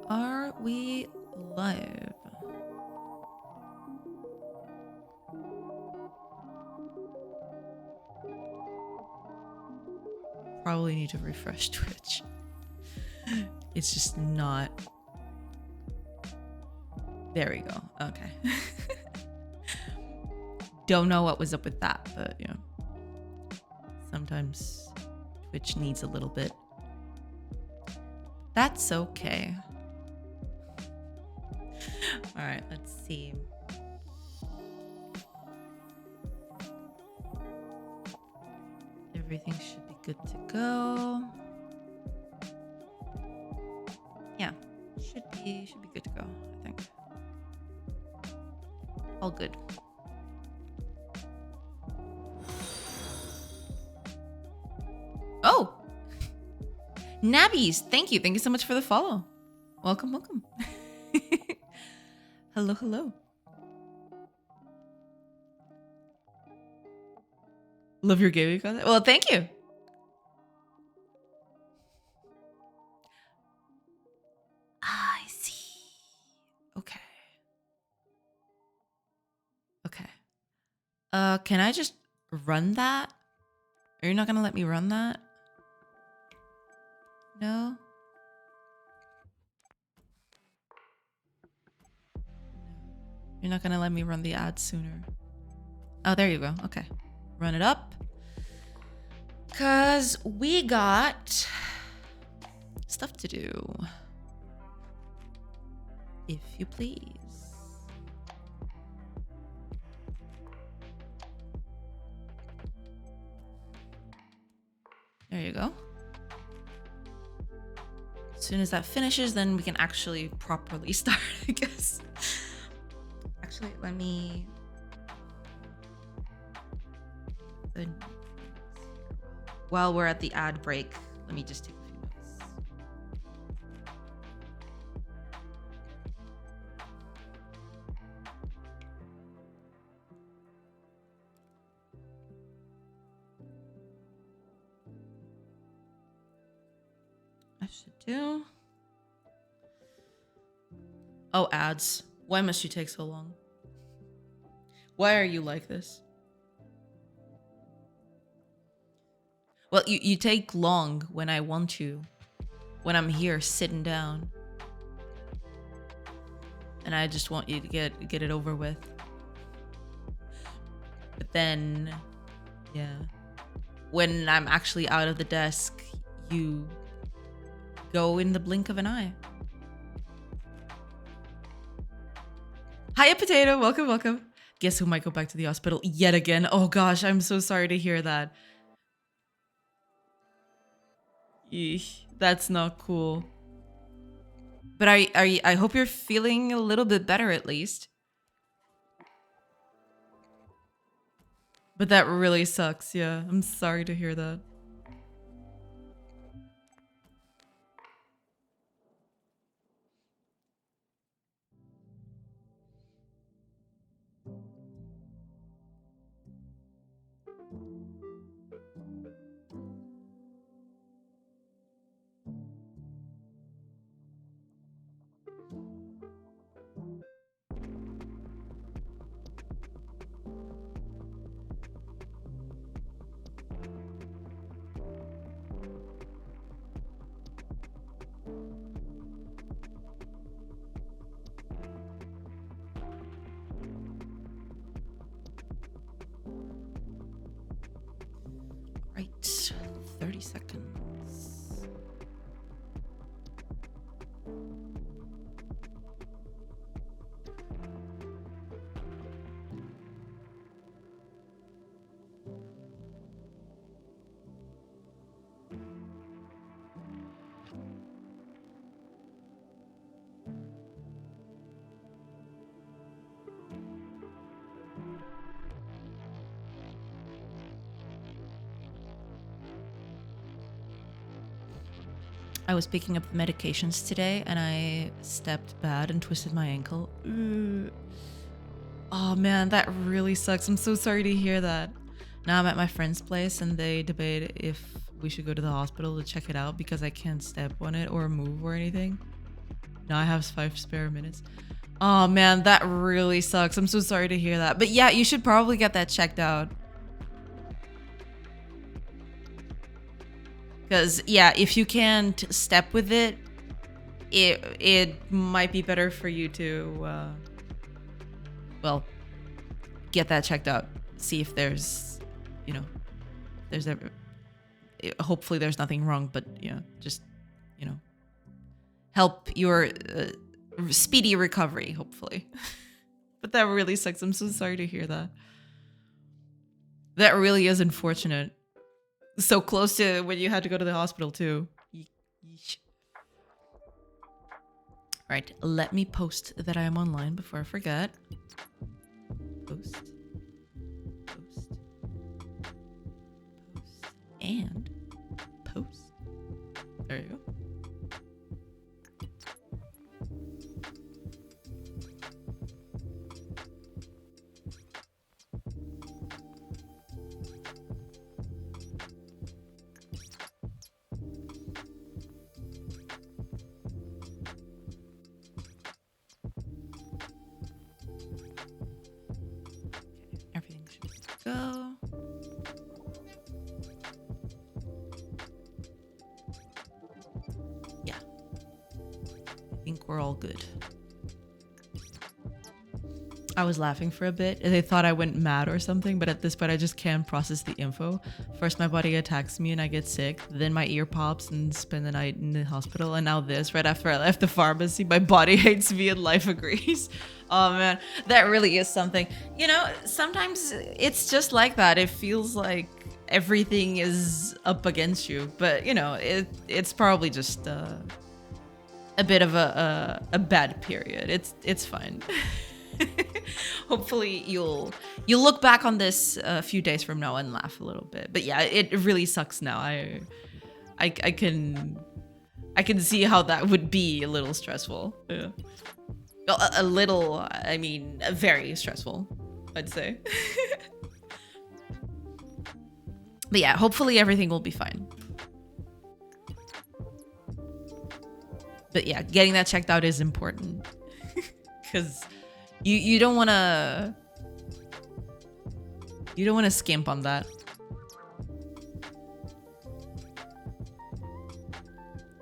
Are we live? Probably need to refresh Twitch. It's just not. There we go. Okay. Don't know what was up with that, but you know, sometimes Twitch needs a little bit. That's okay. All right, let's see. Everything should be good to go. Yeah, should be good to go, I think. All good. Oh! Nabbies, thank you. Thank you so much for the follow. Welcome, welcome. Hello, hello. Love your gaming content. Well, thank you. I see. Okay. Okay. Can I just run that? Are you not gonna let me run that? No? You're not gonna let me run the ad sooner. Oh, there you go. Okay. Run it up. Cause we got stuff to do. If you please. There you go. As soon as that finishes, then we can actually properly start, I guess. Actually, let me... While we're at the ad break, let me just take a few notes. I should do... Oh, ads. Why must you take so long? Why are you like this? Well, you take long when I want you. When I'm here sitting down. And I just want you to get it over with. But then, yeah. When I'm actually out of the desk, you go in the blink of an eye. Hiya, Potato. Welcome, welcome. Guess who might go back to the hospital yet again? Oh gosh, I'm so sorry to hear that. Eesh, that's not cool. But I hope you're feeling a little bit better at least. But that really sucks, yeah. I'm sorry to hear that. Right, 30 seconds. I was picking up the medications today and I stepped bad and twisted my ankle. Oh man, that really sucks. I'm so sorry to hear that. Now I'm at my friend's place and they debate if we should go to the hospital to check it out because I can't step on it or move or anything. Now I have 5 spare minutes. Oh man, that really sucks. I'm so sorry to hear that. But yeah, you should probably get that checked out. Because yeah, if you can't step with it, it might be better for you to, well, get that checked out. See if there's, you know, there's ever, hopefully there's nothing wrong, but yeah, just, you know, help your speedy recovery, hopefully. But that really sucks. I'm so sorry to hear that. That really is unfortunate. So close to when you had to go to the hospital too. Yeesh. Right, let me post that I am online before I forget. Post. Post. Post. And post. There you go. Go. Yeah. I think we're all good. I was laughing for a bit. They thought I went mad or something, but at this point I just can't process the info. First my body attacks me and I get sick. Then my ear pops and spend the night in the hospital. And now this, right after I left the pharmacy, my body hates me and life agrees. Oh man, that really is something. You know, sometimes it's just like that. It feels like everything is up against you. But you know, it's probably just a bit of a bad period. It's fine. Hopefully you'll look back on this a few days from now and laugh a little bit. But yeah, it really sucks now. I can see how that would be a little stressful. Yeah. Well, a little, I mean, very stressful, I'd say. But yeah, hopefully everything will be fine. But yeah, getting that checked out is important. Because you don't want to skimp on that.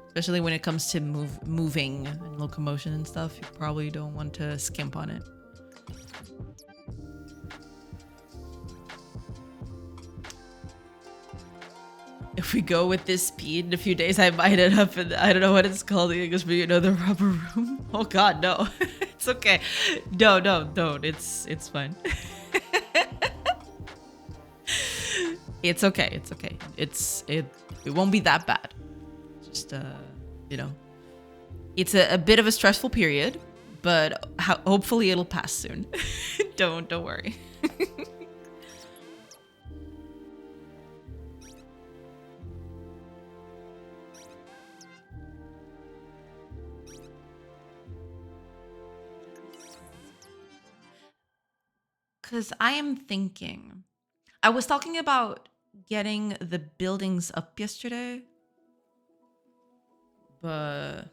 Especially when it comes to moving and locomotion and stuff, you probably don't want to skimp on it. If we go with this speed, in a few days I might end up in, I don't know what it's called in English, but you know, the rubber room. Oh God, no. It's okay. No, don't. It's fine. It's okay. It's okay. It won't be that bad. Just you know, it's a bit of a stressful period, but hopefully it'll pass soon. Don't worry. Because I am thinking, I was talking about getting the buildings up yesterday, but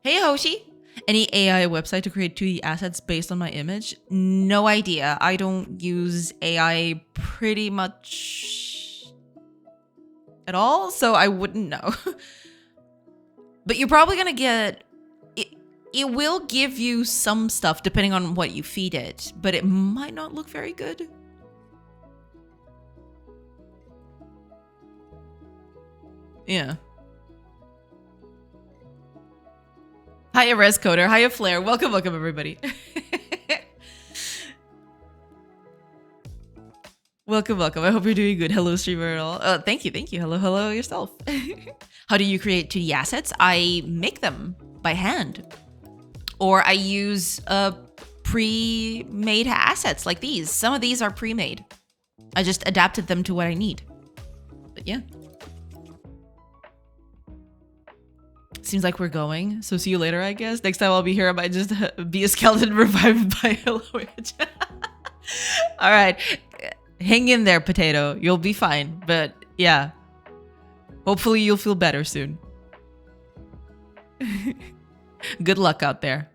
Hey Hoshi, any AI website to create 2D assets based on my image? No idea. I don't use AI pretty much at all, so I wouldn't know. But you're probably gonna get it will give you some stuff depending on what you feed it, but it might not look very good. Yeah. Hiya Rescoder, hiya Flare, welcome everybody. Welcome. I hope you're doing good. Hello streamer and all. Thank you. Hello yourself. How do you create 2D assets? I make them by hand. Or I use pre-made assets like these. Some of these are pre-made. I just adapted them to what I need. But yeah. Seems like we're going. So see you later, I guess. Next time I'll be here, I might just be a skeleton revived by Hello Witch. All right. Hang in there, Potato. You'll be fine. But yeah. Hopefully you'll feel better soon. Good luck out there.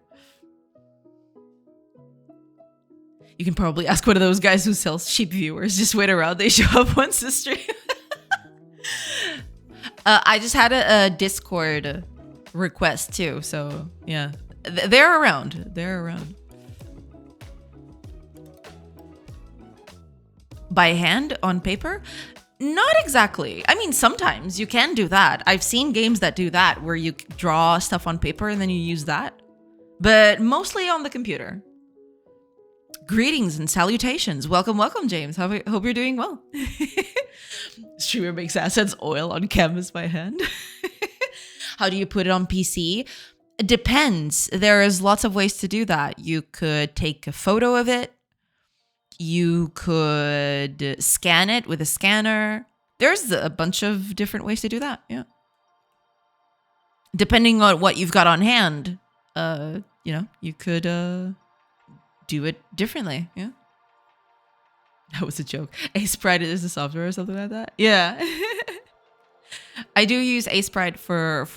You can probably ask one of those guys who sells cheap viewers. Just wait around. They show up once the stream. I just had a Discord request too. So yeah, they're around. They're around. By hand on paper? Not exactly. I mean, sometimes you can do that. I've seen games that do that where you draw stuff on paper and then you use that. But mostly on the computer. Greetings and salutations. Welcome, welcome, James. Hope you're doing well. Streamer makes assets oil on canvas by hand. How do you put it on PC? It depends. There's lots of ways to do that. You could take a photo of it. You could scan it with a scanner. There's a bunch of different ways to do that. Yeah. Depending on what you've got on hand, you could do it differently. Yeah. That was a joke. Sprite is a software or something like that. Yeah. I do use Sprite for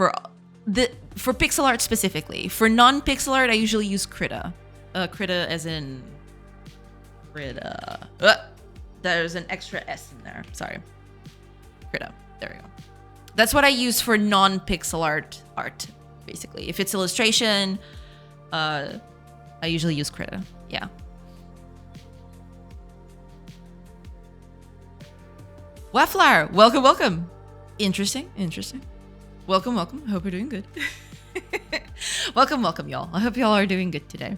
pixel art specifically. For non-pixel art, I usually use Krita. Krita as in Krita. There's an extra S in there. Sorry. Krita. There we go. That's what I use for non-pixel art, basically. If it's illustration, I usually use Krita. Yeah. Waffler, welcome, welcome. Interesting. Welcome. Hope you're doing good. Welcome, y'all. I hope y'all are doing good today.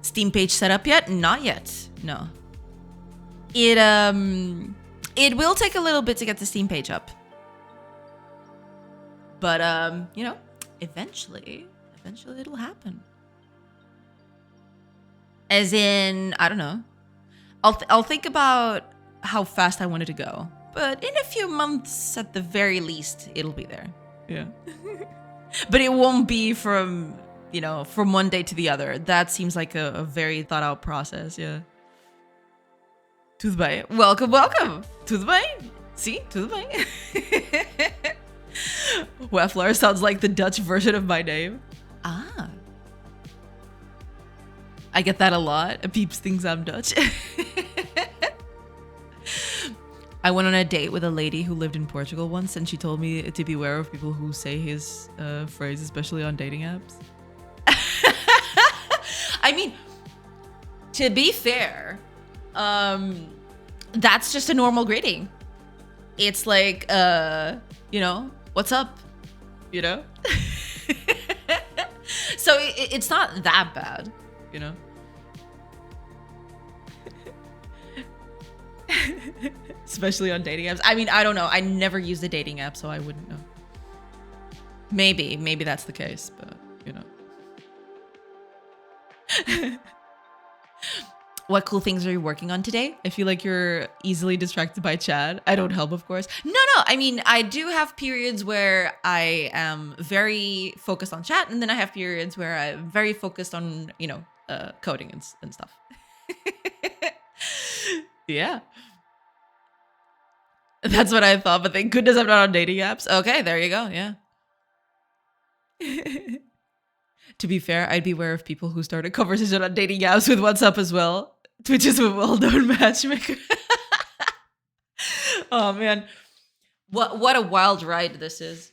Steam page set up yet? Not yet. No. It will take a little bit to get the Steam page up. But eventually it'll happen. As in, I don't know. I'll think about how fast I want it to go. But in a few months at the very least, it'll be there. Yeah. But it won't be from one day to the other. That seems like a very thought out process. Yeah. Toothbay. Welcome. Toothbay. See? Toothbay. Waffler sounds like the Dutch version of my name. Ah. I get that a lot. Peeps thinks I'm Dutch. I went on a date with a lady who lived in Portugal once, and she told me to beware of people who say his phrase, especially on dating apps. I mean, to be fair, that's just a normal greeting. It's like, what's up? So it's not that bad, Especially on dating apps. I mean, I don't know. I never use the dating app, so I wouldn't know. Maybe that's the case, but What cool things are you working on today? I feel like you're easily distracted by chat. I don't help, of course. No. I mean, I do have periods where I am very focused on chat, and then I have periods where I'm very focused on, coding and stuff. Yeah. That's what I thought, but thank goodness I'm not on dating apps. Okay, there you go. Yeah. To be fair, I'd beware of people who start a conversation on dating apps with what's up as well. Twitch is a well-known matchmaker. Oh man, what a wild ride this is.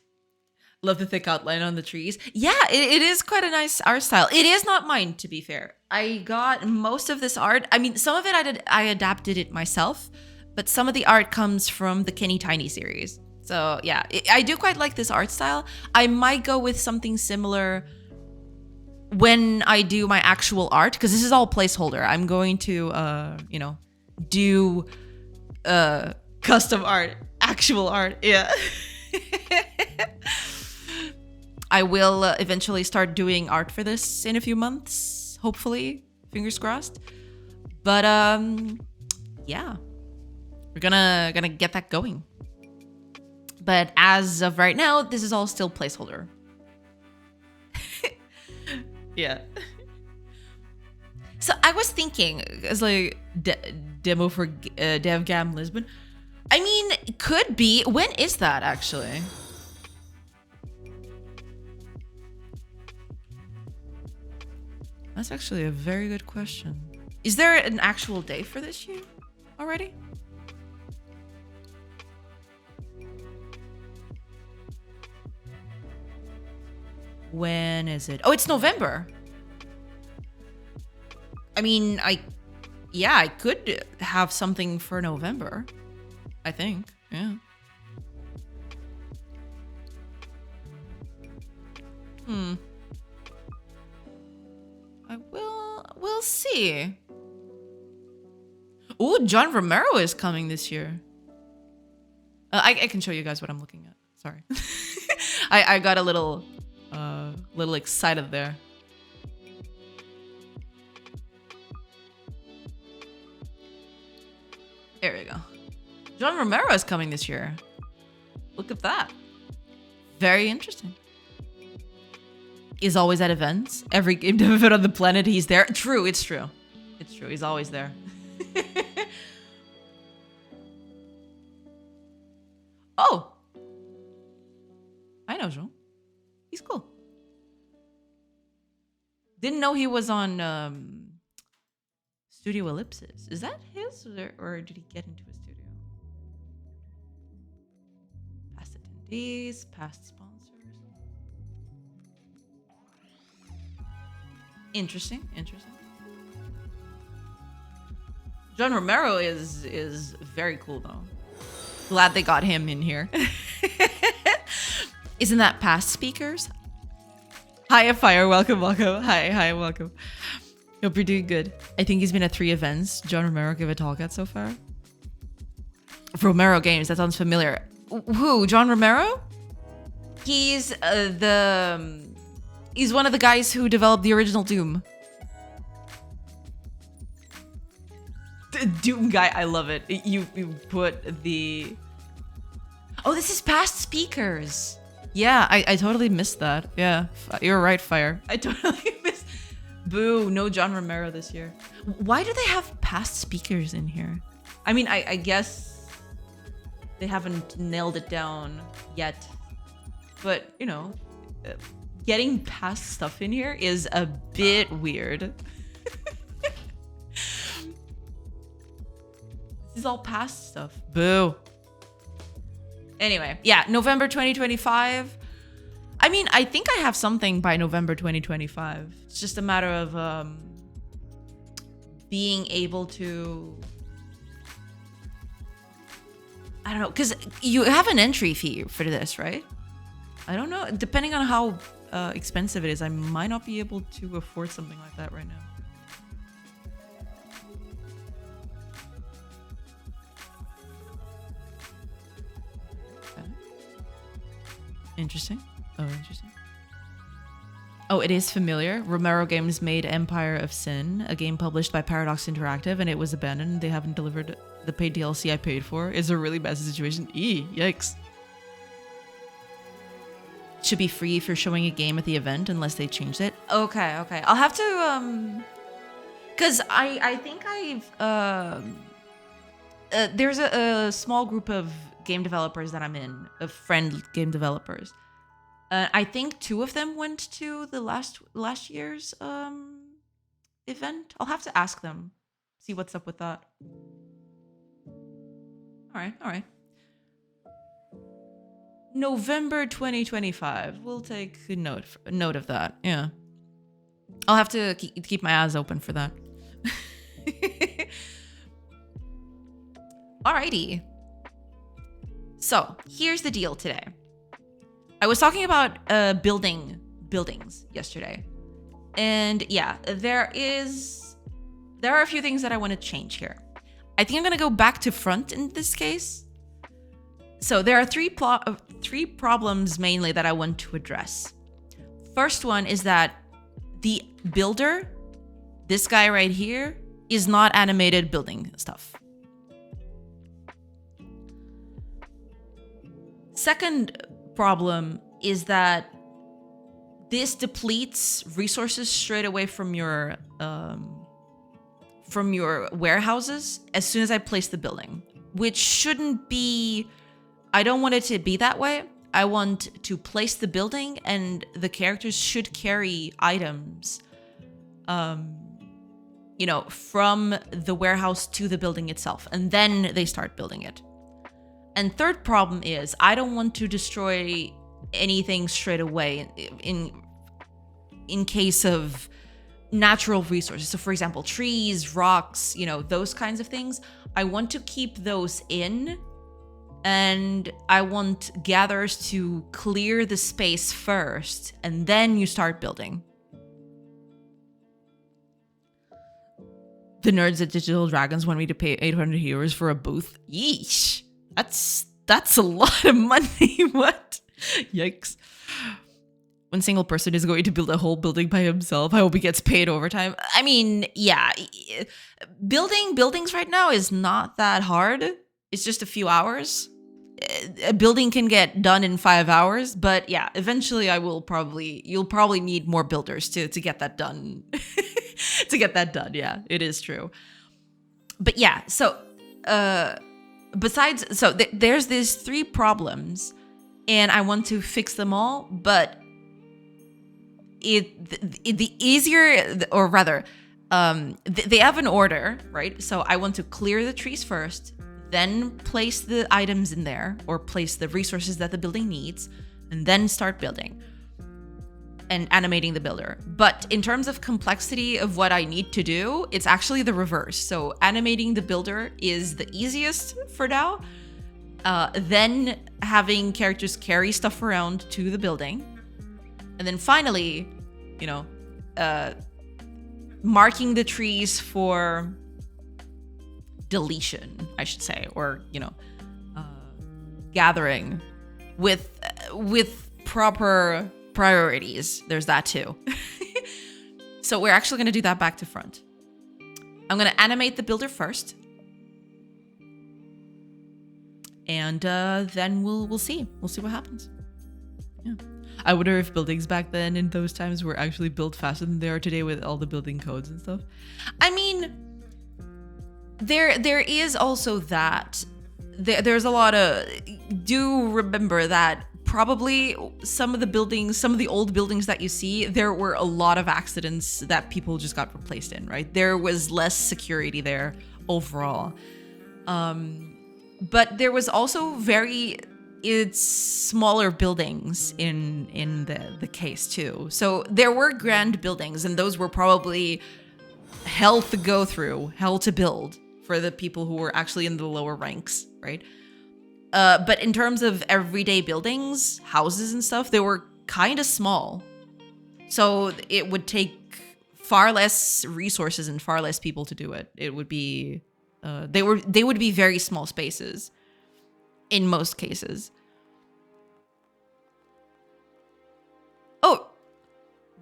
Love the thick outline on the trees. Yeah, it is quite a nice art style. It is not mine, to be fair. I got most of this art. I mean, some of it I adapted it myself, but some of the art comes from the Kenny Tiny series. So yeah, I do quite like this art style. I might go with something similar when I do my actual art, because this is all placeholder. I'm going to, do custom art, actual art. Yeah. I will eventually start doing art for this in a few months, hopefully. Fingers crossed. But yeah, we're gonna get that going. But as of right now, this is all still placeholder. Yeah. So I was thinking, it's like demo for DevGam Lisbon. I mean, it could be. When is that actually? That's actually a very good question. Is there an actual day for this year already? When is it? Oh, it's November. I mean, I could have something for November. I think, yeah. We'll see. Ooh, John Romero is coming this year. I can show you guys what I'm looking at. Sorry. I got a little excited there. There we go. John Romero is coming this year. Look at that. Very interesting. He's always at events. Every game dev event on the planet, he's there. True, it's true. It's true. He's always there. Oh. I know Jean. He's cool. Didn't know he was on Studio Ellipsis. Is that his or did he get into a studio? Past attendees, past sponsors. Interesting. John Romero is very cool though. Glad they got him in here. Isn't that past speakers? Hi, Fire. Welcome. Hi, welcome. Hope you're doing good. I think he's been at 3 events. John Romero gave a talk at so far. Romero Games. That sounds familiar. Who? John Romero? He's he's one of the guys who developed the original Doom. The Doom guy, I love it. You put the... Oh, this is past speakers. Yeah, I totally missed that. Yeah, you're right, Fire. I totally missed... Boo, no John Romero this year. Why do they have past speakers in here? I mean, I guess they haven't nailed it down yet. But, you know, getting past stuff in here is a bit weird. This is all past stuff. Boo. Anyway, yeah, November 2025. I mean, I think I have something by November 2025. It's just a matter of being able to... I don't know, because you have an entry fee for this, right? I don't know. Depending on how expensive it is, I might not be able to afford something like that right now. Okay. Interesting. Oh, interesting. Oh, it is familiar. Romero Games made Empire of Sin, a game published by Paradox Interactive, and it was abandoned. They haven't delivered the paid DLC I paid for. It's a really bad situation. Yikes. Should be free if you're showing a game at the event unless they changed it. Okay. I'll have to because I think I've there's a small group of game developers that I'm in, of friend game developers. I think 2 of them went to the last year's event. I'll have to ask them, see what's up with that. All right. November 2025. We'll take a note of that. Yeah. I'll have to keep my eyes open for that. Alrighty. So, here's the deal today. I was talking about buildings yesterday. And yeah, there are a few things that I want to change here. I think I'm going to go back to front in this case. So there are three problems mainly that I want to address. First one is that the builder, this guy right here, is not animated building stuff. Second problem is that this depletes resources straight away from your from your warehouses as soon as I place the building, which shouldn't be, I don't want it to be that way. I want to place the building and the characters should carry items, you know, from the warehouse to the building itself, and then they start building it. And third problem is I don't want to destroy anything straight away in case of natural resources. So for example, trees, rocks, you know, those kinds of things. I want to keep those in, and I want gatherers to clear the space first, and then you start building. The nerds at Digital Dragons want me to pay 800 euros for a booth. Yeesh. That's a lot of money. What? Yikes. One single person is going to build a whole building by himself. I hope he gets paid overtime. I mean, yeah. Building buildings right now is not that hard. It's just a few hours. A building can get done in 5 hours, but yeah, eventually you'll probably need more builders to get that done. To get that done, yeah, it is true. But yeah, so there's these 3 problems, and I want to fix them all, but the easier, or rather, they have an order, right? So I want to clear the trees first, then place the items in there, or place the resources that the building needs, and then start building and animating the builder. But in terms of complexity of what I need to do, it's actually the reverse. So animating the builder is the easiest for now. Then having characters carry stuff around to the building. And then finally, you know, marking the trees for deletion, I should say, or, you know, gathering with proper priorities. There's that too. So we're actually going to do that back to front. I'm going to animate the builder first. And then we'll see. We'll see what happens. Yeah. I wonder if buildings back then in those times were actually built faster than they are today with all the building codes and stuff. I mean, there is also that. There's a lot of... Do remember that probably some of the old buildings that you see, there were a lot of accidents that people just got replaced in, right? There was less security there overall. But there was also it's smaller buildings in the case too. So there were grand buildings, and those were probably hell to go through, hell to build for the people who were actually in the lower ranks, right? But in terms of everyday buildings, houses and stuff, they were kind of small. So it would take far less resources and far less people to do it. It would be, they would be very small spaces in most cases. Oh,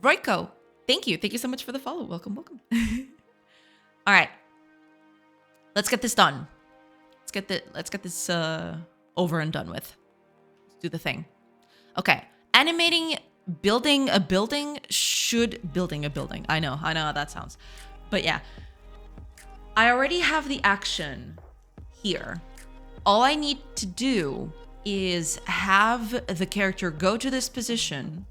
Royko, thank you. Thank you so much for the follow. Welcome, welcome. All right. Let's get this done. Let's get this over and done with. Let's do the thing. Okay. Animating building a building. I know how that sounds. But yeah. I already have the action here. All I need to do is have the character go to this position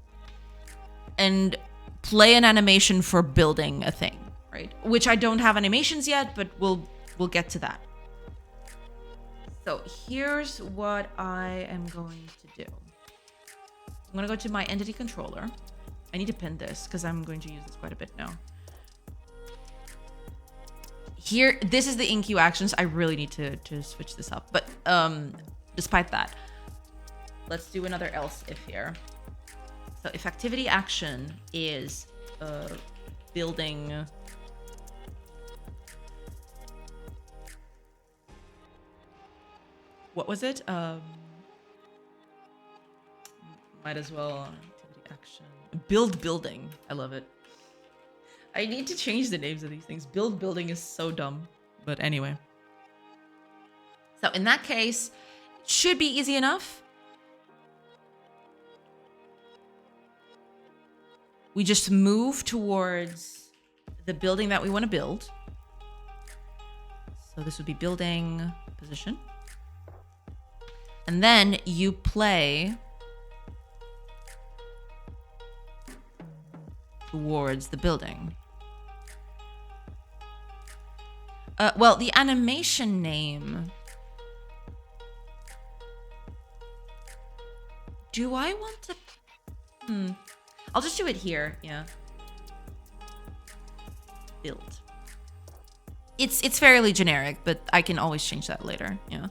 and play an animation for building a thing, right? Which I don't have animations yet, but we'll get to that. So here's what I am going to do. I'm going to go to my entity controller. I need to pin this because I'm going to use this quite a bit now. Here, this is the in-queue actions. I really need to switch this up. But despite that, let's do another else if here. So if activity action is building... What was it? Might as well activity action. Build building. I love it. I need to change the names of these things. Build building is so dumb. But anyway. So in that case, it should be easy enough. We just move towards the building that we want to build. So this would be building position. And then you play towards the building. Well, the animation name. Do I want to? I'll just do it here. Yeah. Build. It's fairly generic, but I can always change that later. Yeah.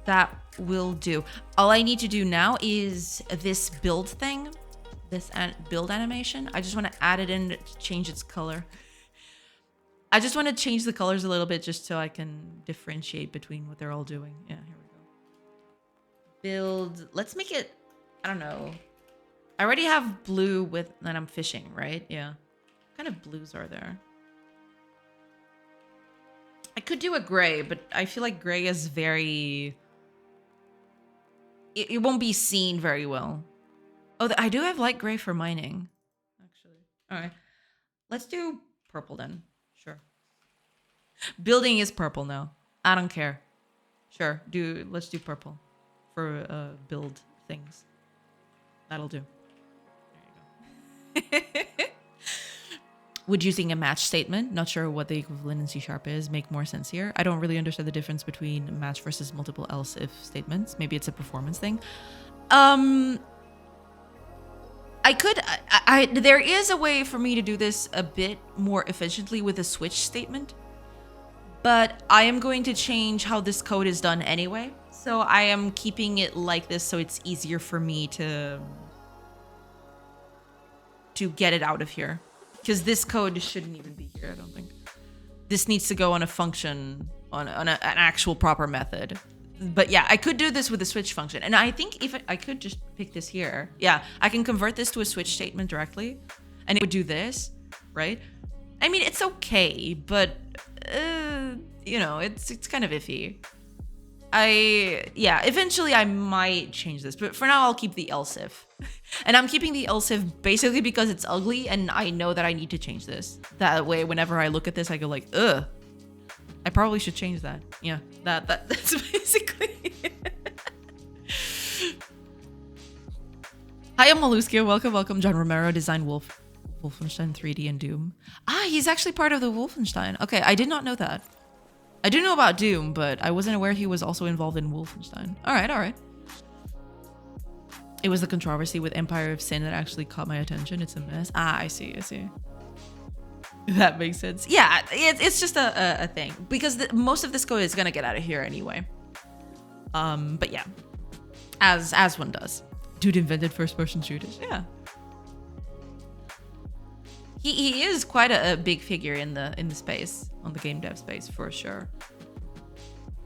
That will do. All I need to do now is this build thing. This build animation. I just want to add it in to change its color. I just want to change the colors a little bit just so I can differentiate between what they're all doing. Yeah, here we go. Build. Let's make it, I don't know. I already have blue with, and I'm fishing, right? Yeah. What kind of blues are there? I could do a gray, but I feel like gray is very, it won't be seen very well. Oh, I do have light gray for mining, actually. All right. Let's do purple then. Sure. Building is purple now. I don't care. Sure. Let's do purple for build things. That'll do. There you go. Would using a match statement, not sure what the equivalent in C# is, make more sense here? I don't really understand the difference between match versus multiple else if statements. Maybe it's a performance thing. There is a way for me to do this a bit more efficiently with a switch statement, but I am going to change how this code is done anyway. So I am keeping it like this so it's easier for me to get it out of here. Because this code shouldn't even be here, I don't think. This needs to go on a function, on an actual proper method. But yeah, I could do this with a switch function. And I think if I could just pick this here. Yeah, I can convert this to a switch statement directly. And it would do this, right? I mean, it's okay, but, you know, it's kind of iffy. Yeah, eventually I might change this. But for now, I'll keep the else if. And I'm keeping the else if basically because it's ugly and I know that I need to change this. That way, whenever I look at this, I go like, ugh. I probably should change that. Yeah, that's basically it. Hi, I'm Maluskia. Welcome. John Romero designed Wolfenstein 3D and Doom. Ah, he's actually part of the Wolfenstein. Okay, I did not know that. I do know about Doom, but I wasn't aware he was also involved in Wolfenstein. All right. It was the controversy with Empire of Sin that actually caught my attention. It's a mess. Ah, I see. That makes sense. Yeah, it's just a thing. Because most of this code is going to get out of here anyway. But yeah. As one does. Dude invented first-person shooters. Yeah. He is quite a big figure in the space. On the game dev space, for sure.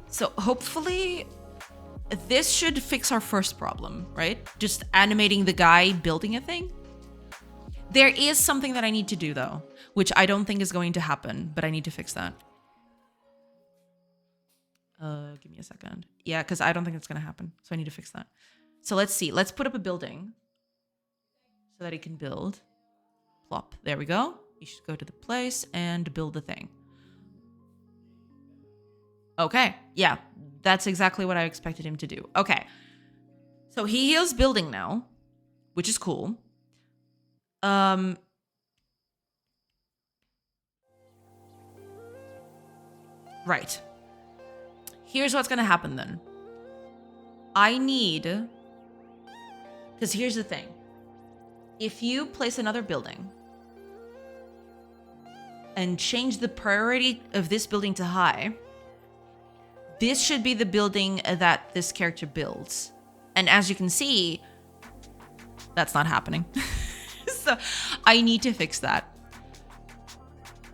So hopefully this should fix our first problem, right? Just animating the guy building a thing. There is something that I need to do though, which I don't think is going to happen, but I need to fix that. Give me a second. Yeah, because I don't think it's going to happen. So I need to fix that. So let's see. Let's put up a building so that it can build. Plop. There we go. You should go to the place and build the thing. Okay, yeah, that's exactly what I expected him to do. Okay, so he is building now, which is cool. Right. Here's what's gonna happen then. I need, because here's the thing. If you place another building and change the priority of this building to high, this should be the building that this character builds. And as you can see, that's not happening. So I need to fix that.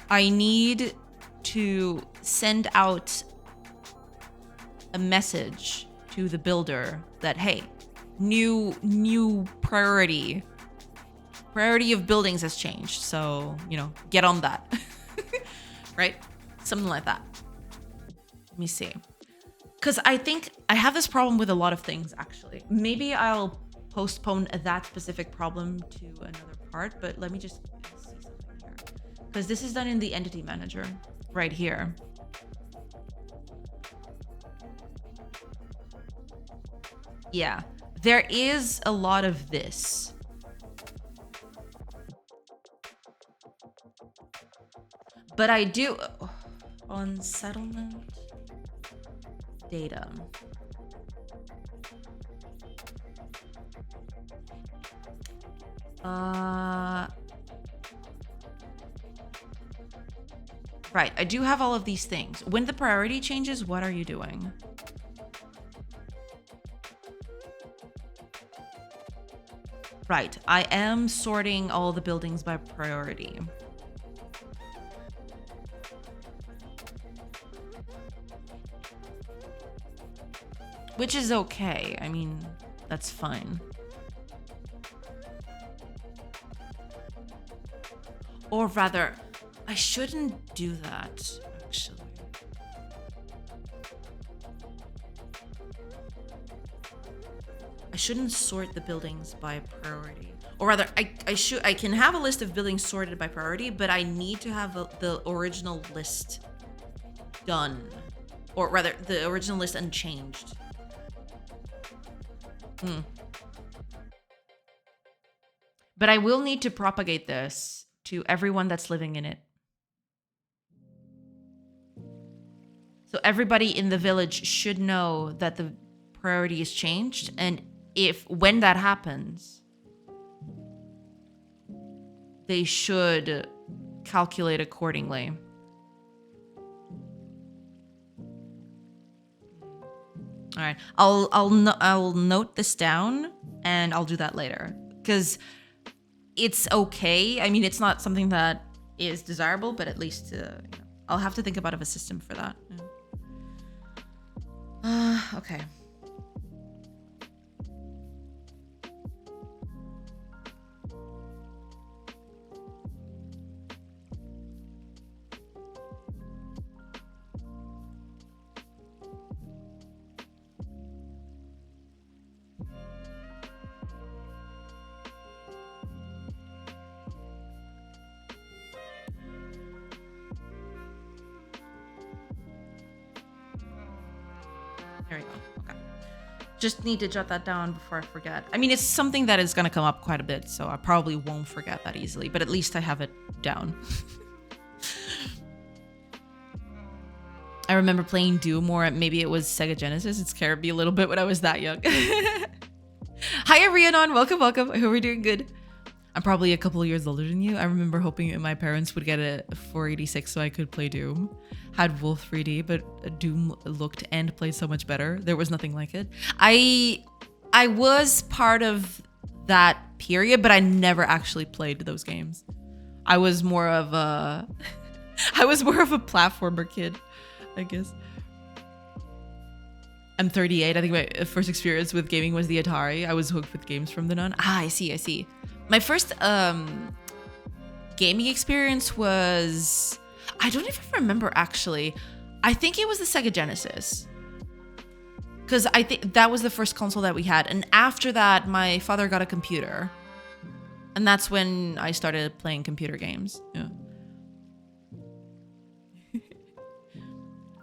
I need to send out a message to the builder that, hey, new priority of buildings has changed. So, you know, get on that. Right? Something like that. Let me see. Because I think I have this problem with a lot of things, actually. Maybe I'll postpone that specific problem to another part, but let me just see something here. Because this is done in the entity manager right here. Yeah, there is a lot of this. But I do on settlement data. Right, I do have all of these things. When the priority changes, what are you doing? Right, I am sorting all the buildings by priority. Which is okay. I mean, that's fine. Or rather, I shouldn't do that, actually. I shouldn't sort the buildings by priority. Or rather, I can have a list of buildings sorted by priority, but I need to have the original list done. Or rather, the original list unchanged. But I will need to propagate this to everyone that's living in it. So everybody in the village should know that the priority is changed, and when that happens, they should calculate accordingly. All right, I'll note this down, and I'll do that later, because it's okay. I mean, it's not something that is desirable, but at least I'll have to think about a system for that. Okay. There we go. Okay. Just need to jot that down before I forget. I mean, it's something that is going to come up quite a bit, so I probably won't forget that easily, but at least I have it down. I remember playing Doom, or maybe it was Sega Genesis. It scared me a little bit when I was that young. Hi, Rhiannon. Welcome, welcome. I hope we're doing good. I'm probably a couple of years older than you. I remember hoping my parents would get a 486 so I could play Doom. Had Wolf 3D, but Doom looked and played so much better. There was nothing like it. I was part of that period, but I never actually played those games. I was more of a platformer kid, I guess. I'm 38. I think my first experience with gaming was the Atari. I was hooked with games from then on. I see. My first gaming experience was... I don't even remember, actually. I think it was the Sega Genesis. Because I think that was the first console that we had. And after that, my father got a computer. And that's when I started playing computer games. Yeah.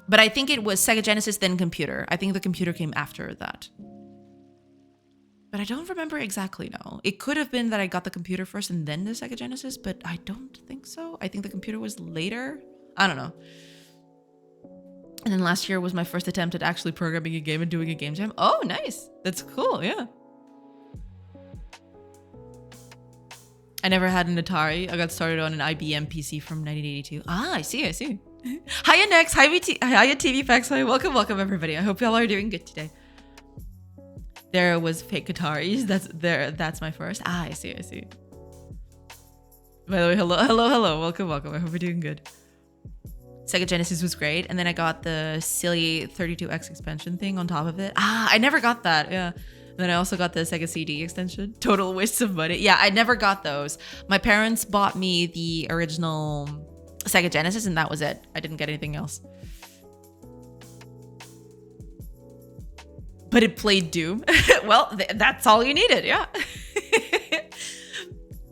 But I think it was Sega Genesis, then computer. I think the computer came after that. But I don't remember exactly now. It could have been that I got the computer first and then the Sega Genesis, but I don't think so. I think the computer was later. I don't know. And then last year was my first attempt at actually programming a game and doing a game jam. Oh, nice. That's cool, yeah. I never had an Atari. I got started on an IBM PC from 1982. Ah, I see. Hiya, Nex. Hiya, TV Packs. Hi, welcome, everybody. I hope y'all are doing good today. There was fake Ataris. That's my first. Ah, I see. By the way, hello. Welcome. I hope you're doing good. Sega Genesis was great. And then I got the silly 32X expansion thing on top of it. Ah, I never got that. Yeah. And then I also got the Sega CD extension. Total waste of money. Yeah, I never got those. My parents bought me the original Sega Genesis and that was it. I didn't get anything else. But it played Doom. Well, that's all you needed, yeah.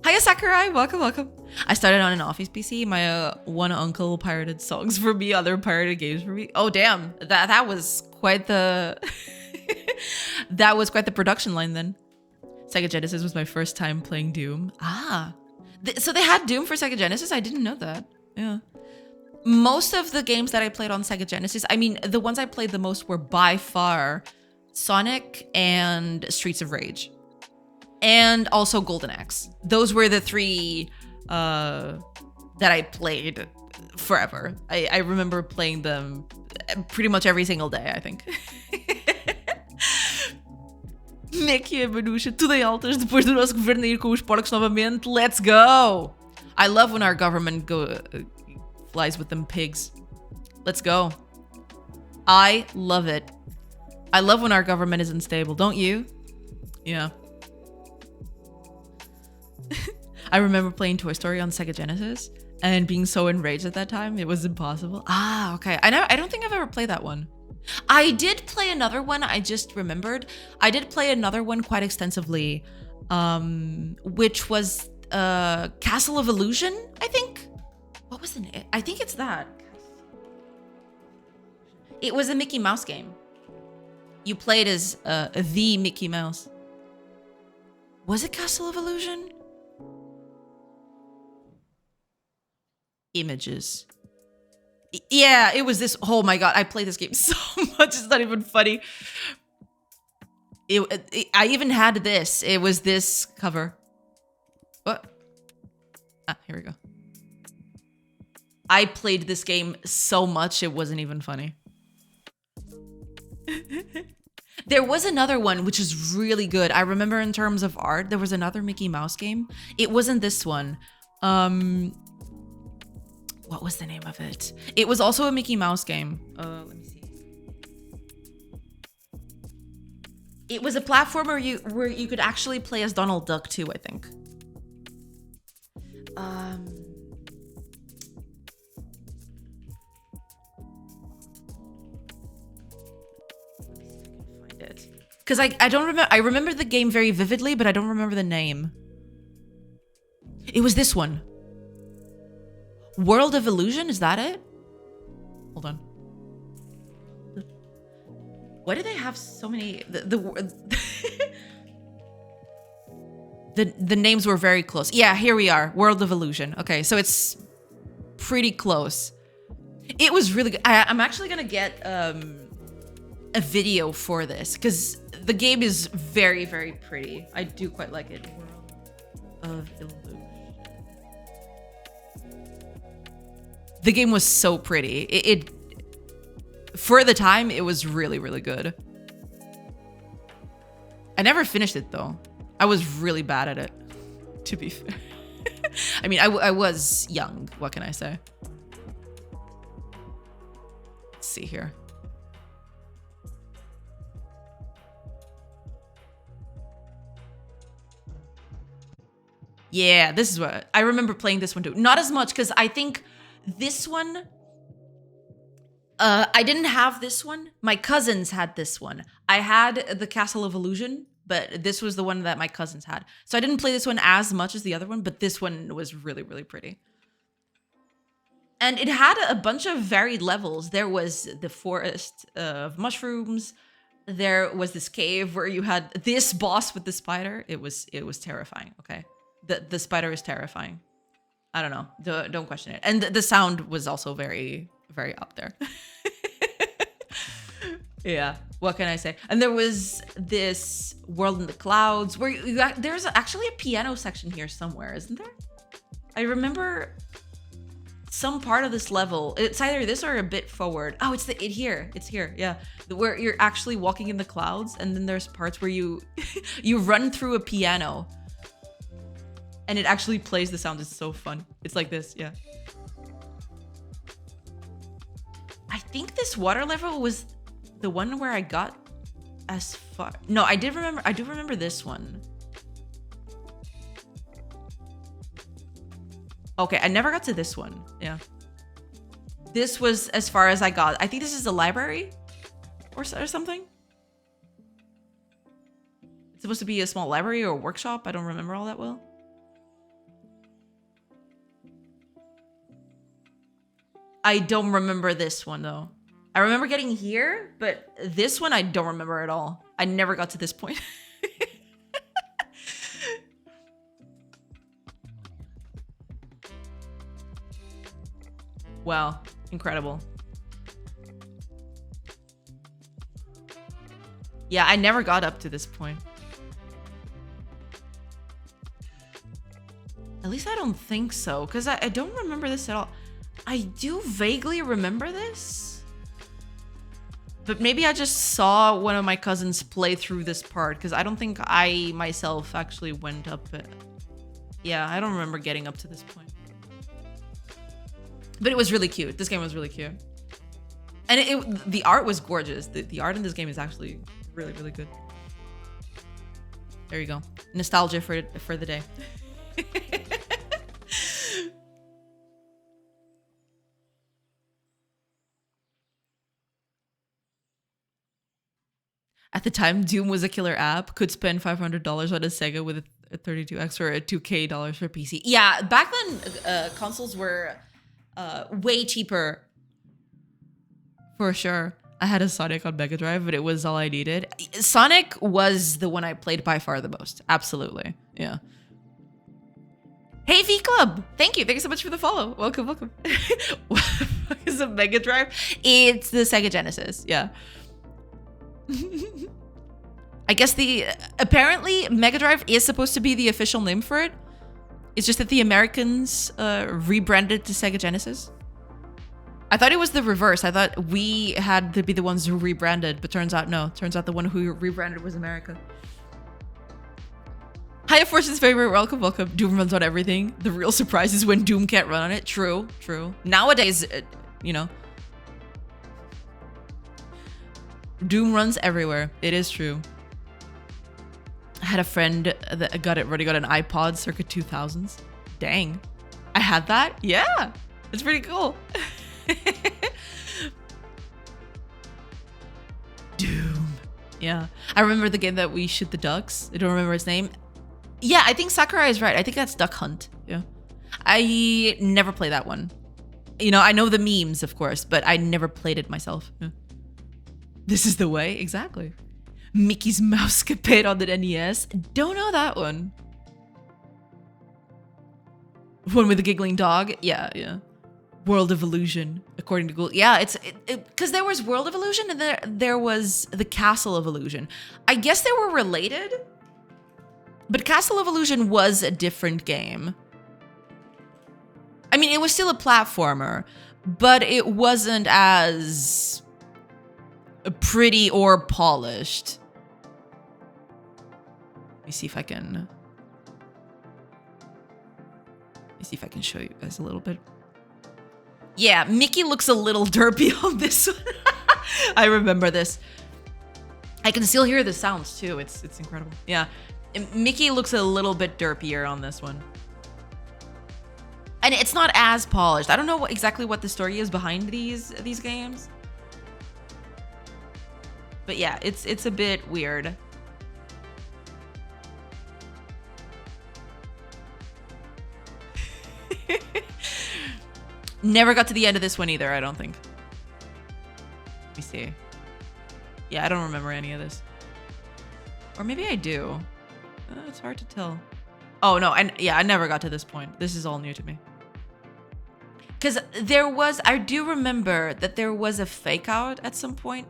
Hiya Sakurai, welcome, welcome. I started on an office PC. My one uncle pirated songs for me, other pirated games for me. Oh damn, that was quite the that was quite the production line then. Sega Genesis was my first time playing Doom. Ah, so they had Doom for Sega Genesis? I didn't know that. Yeah. Most of the games that I played on Sega Genesis, I mean, the ones I played the most were by far Sonic and Streets of Rage. And also Golden Axe. Those were the three that I played forever. I remember playing them pretty much every single day, I think. Mickey e Manusha, tudo em altas depois do nosso governo ir com os porcos novamente. Let's go! I love when our government flies with them pigs. Let's go. I love it. I love when our government is unstable, don't you? Yeah. I remember playing Toy Story on Sega Genesis and being so enraged at that time. It was impossible. Ah, okay. I don't think I've ever played that one. I did play another one. I just remembered. I did play another one quite extensively, which was Castle of Illusion, I think. What was the name? I think it's that. It was a Mickey Mouse game. You played as the Mickey Mouse. Was it Castle of Illusion? Images. Yeah, it was this. Oh my god, I played this game so much. It's not even funny. I even had this. It was this cover. What? Ah, here we go. I played this game so much it wasn't even funny. There was another one which is really good. I remember in terms of art, there was another Mickey Mouse game. It wasn't this one. What was the name of it? It was also a Mickey Mouse game. Let me see. It was a platformer where you could actually play as Donald Duck too, I think. Because I don't remember. I remember the game very vividly, but I don't remember the name. It was this one. World of Illusion, is that it? Hold on. Why do they have so many? The names were very close. Yeah, here we are. World of Illusion. Okay, so it's pretty close. It was really good. I'm actually gonna get a video for this because the game is very, very pretty. I do quite like it. World of Illusion. The game was so pretty. It for the time, it was really, really good. I never finished it though. I was really bad at it, to be fair. I mean, I was young. What can I say? Let's see here. Yeah, this is what I remember playing this one too. Not as much because I think this one, I didn't have this one. My cousins had this one. I had the Castle of Illusion, but this was the one that my cousins had. So I didn't play this one as much as the other one, but this one was really, really pretty. And it had a bunch of varied levels. There was the forest of mushrooms. There was this cave where you had this boss with the spider. It was terrifying, okay? The spider is terrifying. I don't know. Don't question it. And the sound was also very, very up there. Yeah. What can I say? And there was this world in the clouds where there's actually a piano section here somewhere, isn't there? I remember some part of this level. It's either this or a bit forward. Oh, it's here. It's here. Yeah. Where you're actually walking in the clouds, and then there's parts where you you run through a piano. And it actually plays the sound. It's so fun. It's like this, yeah. I think this water level was the one where I got as far. No, I do remember this one. Okay, I never got to this one. Yeah. This was as far as I got. I think this is a library or something. It's supposed to be a small library or a workshop. I don't remember all that well. I don't remember this one though. I remember getting here, but this one I don't remember at all. I never got to this point. Wow, incredible. Yeah, I never got up to this point. At least I don't think so, because I don't remember this at all. I do vaguely remember this. But maybe I just saw one of my cousins play through this part, because I don't think I myself actually went up it. Yeah, I don't remember getting up to this point. But it was really cute. This game was really cute. And the art was gorgeous. The art in this game is actually really, really good. There you go. Nostalgia for the day. At the time, Doom was a killer app. Could spend $500 on a Sega with a 32X or a $2K for PC. Yeah, back then, consoles were way cheaper. For sure. I had a Sonic on Mega Drive, but it was all I needed. Sonic was the one I played by far the most. Absolutely. Yeah. Hey, V Club. Thank you. Thank you so much for the follow. Welcome, welcome. What the fuck is a Mega Drive? It's the Sega Genesis. Yeah. I guess apparently Mega Drive is supposed to be the official name for it. It's just that the Americans rebranded to Sega Genesis. I thought it was the reverse. I thought we had to be the ones who rebranded, but turns out no. Turns out the one who rebranded was America. Hi, Fortune's favorite. Welcome, welcome. Doom runs on everything. The real surprise is when Doom can't run on it. True, true. Nowadays, you know, Doom runs everywhere. It is true. I had a friend that already got an iPod circa 2000s. Dang. I had that? Yeah. It's pretty cool. Doom. Yeah. I remember the game that we shoot the ducks. I don't remember its name. Yeah, I think Sakurai is right. I think that's Duck Hunt. Yeah. I never played that one. You know, I know the memes, of course, but I never played it myself. Yeah. This is the way? Exactly. Mickey's Mousecapade on the NES. Don't know that one. One with the giggling dog? Yeah, yeah. World of Illusion, according to Google. Yeah, it's because there was World of Illusion and there was the Castle of Illusion. I guess they were related, but Castle of Illusion was a different game. I mean, it was still a platformer, but it wasn't as pretty or polished. Let me see if I can show you guys a little bit. Yeah, Mickey looks a little derpy on this one. I remember this. I can still hear the sounds too. It's incredible. Yeah, Mickey looks a little bit derpier on this one. And it's not as polished. I don't know exactly what the story is behind these games. But yeah, it's a bit weird. Never got to the end of this one either, I don't think. Let me see. Yeah, I don't remember any of this. Or maybe I do. It's hard to tell. Oh, no. I never got to this point. This is all new to me. Because I do remember that there was a fake out at some point.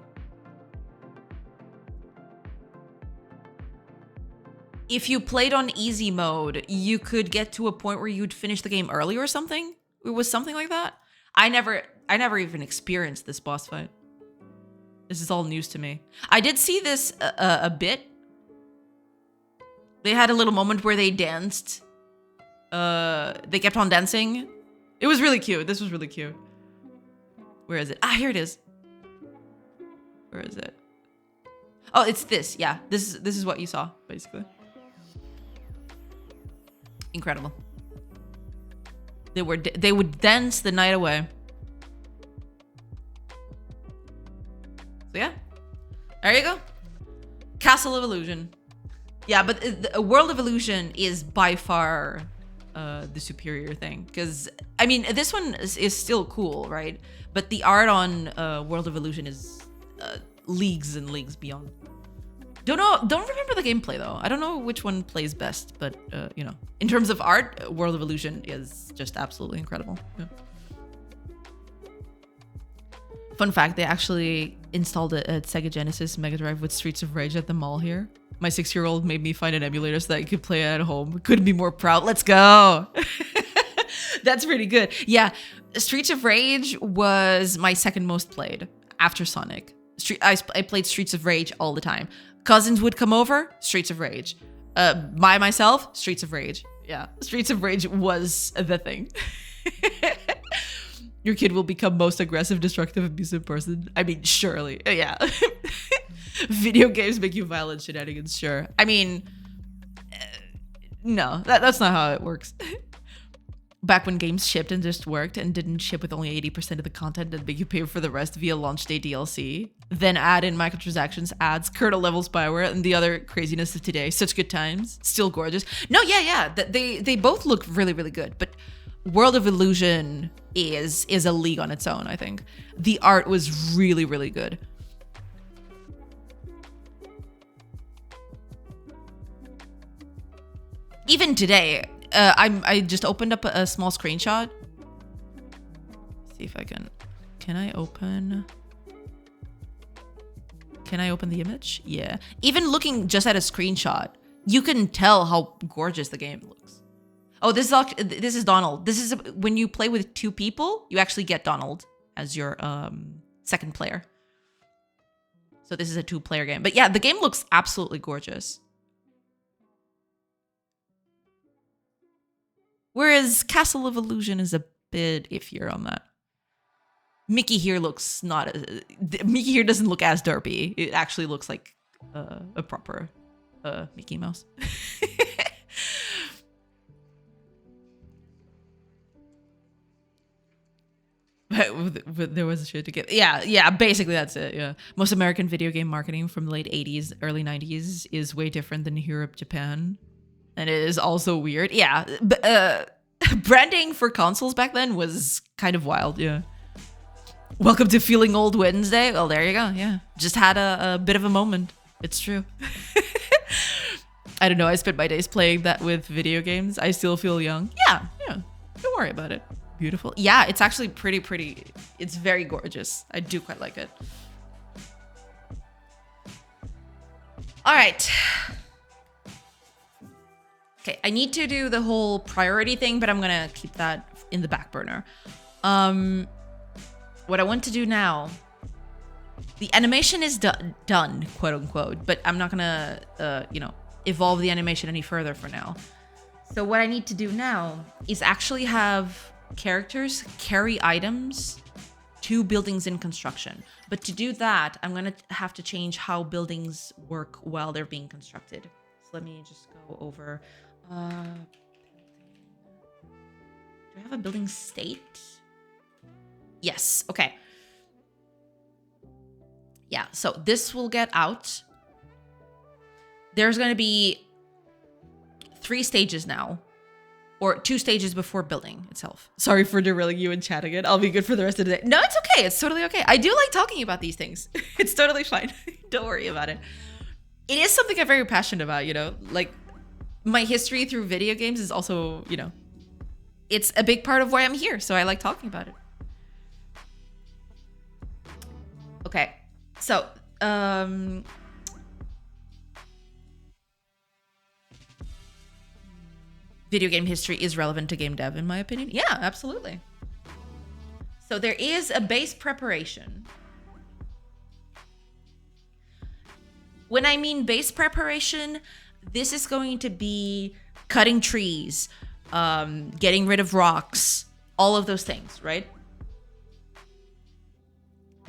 If you played on easy mode, you could get to a point where you'd finish the game early or something. It was something like that. I never even experienced this boss fight. This is all news to me. I did see this a bit. They had a little moment where they danced. They kept on dancing. It was really cute. This was really cute. Where is it? Ah, here it is. Where is it? Oh, it's this. Yeah, this is what you saw, basically. Incredible. They would dance the night away. So yeah, there you go. Castle of Illusion. Yeah, but World of Illusion is by far the superior thing. Because I mean, this one is still cool, right? But the art on World of Illusion is leagues and leagues beyond. Don't remember the gameplay though. I don't know which one plays best, but you know, in terms of art, World of Illusion is just absolutely incredible. Yeah. Fun fact, they actually installed it at Sega Genesis Mega Drive with Streets of Rage at the mall here. My 6-year-old made me find an emulator so that I could play it at home. Couldn't be more proud. Let's go. That's pretty good. Yeah, Streets of Rage was my second most played after Sonic. I played Streets of Rage all the time. Cousins would come over, Streets of Rage. By myself, Streets of Rage. Yeah, Streets of Rage was the thing. Your kid will become most aggressive, destructive, abusive person. I mean, surely. Yeah. Video games make you violent shenanigans, sure. I mean, no, that's not how it works. Back when games shipped and just worked and didn't ship with only 80% of the content and make you pay for the rest via launch day DLC, then add in microtransactions, ads, kernel level spyware, and the other craziness of today. Such good times. Still gorgeous. No, yeah. They both look really, really good, but World of Illusion is a league on its own, I think. The art was really, really good. Even today, I just opened up a small screenshot. See if I can. Can I open the image? Yeah. Even looking just at a screenshot, you can tell how gorgeous the game looks. Oh, this is Donald. This is when you play with 2 people, you actually get Donald as your second player. So this is a 2-player game. But yeah, the game looks absolutely gorgeous. Whereas Castle of Illusion is a bit iffier on that. Mickey here looks not... Mickey here doesn't look as derpy. It actually looks like a proper Mickey Mouse. But there was a shit to get. Yeah, basically that's it. Yeah. Most American video game marketing from the late 80s, early 90s is way different than Europe, Japan. And it is also weird. Yeah. Branding for consoles back then was kind of wild. Yeah. Welcome to Feeling Old Wednesday. Well, there you go. Yeah. Just had a bit of a moment. It's true. I don't know. I spent my days playing that with video games. I still feel young. Yeah. Don't worry about it. Beautiful. Yeah, it's actually pretty. It's very gorgeous. I do quite like it. All right. Okay, I need to do the whole priority thing, but I'm gonna keep that in the back burner. What I want to do now, the animation is done, quote unquote, but I'm not gonna, evolve the animation any further for now. So what I need to do now is actually have characters carry items to buildings in construction. But to do that, I'm gonna have to change how buildings work while they're being constructed. So let me just go over. Do I have a building state? Yes, okay. Yeah, so this will get out. There's gonna be 3 stages now. Or 2 stages before building itself. Sorry for derailing you and chatting it. I'll be good for the rest of the day. No, it's okay. It's totally okay. I do like talking about these things. It's totally fine. Don't worry about it. It is something I'm very passionate about, Like, my history through video games is also, it's a big part of why I'm here. So I like talking about it. Okay. So, video game history is relevant to game dev, in my opinion. Yeah, absolutely. So there is a base preparation. When I mean base preparation, this is going to be cutting trees, getting rid of rocks, all of those things, right?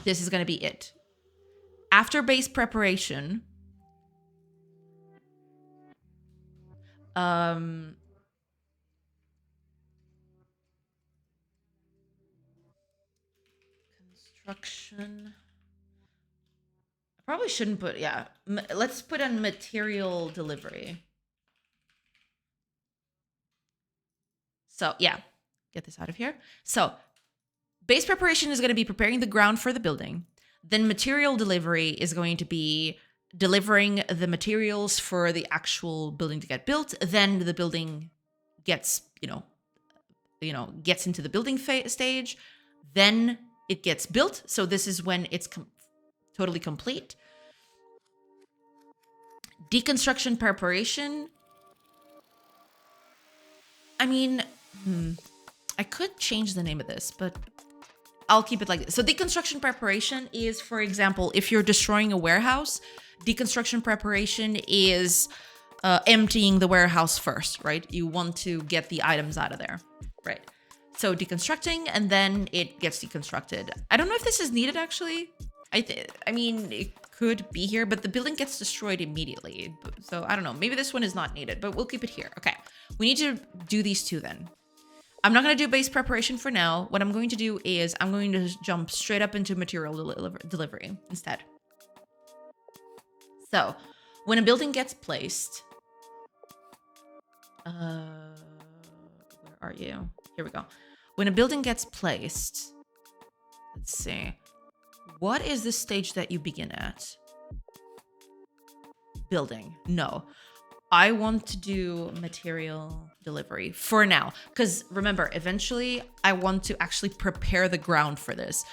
This is going to be it. After base preparation, construction. I probably shouldn't put, yeah. Let's put on material delivery. So yeah, get this out of here. So base preparation is going to be preparing the ground for the building. Then material delivery is going to be delivering the materials for the actual building to get built. Then the building gets, gets into the building stage. Then it gets built. So this is when it's totally complete. Deconstruction preparation. I mean, I could change the name of this, but I'll keep it like this. So deconstruction preparation is, for example, if you're destroying a warehouse, deconstruction preparation is emptying the warehouse first, right? You want to get the items out of there, right? So deconstructing, and then it gets deconstructed. I don't know if this is needed, actually. I mean, it could be here, but the building gets destroyed immediately. So I don't know. Maybe this one is not needed, but we'll keep it here. Okay. We need to do these two then. I'm not going to do base preparation for now. What I'm going to do is I'm going to jump straight up into material delivery instead. So when a building gets placed, where are you? Here we go. When a building gets placed, let's see. What is the stage that you begin at? Building. No. I want to do material delivery for now. Because remember, eventually I want to actually prepare the ground for this.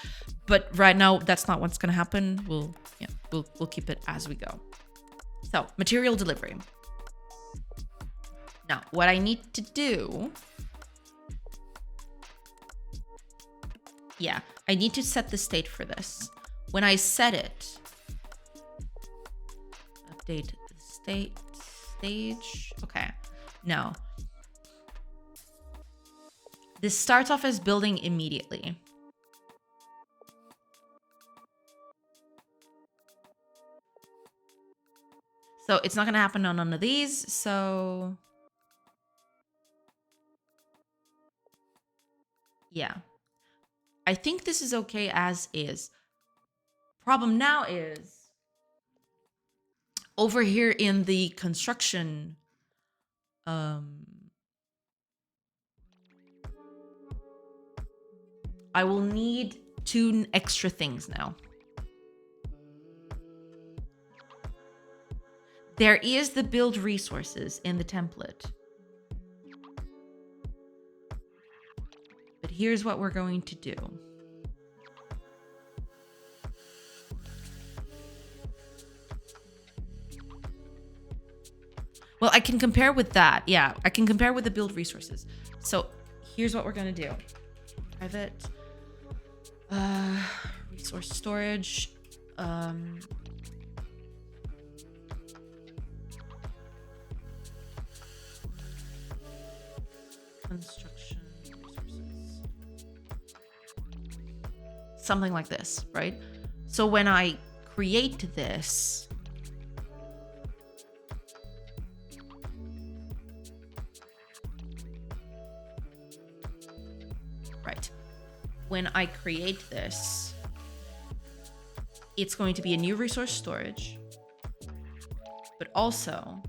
But right now, that's not what's going to happen. We'll keep it as we go. So, material delivery. Now, what I need to do... Yeah, I need to set the state for this. When I set it, update the stage. Okay, now this starts off as building immediately. So it's not going to happen on none of these. So yeah. I think this is okay as is. Problem now is over here in the construction, I will need 2 extra things now. There is the build resources in the template. But here's what we're going to do. Well, I can compare with that. Yeah, I can compare with the build resources. So here's what we're going to do. Private resource storage. Construction resources. Something like this, right? So when I create this, right? When I create this, it's going to be a new resource storage, but also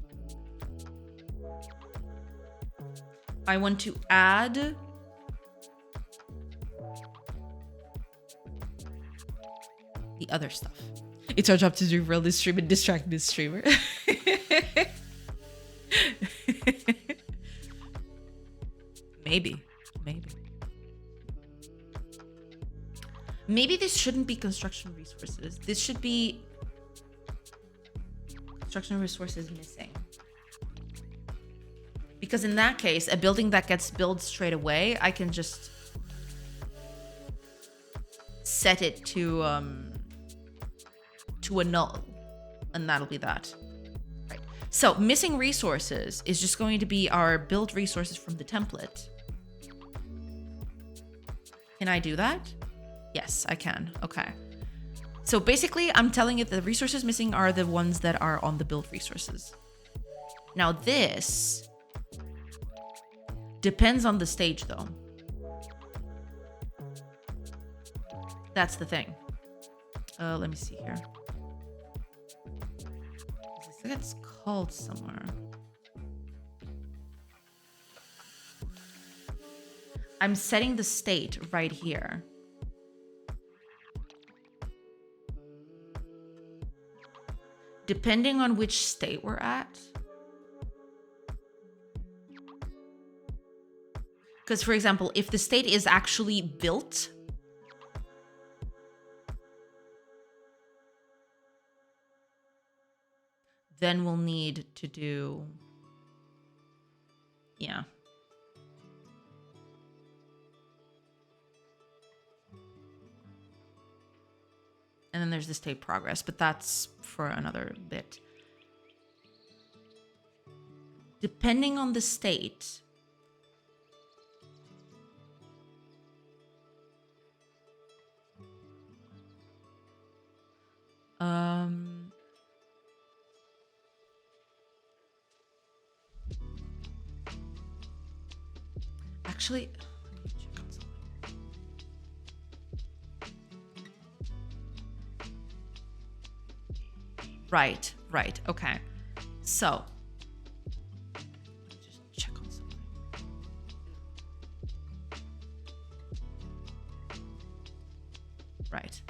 I want to add the other stuff. It's our job to do real this stream and distract this streamer. Maybe. Maybe this shouldn't be construction resources. This should be construction resources missing. Because in that case, a building that gets built straight away, I can just set it to a null, and that'll be that. Right. So missing resources is just going to be our build resources from the template. Can I do that? Yes, I can. Okay. So basically, I'm telling it the resources missing are the ones that are on the build resources. Now this depends on the stage though. That's the thing. Let me see here. This gets called somewhere. I'm setting the state right here. Depending on which state we're at. Because, for example, if the state is actually built, then we'll need to do, yeah. And then there's the state progress, but that's for another bit. Depending on the state, actually, let me check on something. Right. Okay. So, let me just check on something. Right.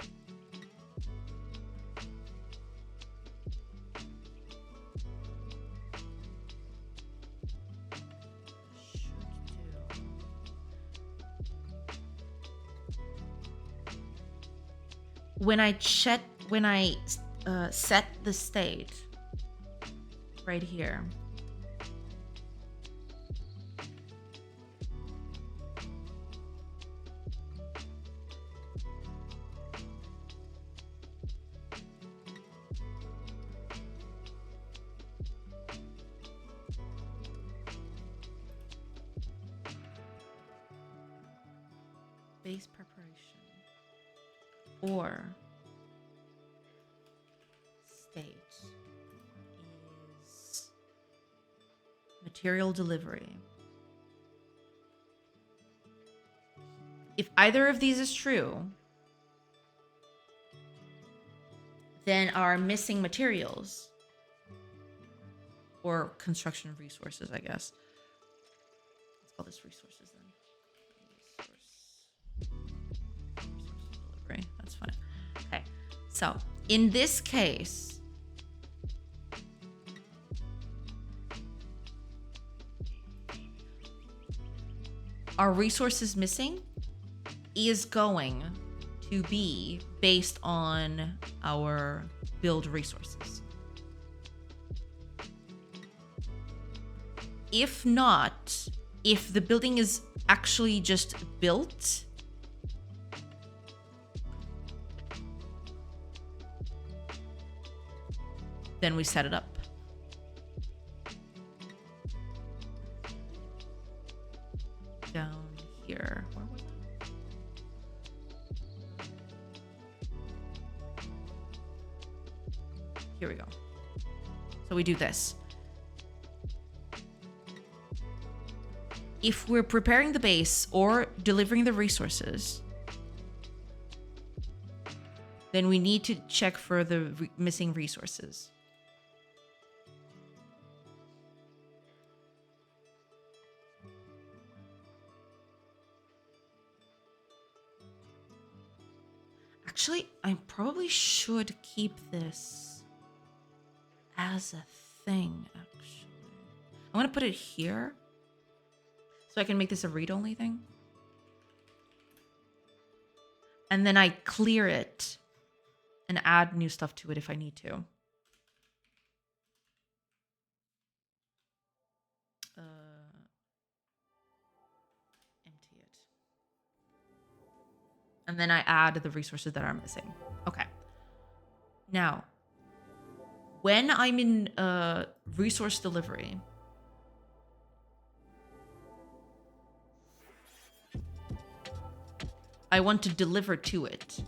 When I set the state right here, base preparation or state is material delivery. If either of these is true, then our missing materials or construction resources, I guess. Let's call this resources then. Resource delivery. That's fine. Okay. So in this case, our resources missing is going to be based on our build resources. If not, if the building is actually just built, then we set it up. Down here. Where was it? Here we go. So we do this. If we're preparing the base or delivering the resources, then we need to check for the missing resources. Actually, I probably should keep this as a thing, actually. I'm going to put it here so I can make this a read-only thing. And then I clear it and add new stuff to it if I need to. Empty it. And then I add the resources that are missing. Okay. Now, when I'm in resource delivery, I want to deliver to it.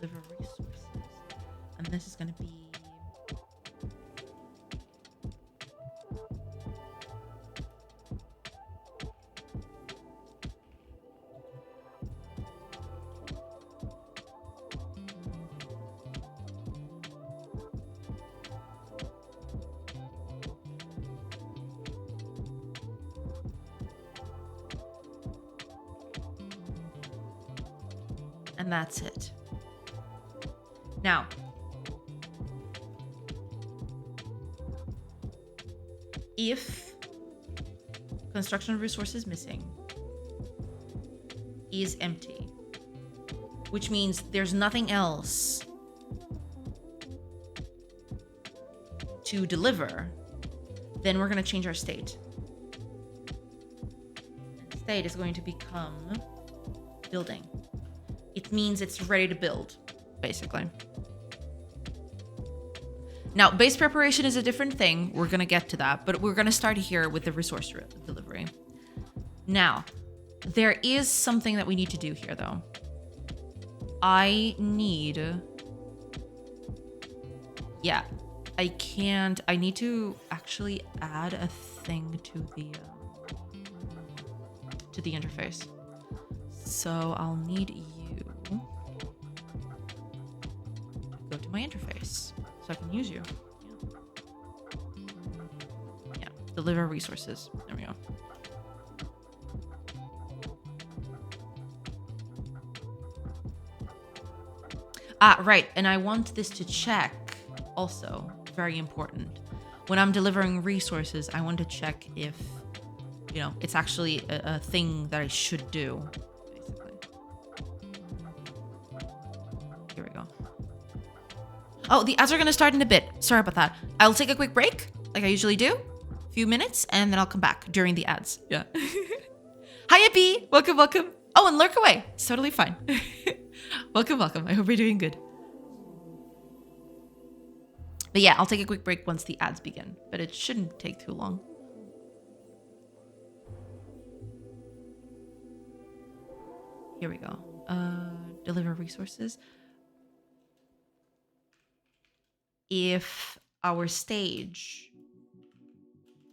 Deliver resources. And this is going to be And that's it. Now, if construction resource is missing, is empty, which means there's nothing else to deliver, then we're going to change our state. And state is going to become building. It means it's ready to build, basically. Now, base preparation is a different thing. We're going to get to that, but we're going to start here with the resource delivery. Now, there is something that we need to do here, though. I need to actually add a thing to the interface. So I'll need you to go to my interface so I can use you. Yeah, deliver resources. There we go. Right, and I want this to check also, very important. When I'm delivering resources, I want to check if, it's actually a thing that I should do, basically. Here we go. Oh, the ads are going to start in a bit. Sorry about that. I'll take a quick break, like I usually do. A few minutes, and then I'll come back during the ads. Yeah. Hiya, B. Welcome, welcome. Oh, and lurk away. It's totally fine. Welcome, welcome. I hope you're doing good. But yeah, I'll take a quick break once the ads begin, but it shouldn't take too long. Here we go. Deliver resources. If our stage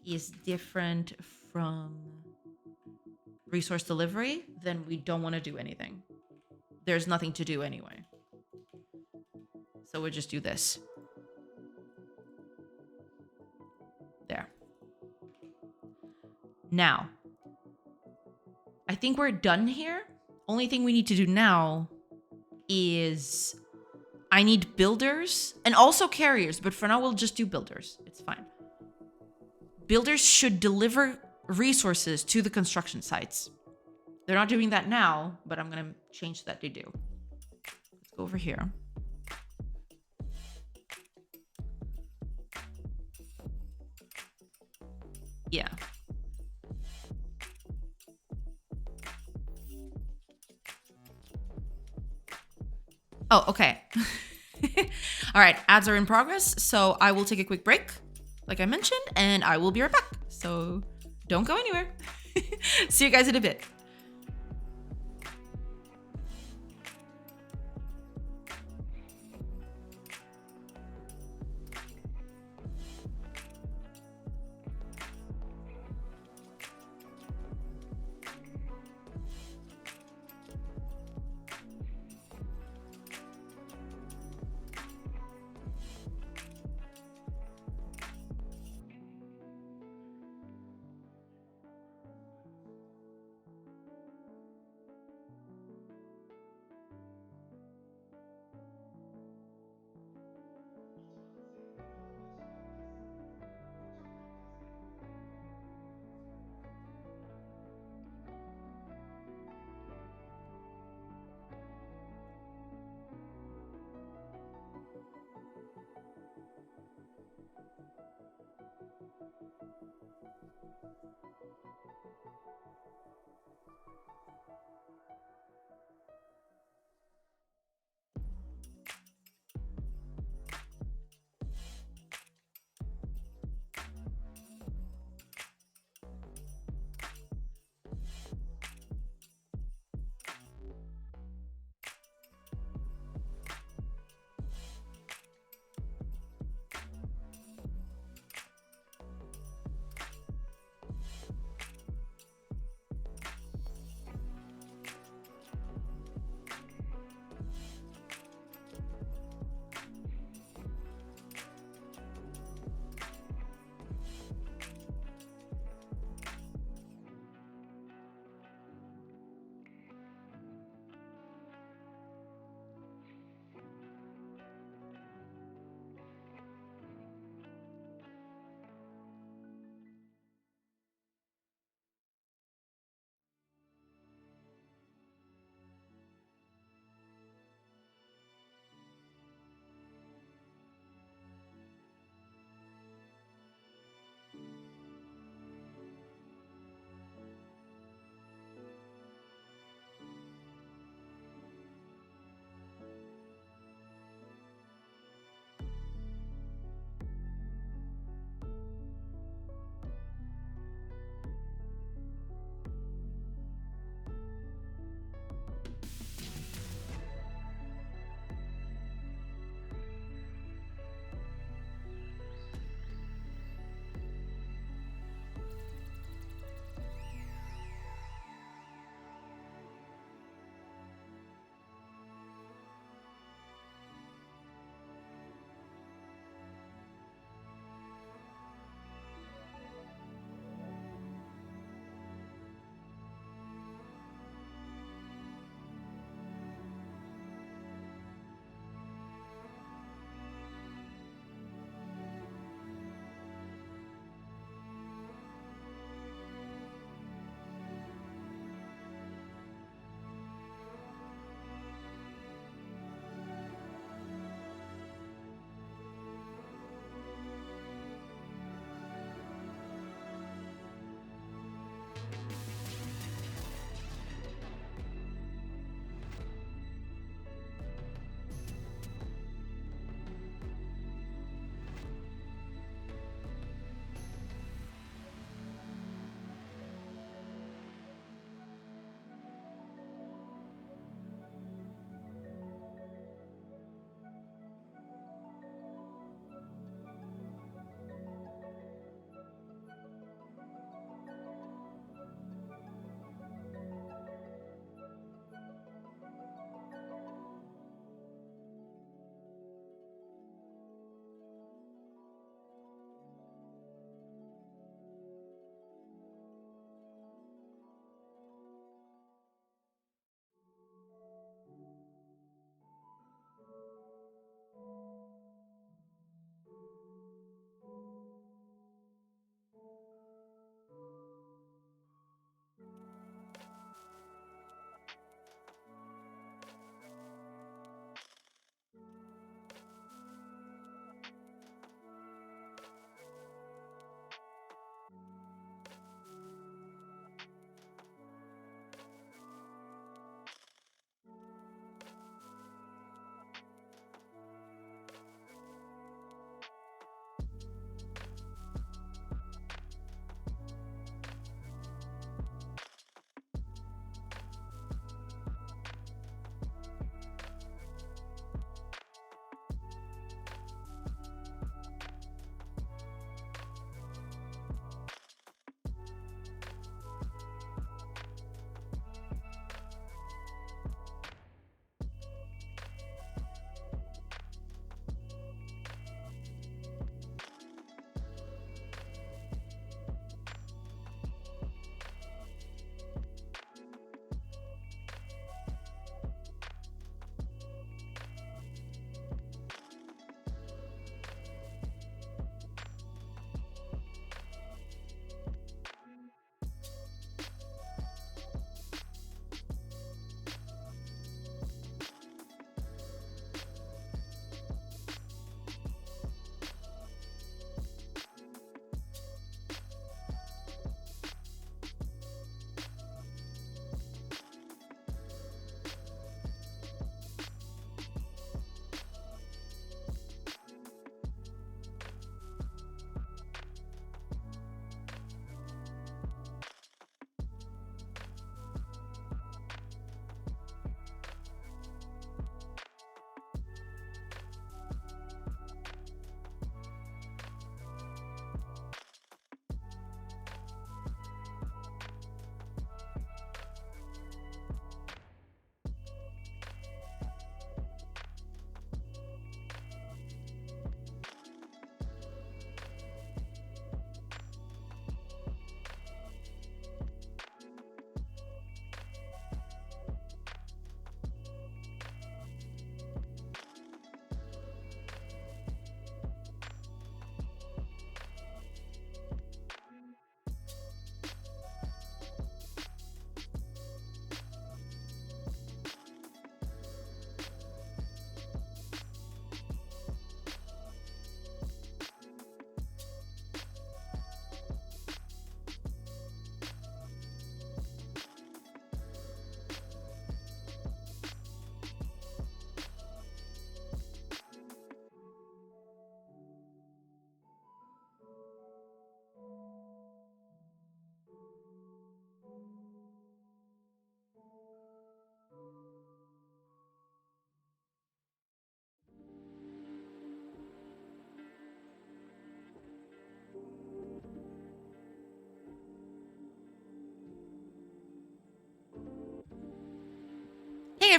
is different from resource delivery, then we don't want to do anything. There's nothing to do anyway. So we'll just do this. There. Now, I think we're done here. Only thing we need to do now is I need builders and also carriers, but for now we'll just do builders. It's fine. Builders should deliver resources to the construction sites. They're not doing that now, but I'm going to change that they do. Let's go over here. Yeah. Oh, okay. All right, ads are in progress, so I will take a quick break, like I mentioned, and I will be right back. So don't go anywhere. See you guys in a bit.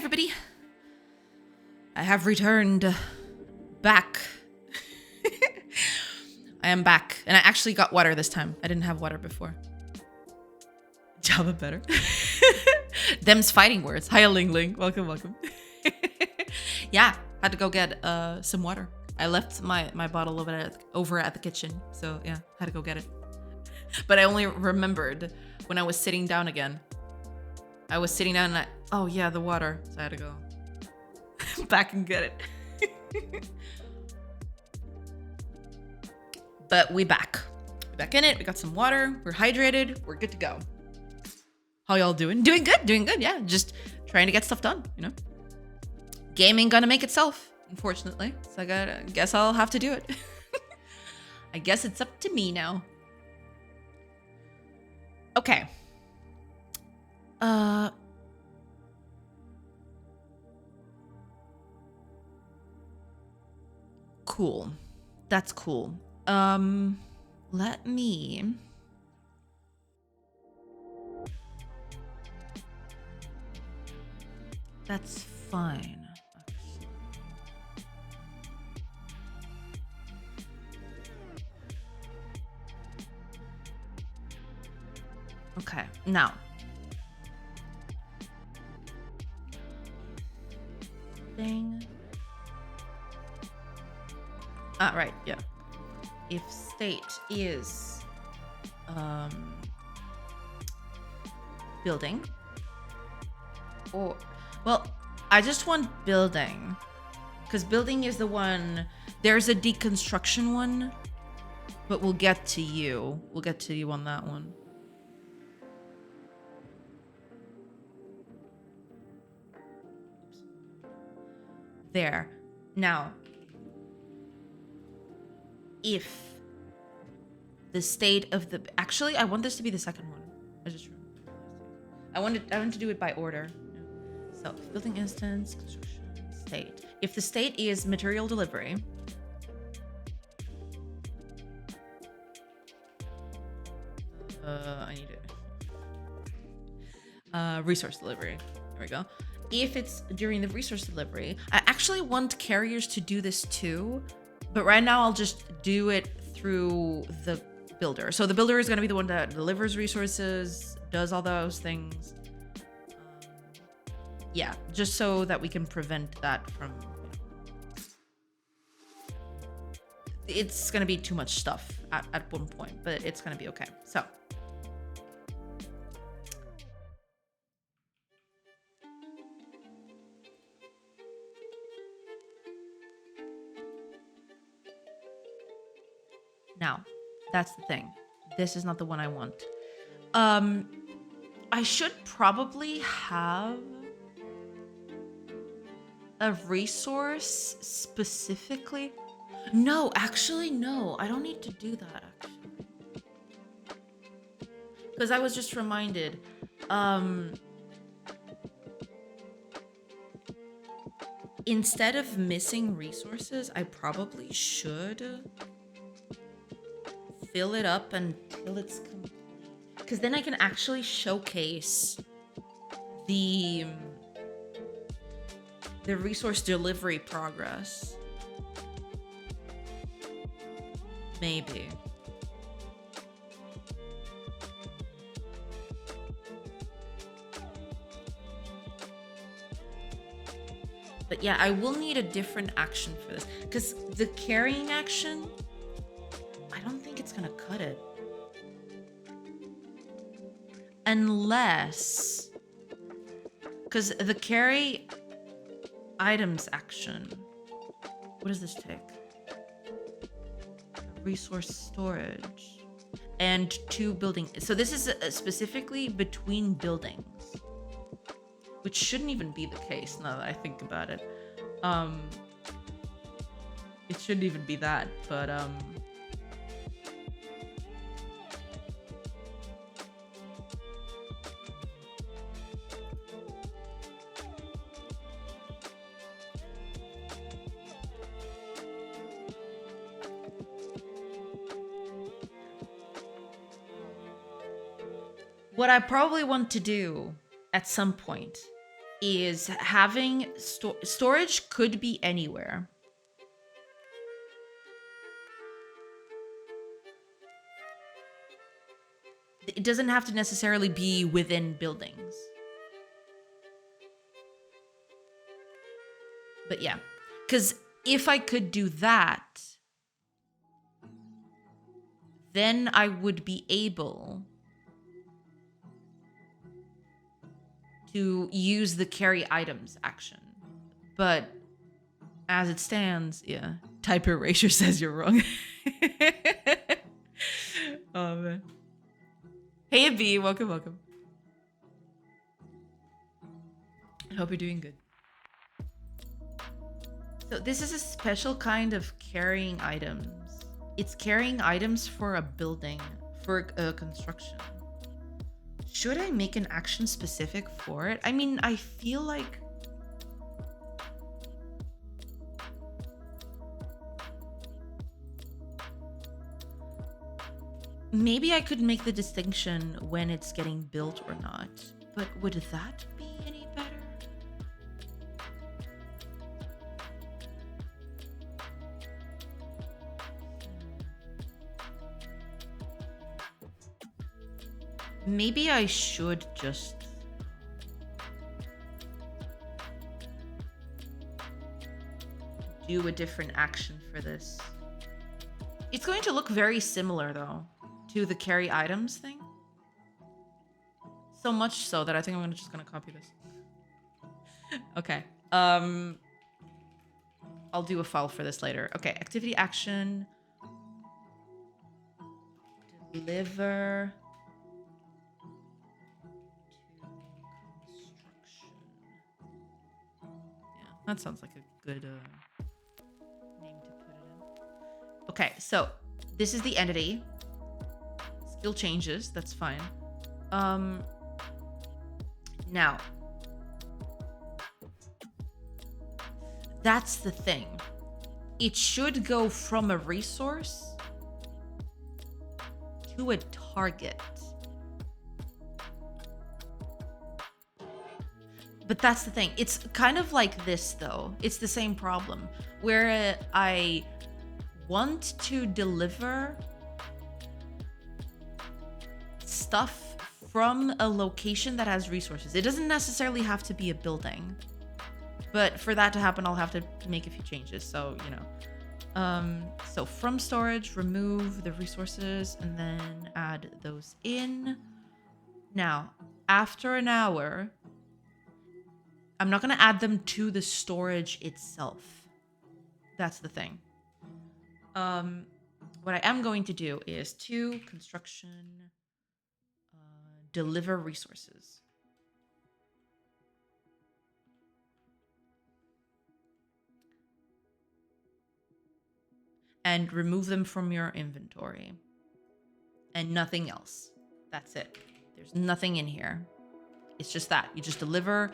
everybody. I have returned back. I am back. And I actually got water this time. I didn't have water before. Java better. Them's fighting words. Hi, Ling Ling. Welcome, welcome. Yeah, had to go get some water. I left my bottle over at the kitchen. So yeah, had to go get it. But I only remembered when I was sitting down again. I was sitting down and oh yeah, the water. So I had to go back and get it. But we back. We're back in it. We got some water. We're hydrated. We're good to go. How y'all doing? Doing good. Doing good. Yeah. Just trying to get stuff done, you know? Gaming gonna make itself, unfortunately. So I guess I'll have to do it. I guess it's up to me now. Okay. Cool. That's cool. Let me... That's fine. Okay, now. Thing. Ah, right, yeah. If state is building, or well, I just want building, because building is the one. There's a deconstruction one, but we'll get to you. We'll get to you on that one. There. Now, if the state of the... Actually, I want this to be the second one. I want to do it by order. So, building instance, construction, state. If the state is material delivery... I need it. Resource delivery. There we go. If it's during the resource delivery, I actually want carriers to do this too, but right now I'll just do it through the builder. So the builder is going to be the one that delivers resources, does all those things. Yeah, just so that we can prevent that from... It's going to be too much stuff at one point, but it's going to be okay. So... Now, that's the thing. This is not the one I want. I should probably have a resource specifically. No, actually, no. I don't need to do that, actually. Because I was just reminded. Instead of missing resources, I probably should... fill it up until it's complete, because then I can actually showcase the resource delivery progress. Maybe. But yeah, I will need a different action for this, because the carrying action, I don't think it's gonna cut it. Unless... Because the carry items action... What does this take? Resource storage. And 2 building... So this is specifically between buildings. Which shouldn't even be the case now that I think about it. It shouldn't even be that, but... What I probably want to do at some point is having storage could be anywhere. It doesn't have to necessarily be within buildings. But yeah, because if I could do that, then I would be able to use the carry items action. But as it stands, yeah, type erasure says you're wrong. Oh man. Hey B, welcome. I hope you're doing good. So this is a special kind of carrying items. It's carrying items for a building, for a construction. Should I make an action specific for it? I mean, I feel like... maybe I could make the distinction when it's getting built or not. But would that be any better? Maybe I should just... do a different action for this. It's going to look very similar, though, to the carry items thing. So much so that I think I'm just gonna copy this. Okay. I'll do a file for this later. Okay, activity action. Deliver to construction. Yeah, that sounds like a good name to put it in. Okay, so this is the entity. Skill changes, that's fine. Now, that's the thing. It should go from a resource to a target. But that's the thing. It's kind of like this, though. It's the same problem where I want to deliver stuff from a location that has resources. It doesn't necessarily have to be a building, but for that to happen, I'll have to make a few changes. So, you know, so from storage, remove the resources and then add those in. Now, after an hour, I'm not going to add them to the storage itself. That's the thing. What I am going to do is to construction, deliver resources. And remove them from your inventory. And nothing else. That's it. There's nothing in here. It's just that. You just deliver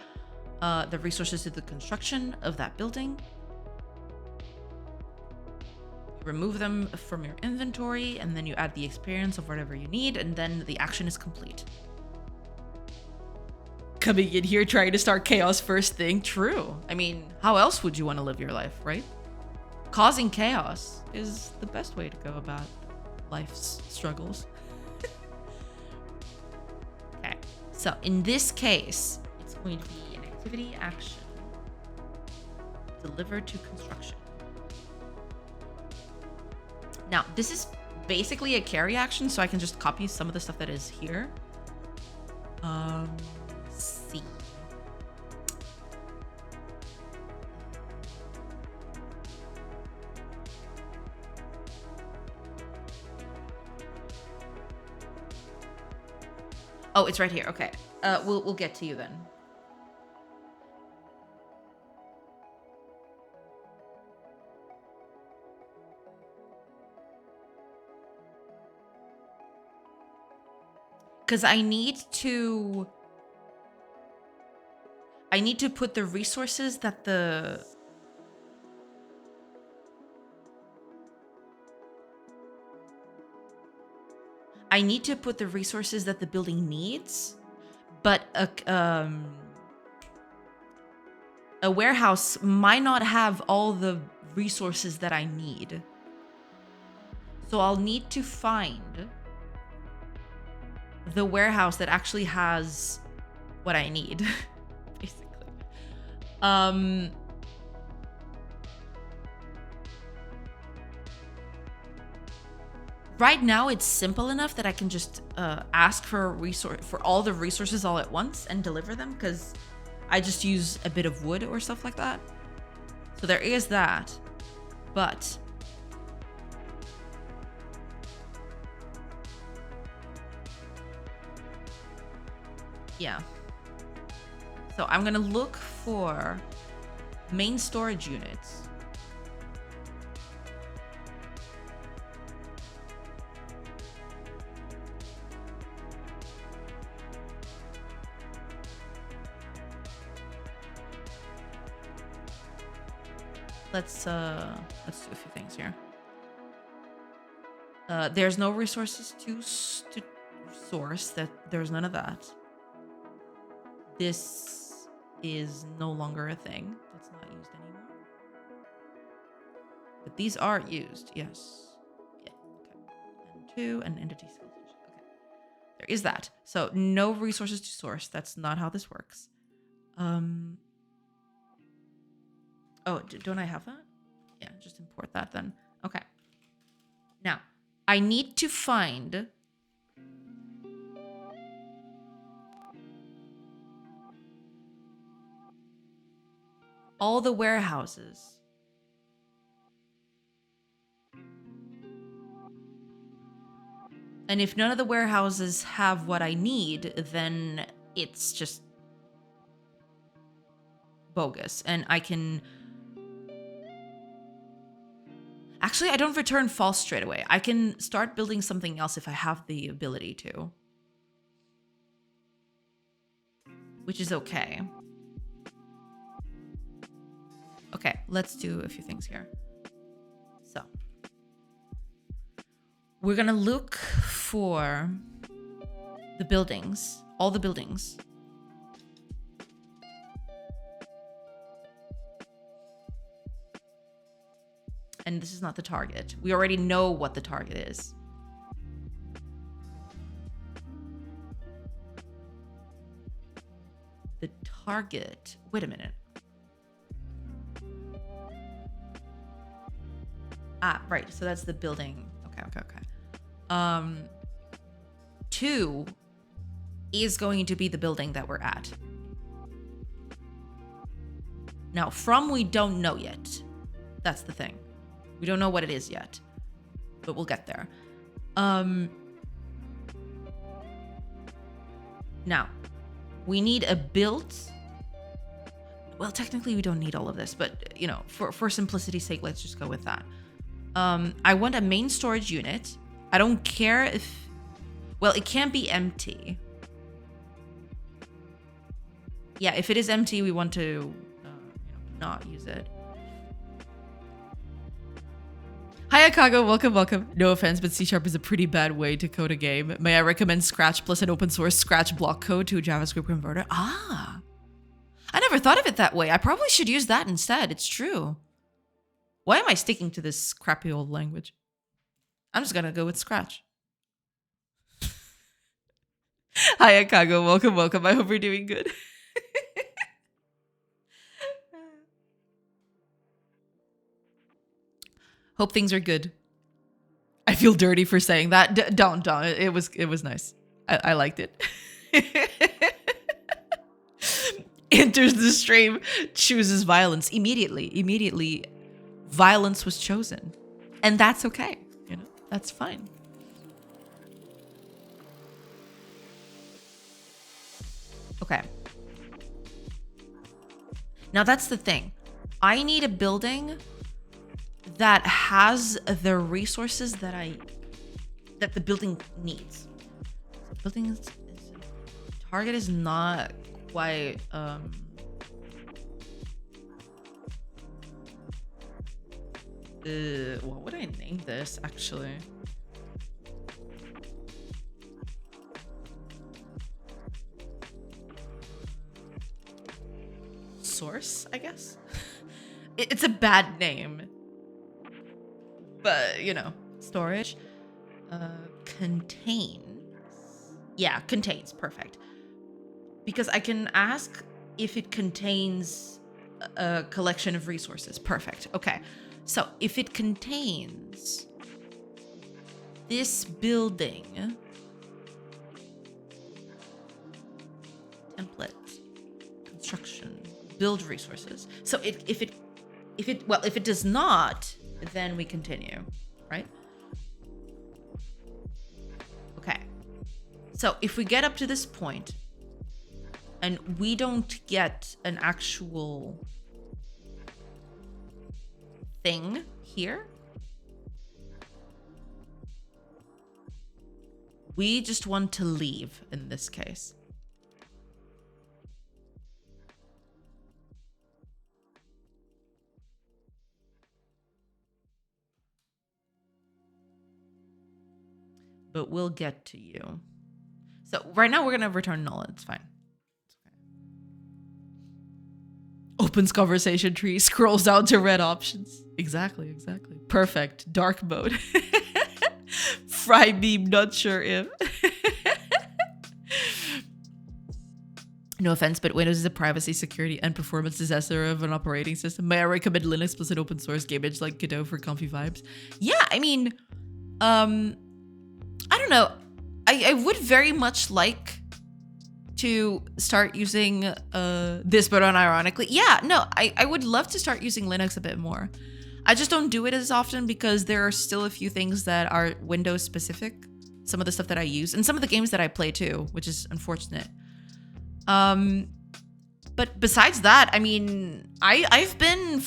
the resources to the construction of that building. Remove them from your inventory, and then you add the experience of whatever you need, and then the action is complete. Coming in here trying to start chaos first thing. True. I mean, how else would you want to live your life, right? Causing chaos is the best way to go about life's struggles. Okay, so in this case, it's going to be an activity action delivered to construction. Now, this is basically a carry action, so I can just copy some of the stuff that is here. See. Oh, it's right here. Okay. We'll get to you then. Because I need to put the resources that the... I need to put the resources that the building needs, but a warehouse might not have all the resources that I need. So I'll need to find the warehouse that actually has what I need, basically. Right now, it's simple enough that I can just ask for all the resources all at once and deliver them, because I just use a bit of wood or stuff like that. So there is that, but yeah. So I'm gonna look for main storage units. Let's do a few things here. There's no resources to source. There's none of that. This is no longer a thing. It's not used anymore. But these are used, yes. Yeah, okay. And 2, and entity skills. Okay. There is that. So no resources to source. That's not how this works. Oh, don't I have that? Yeah, just import that then. Okay. Now, I need to find all the warehouses. And if none of the warehouses have what I need, then it's just bogus. And I can... Actually, I don't return false straight away. I can start building something else if I have the ability to. Which is okay. Okay, let's do a few things here. So. We're gonna look for the buildings. All the buildings. And this is not the target. We already know what the target is. The target... Wait a minute. Ah, right. So that's the building. Okay. 2 is going to be the building that we're at. Now, from we don't know yet. That's the thing. We don't know what it is yet, but we'll get there. Now, we need a built... Well, technically we don't need all of this, but, you know, for simplicity's sake, let's just go with that. I want a main storage unit. I don't care if... Well, it can't be empty. Yeah, if it is empty, we want to not use it. Hi, Akago. Welcome. No offense, but C# is a pretty bad way to code a game. May I recommend Scratch plus an open source Scratch block code to a JavaScript converter? Ah, I never thought of it that way. I probably should use that instead. It's true. Why am I sticking to this crappy old language? I'm just gonna go with Scratch. Hi, Akago. Welcome. I hope you're doing good. Hope things are good. I feel dirty for saying that. Don't. It was nice. I liked it. Enters the stream, chooses violence immediately. Violence was chosen, and that's okay. You know, that's fine. Okay. Now that's the thing. I need a building that has the resources that the building needs. So building target is not quite what would I name this actually? source, I guess. It's a bad name. But, you know, storage. Contains. Yeah, contains. Perfect. Because I can ask if it contains a collection of resources. Perfect. Okay. So if it contains this building, template, construction, build resources. So if it does not, then we continue, right? Okay. So if we get up to this point and we don't get an actual thing here, we just want to leave in this case. But we'll get to you. So right now we're gonna return null. It's fine. It's okay. Opens conversation tree, scrolls down to red options. Exactly. Perfect. Dark mode. Fry meme, not sure if. No offense, but Windows is a privacy, security, and performance disaster of an operating system. May I recommend Linux plus an open source game engine like Godot for comfy vibes? Yeah, I mean, I don't know. I would very much like to start using this, but unironically. Yeah, no, I would love to start using Linux a bit more. I just don't do it as often because there are still a few things that are Windows specific. Some of the stuff that I use and some of the games that I play too, which is unfortunate. But besides that, I mean, I've been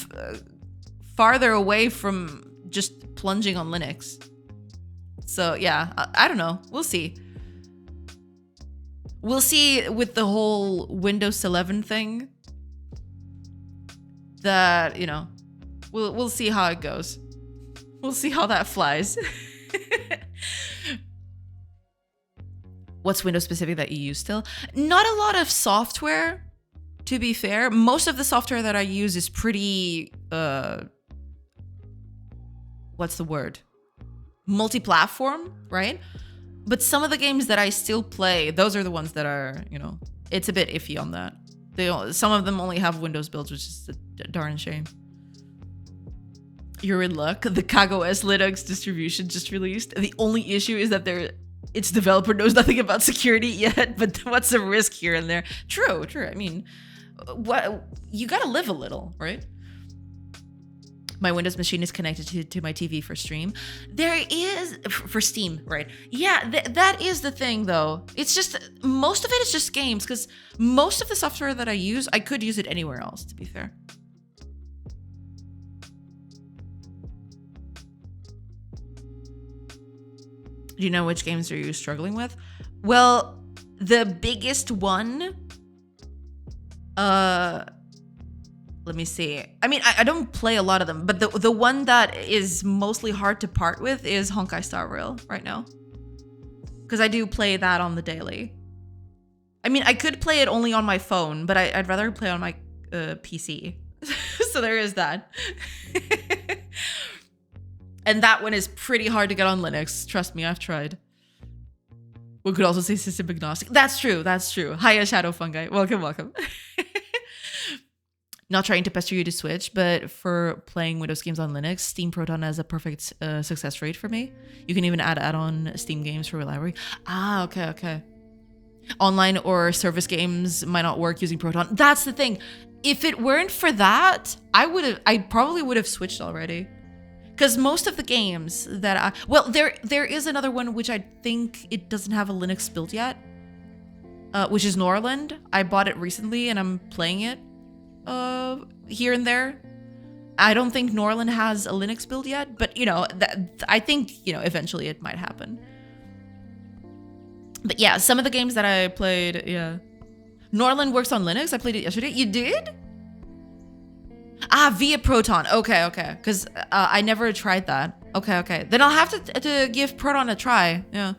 farther away from just plunging on Linux. So yeah, I don't know. We'll see. We'll see with the whole Windows 11 thing. That, you know, we'll see how it goes. We'll see how that flies. What's Windows specific that you use still? Not a lot of software, to be fair. Most of the software that I use is pretty, what's the word? Multi-platform, right? But some of the games that I still play, those are the ones that are, you know, it's a bit iffy on that. Some of them only have Windows builds, which is a darn shame. You're in luck. The KagOS Linux distribution just released. The only issue is that its developer knows nothing about security yet, but what's the risk here and there? True. I mean, what you gotta live a little, right? My Windows machine is connected to my TV for stream. There is, for Steam, right? Yeah, that is the thing though. It's just, most of it is just games, because most of the software that I use, I could use it anywhere else, to be fair. Do you know which games are you struggling with? Well, the biggest one, let me see. I mean, I don't play a lot of them, but the one that is mostly hard to part with is Honkai Star Rail right now. Because I do play that on the daily. I mean, I could play it only on my phone, but I'd rather play on my PC. So there is that. And that one is pretty hard to get on Linux. Trust me, I've tried. One could also say system agnostic. That's true. Hiya, Shadow Fungi. Welcome. Not trying to pester you to switch, but for playing Windows games on Linux, Steam Proton has a perfect success rate for me. You can even add add-on Steam games for your library. Ah, okay. Online or service games might not work using Proton. That's the thing. If it weren't for that, I probably would have switched already. Because most of the games that there is another one which I think it doesn't have a Linux build yet, which is Norland. I bought it recently and I'm playing it here and there. I don't think Norland has a Linux build yet, but you know, I think, you know, eventually it might happen. But yeah, some of the games that I played, yeah. Norland works on Linux. I played it yesterday. You did? Ah, via Proton. Okay. Because I never tried that. Okay. Then I'll have to give Proton a try. Yeah.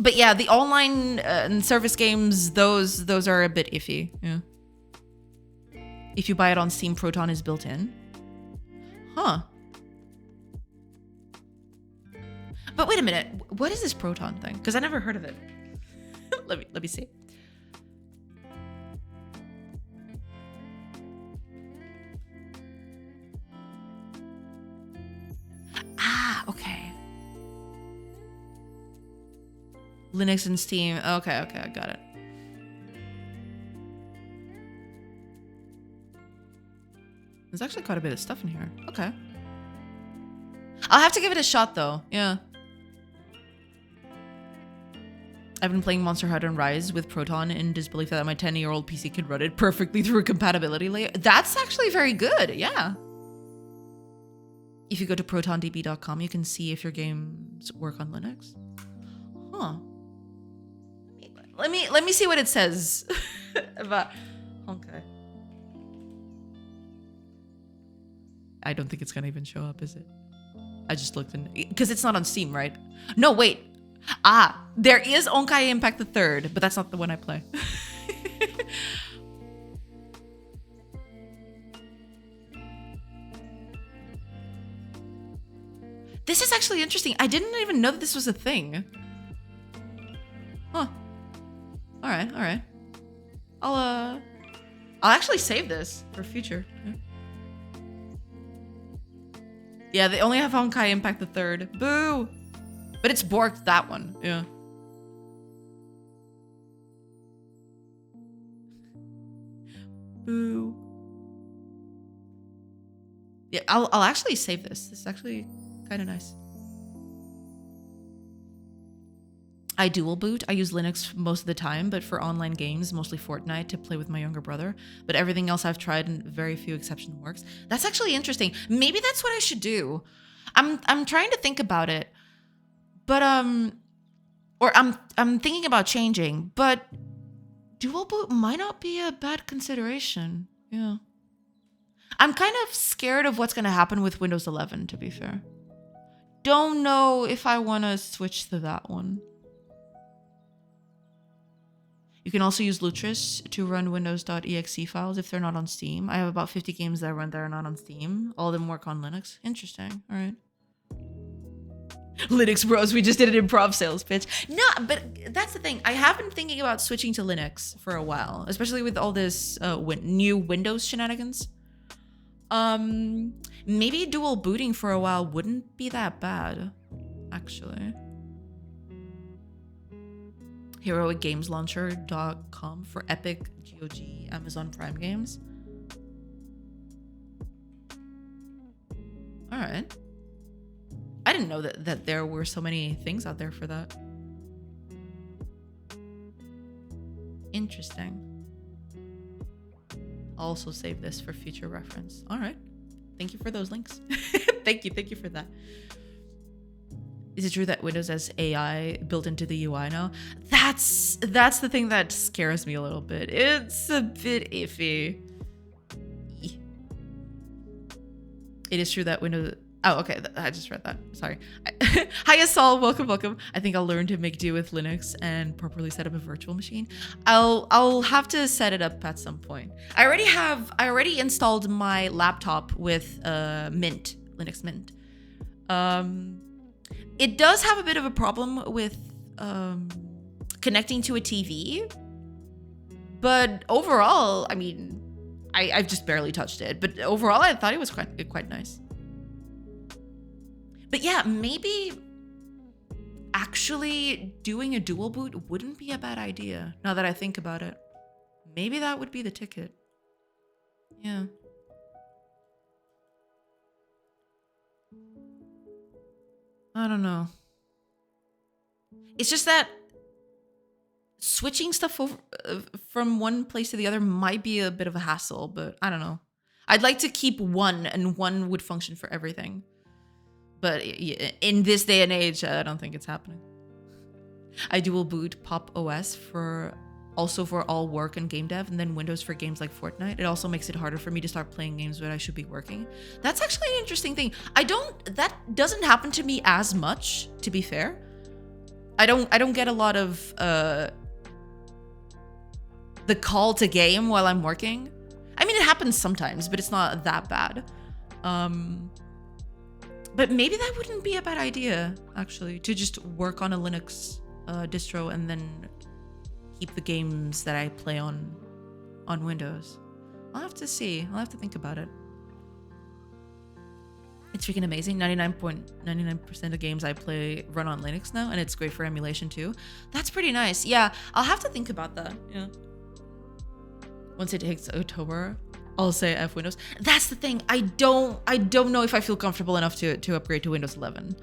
But yeah, the online and service games, those are a bit iffy. Yeah. If you buy it on Steam, Proton is built in. Huh. But wait a minute, what is this Proton thing? Because I never heard of it. let me see. Ah, okay. Linux and Steam. Okay, I got it. There's actually quite a bit of stuff in here. Okay. I'll have to give it a shot though. Yeah. I've been playing Monster Hunter Rise with Proton in disbelief that my 10-year-old PC could run it perfectly through a compatibility layer. That's actually very good. Yeah. If you go to protondb.com, you can see if your games work on Linux. Huh. Let me see what it says about Honkai. I don't think it's gonna even show up, is it? I just looked in because it's not on Steam, right? No, wait. Ah, there is Honkai Impact the Third, but that's not the one I play. This is actually interesting. I didn't even know that this was a thing. Huh. All right. I'll actually save this for future. Yeah, they only have Honkai Impact the Third. Boo! But it's borked that one. Yeah. Boo. Yeah, I'll actually save this. This is actually kind of nice. I dual boot. I use Linux most of the time, but for online games, mostly Fortnite, to play with my younger brother. But everything else I've tried, and very few exception works. That's actually interesting. Maybe that's what I should do. I'm trying to think about it, but or I'm thinking about changing. But dual boot might not be a bad consideration. Yeah. I'm kind of scared of what's gonna happen with Windows 11. To be fair, don't know if I want to switch to that one. You can also use Lutris to run windows.exe files if they're not on Steam. I have about 50 games that run that are not on Steam. All of them work on Linux. Interesting. All right. Linux bros, we just did an improv sales pitch. No, but that's the thing. I have been thinking about switching to Linux for a while, especially with all this new Windows shenanigans. Maybe dual booting for a while wouldn't be that bad, actually. HeroicGamesLauncher.com for Epic, GOG, Amazon Prime games. All right. I didn't know that there were so many things out there for that. Interesting. I'll also save this for future reference. All right. Thank you for those links. Thank you for that. Is it true that Windows has AI built into the UI now? That's the thing that scares me a little bit. It's a bit iffy. It is true that Windows... Oh, okay. I just read that. Sorry. Hi, Asal. Welcome. I think I'll learn to make do with Linux and properly set up a virtual machine. I'll have to set it up at some point. I already installed my laptop with Mint, Linux Mint. It does have a bit of a problem with connecting to a TV, but overall, I mean, I've just barely touched it. But overall, I thought it was quite nice. But yeah, maybe actually doing a dual boot wouldn't be a bad idea. Now that I think about it, maybe that would be the ticket. Yeah. I don't know. It's just that switching stuff over from one place to the other might be a bit of a hassle, but I don't know. I'd like to keep one, and one would function for everything. But in this day and age, I don't think it's happening. I dual boot Pop OS also for all work and game dev, and then Windows for games like Fortnite. It also makes it harder for me to start playing games when I should be working. That's actually an interesting thing. That doesn't happen to me as much, to be fair. I don't get a lot of the call to game while I'm working. I mean, it happens sometimes, but it's not that bad. But maybe that wouldn't be a bad idea, actually, to just work on a Linux distro and then keep the games that I play on Windows. I'll have to see. I'll have to think about it. It's freaking amazing. 99.99% of games I play run on Linux now, and it's great for emulation too. That's pretty nice. Yeah, I'll have to think about that. Yeah. Once it hits October, I'll say F Windows. That's the thing. I don't know if I feel comfortable enough to upgrade to Windows 11.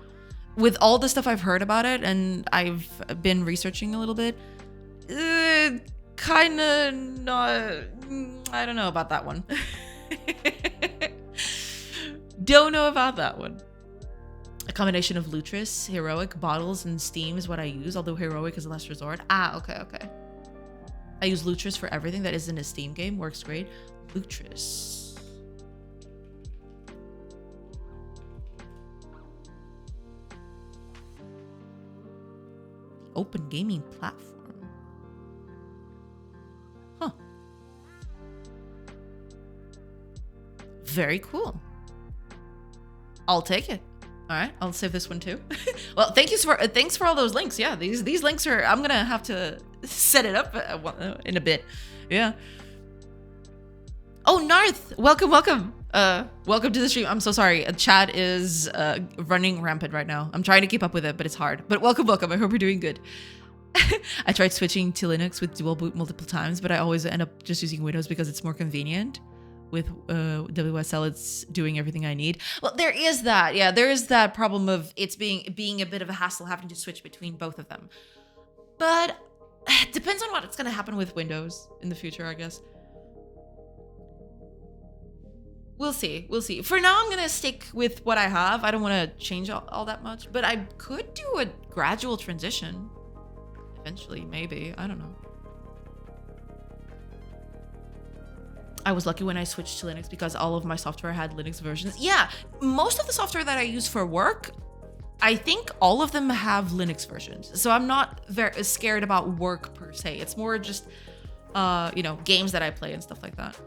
With all the stuff I've heard about it, and I've been researching a little bit, kind of not. I don't know about that one. Don't know about that one. A combination of Lutris, Heroic, Bottles, and Steam is what I use, although Heroic is a last resort. Okay. I use Lutris for everything that isn't a Steam game. Works great. Lutris. Open gaming platform. Huh. Very cool. I'll take it. All right, I'll save this one too. Well, thanks for all those links. Yeah, these links are. I'm gonna have to set it up in a bit. Yeah. Oh, Narth, welcome. Welcome to the stream. I'm so sorry. Chat is running rampant right now. I'm trying to keep up with it, but it's hard. But welcome. I hope you're doing good. I tried switching to Linux with dual boot multiple times, but I always end up just using Windows because it's more convenient. With WSL, it's doing everything I need. Well, there is that. Yeah, there is that problem of it's being a bit of a hassle having to switch between both of them. But it depends on what's going to happen with Windows in the future, I guess. We'll see. For now, I'm going to stick with what I have. I don't want to change all that much, but I could do a gradual transition. Eventually, maybe. I don't know. I was lucky when I switched to Linux because all of my software had Linux versions. Yeah, most of the software that I use for work, I think all of them have Linux versions. So I'm not very scared about work per se. It's more just, games that I play and stuff like that.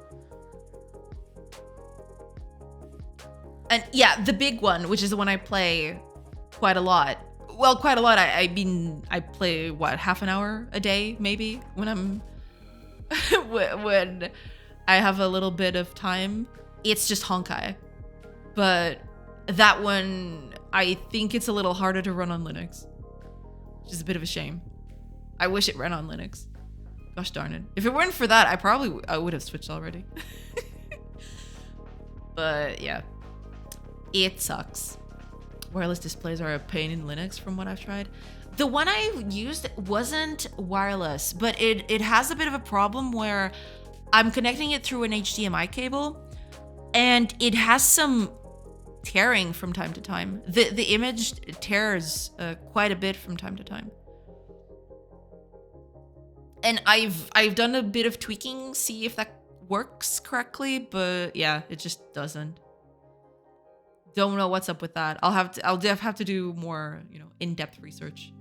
And yeah, the big one, which is the one I play quite a lot. Well, quite a lot. I mean, I play, half an hour a day, maybe, when I'm... when I have a little bit of time. It's just Honkai. But that one, I think it's a little harder to run on Linux. Which is a bit of a shame. I wish it ran on Linux. Gosh darn it. If it weren't for that, I would have switched already. But yeah. It sucks. Wireless displays are a pain in Linux from what I've tried. The one I used wasn't wireless, but it has a bit of a problem where I'm connecting it through an HDMI cable, and it has some tearing from time to time. The image tears quite a bit from time to time. And I've done a bit of tweaking, see if that works correctly, but yeah, it just doesn't. Don't know what's up with that. I'll have to do more, in-depth research.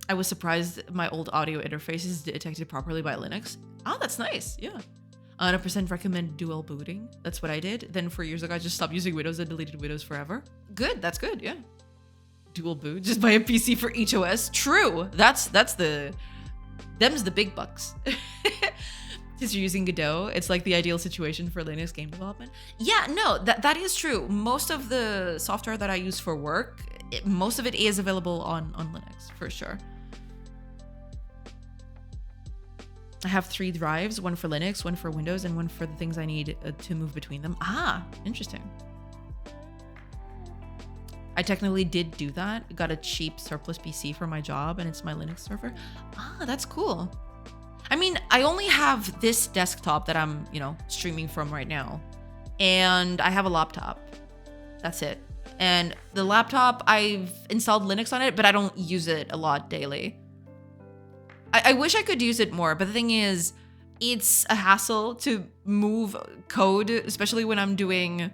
I was surprised my old audio interface is detected properly by Linux. Oh, that's nice. Yeah. 100% recommend dual booting. That's what I did. Then 4 years ago, I just stopped using Windows and deleted Windows forever. Good. That's good. Yeah. Dual boot. Just buy a PC for each OS. True. Them's the big bucks. Since you're using Godot, it's like the ideal situation for Linux game development. Yeah, no, that is true. Most of the software that I use for work, most of it is available on Linux, for sure. I have 3 drives, one for Linux, one for Windows, and one for the things I need to move between them. Ah, interesting. I technically did do that. Got a cheap surplus PC for my job, and it's my Linux server. Ah, that's cool. I mean, I only have this desktop that I'm, streaming from right now. And I have a laptop. That's it. And the laptop, I've installed Linux on it, but I don't use it a lot daily. I wish I could use it more, but the thing is, it's a hassle to move code, especially when I'm doing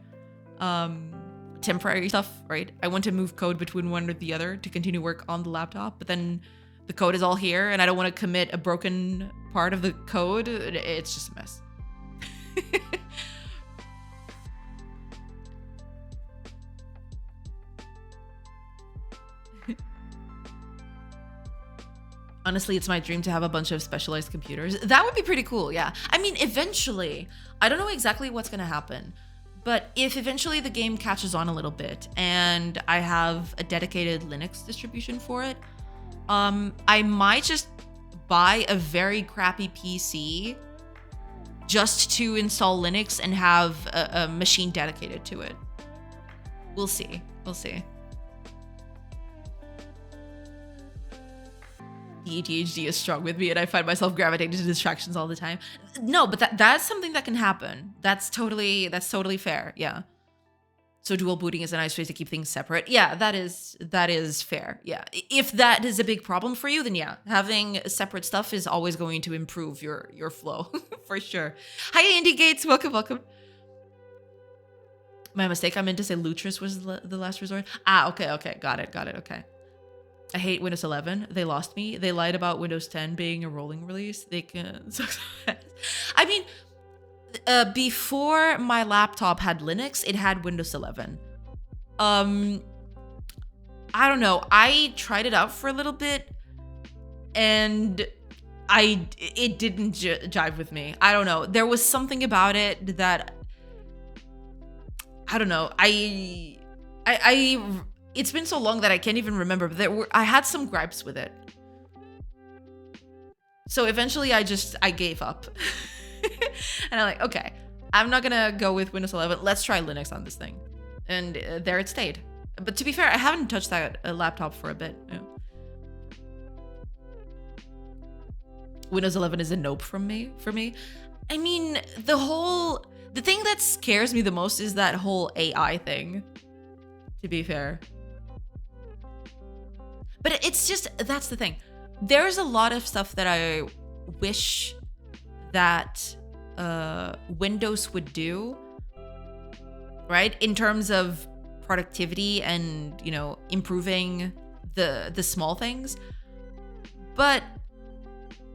temporary stuff, right? I want to move code between one or the other to continue work on the laptop, but then the code is all here and I don't want to commit a broken part of the code. It's just a mess. Honestly, it's my dream to have a bunch of specialized computers. That would be pretty cool, yeah. I mean, eventually, I don't know exactly what's gonna happen, but if eventually the game catches on a little bit and I have a dedicated Linux distribution for it, I might just buy a very crappy PC just to install Linux and have a machine dedicated to it. We'll see. We'll see. The ADHD is strong with me and I find myself gravitating to distractions all the time. No, but that's something that can happen. That's totally fair. Yeah. So dual booting is a nice way to keep things separate. Yeah, that is fair. Yeah. If that is a big problem for you, then yeah, having separate stuff is always going to improve your flow for sure. Hi, Indie Gates. Welcome, welcome. My mistake. I meant to say Lutris was the last resort. Ah, okay. Got it. Okay. I hate Windows 11. They lost me. They lied about Windows 10 being a rolling release. They can. I mean, before my laptop had Linux, it had Windows 11. I don't know. I tried it out for a little bit, and it didn't jive with me. I don't know. There was something about it that I don't know. It's been so long that I can't even remember, but I had some gripes with it. So eventually I gave up. And I'm like, okay, I'm not gonna go with Windows 11. Let's try Linux on this thing. And there it stayed. But to be fair, I haven't touched that laptop for a bit. Yeah. Windows 11 is a nope for me. I mean, the thing that scares me the most is that whole AI thing, to be fair. But it's just, that's the thing. There's a lot of stuff that I wish that Windows would do, right? In terms of productivity and, you know, improving the small things. But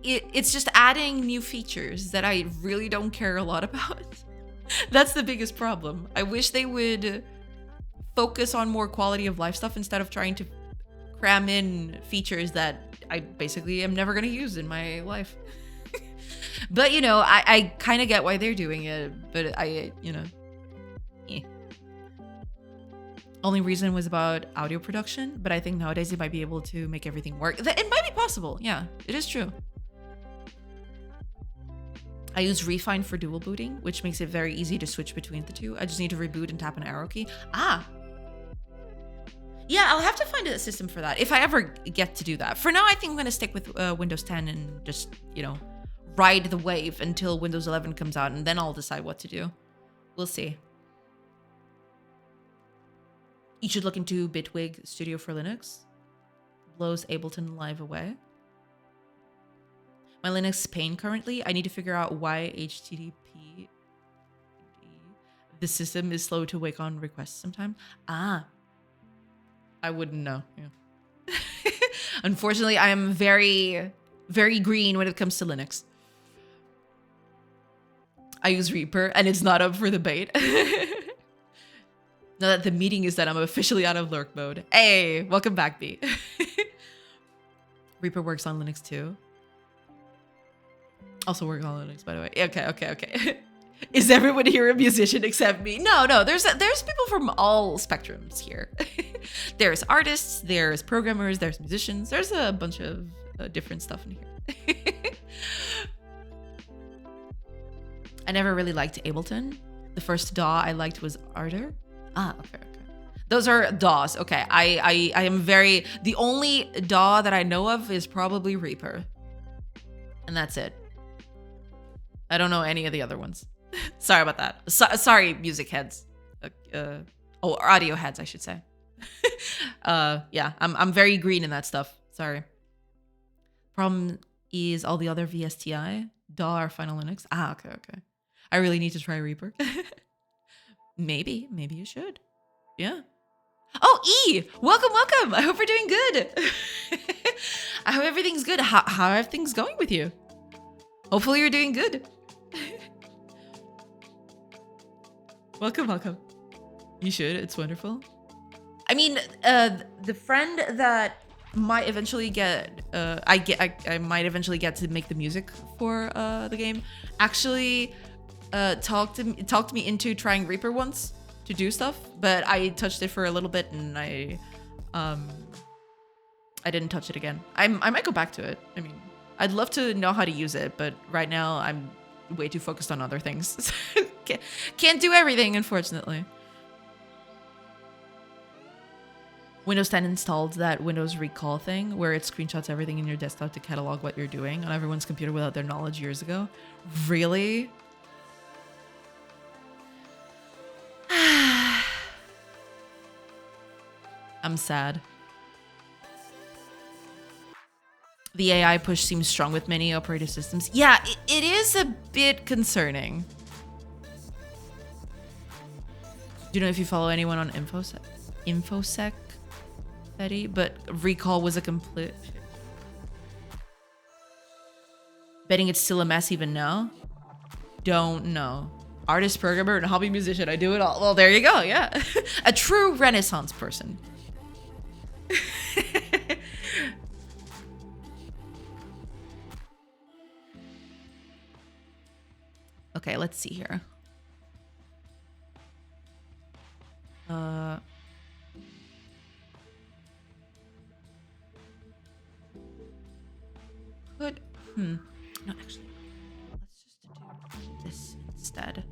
it's just adding new features that I really don't care a lot about. That's the biggest problem. I wish they would focus on more quality of life stuff instead of trying to cram in features that I basically am never going to use in my life. But, you know, I kind of get why they're doing it, but Only reason was about audio production, but I think nowadays it might be able to make everything work. It might be possible. Yeah, it is true. I use Refine for dual booting, which makes it very easy to switch between the two. I just need to reboot and tap an arrow key. Ah. Yeah, I'll have to find a system for that if I ever get to do that. For now, I think I'm going to stick with Windows 10 and just, you know, ride the wave until Windows 11 comes out, and then I'll decide what to do. We'll see. You should look into Bitwig Studio for Linux. Blows Ableton Live away. My Linux pain currently, I need to figure out why HTTP. The system is slow to wake on requests sometimes. Ah. I wouldn't know. Yeah. Unfortunately, I am very, very green when it comes to Linux. I use Reaper, and it's not up for debate. Now that the meeting is done, I'm officially out of lurk mode. Hey, welcome back, B. Reaper works on Linux too. Also works on Linux, by the way. Okay. Is everyone here a musician except me? No. There's people from all spectrums here. There's artists, there's programmers, there's musicians. There's a bunch of different stuff in here. I never really liked Ableton. The first DAW I liked was Ardor. Ah, okay. Those are DAWs. Okay, I am very... The only DAW that I know of is probably Reaper. And that's it. I don't know any of the other ones. Sorry about that. Sorry, music heads. Audio heads, I should say. Yeah, I'm very green in that stuff. Sorry. Problem is all the other VSTI, DAW, or Final Linux. Ah, okay. I really need to try Reaper. Maybe you should. Yeah. Oh, E! Welcome, welcome! I hope you're doing good. I hope everything's good. How are things going with you? Hopefully you're doing good. Welcome, welcome. You should. It's wonderful. I mean, the friend that might eventually get, I might eventually get to make the music for the game. Actually, talked me into trying Reaper once to do stuff, but I touched it for a little bit and I didn't touch it again. I might go back to it. I mean, I'd love to know how to use it, but right now I'm way too focused on other things. Can't do everything, unfortunately. Windows 10 installed that Windows recall thing where it screenshots everything in your desktop to catalog what you're doing on everyone's computer without their knowledge years ago. Really? I'm sad. The AI push seems strong with many operating systems. Yeah, it is a bit concerning. Do you know if you follow anyone on InfoSec, Betty? But recall was a complete... Betting it's still a mess even now? Don't know. Artist, programmer, and hobby musician. I do it all. Well, there you go. Yeah. A true Renaissance person. Okay, let's see here. Good. No, actually, let's just do this instead.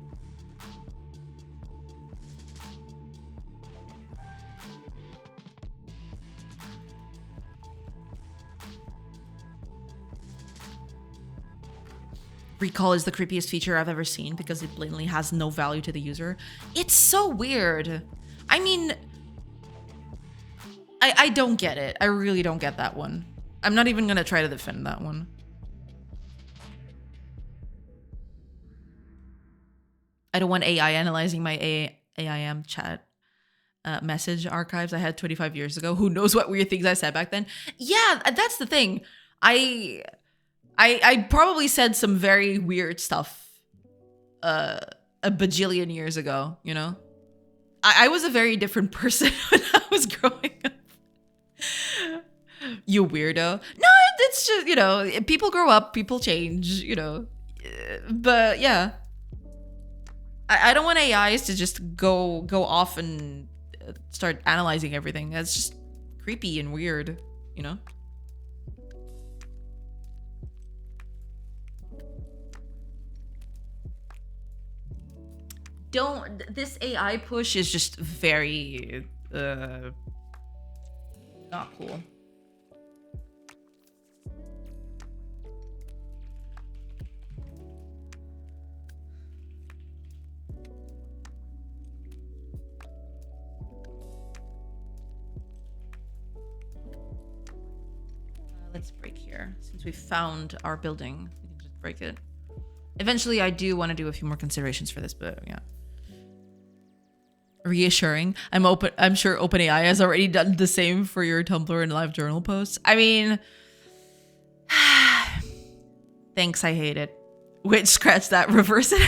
Recall is the creepiest feature I've ever seen because it blatantly has no value to the user. It's so weird. I mean, I don't get it. I really don't get that one. I'm not even gonna try to defend that one. I don't want AI analyzing my AIM chat message archives I had 25 years ago. Who knows what weird things I said back then? Yeah, that's the thing. I probably said some very weird stuff a bajillion years ago, you know? I was a very different person when I was growing up. You weirdo. No, it's just, you know, people grow up, people change, you know. But yeah. I don't want AIs to just go off and start analyzing everything. That's just creepy and weird, you know? This AI push is just very not cool. Let's break here. Since we found our building, we can just break it. Eventually, I do want to do a few more considerations for this, but yeah. Reassuring. I'm sure OpenAI has already done the same for your Tumblr and live journal posts. I mean, thanks. I hate it. Wait, scratch that. Reverse it.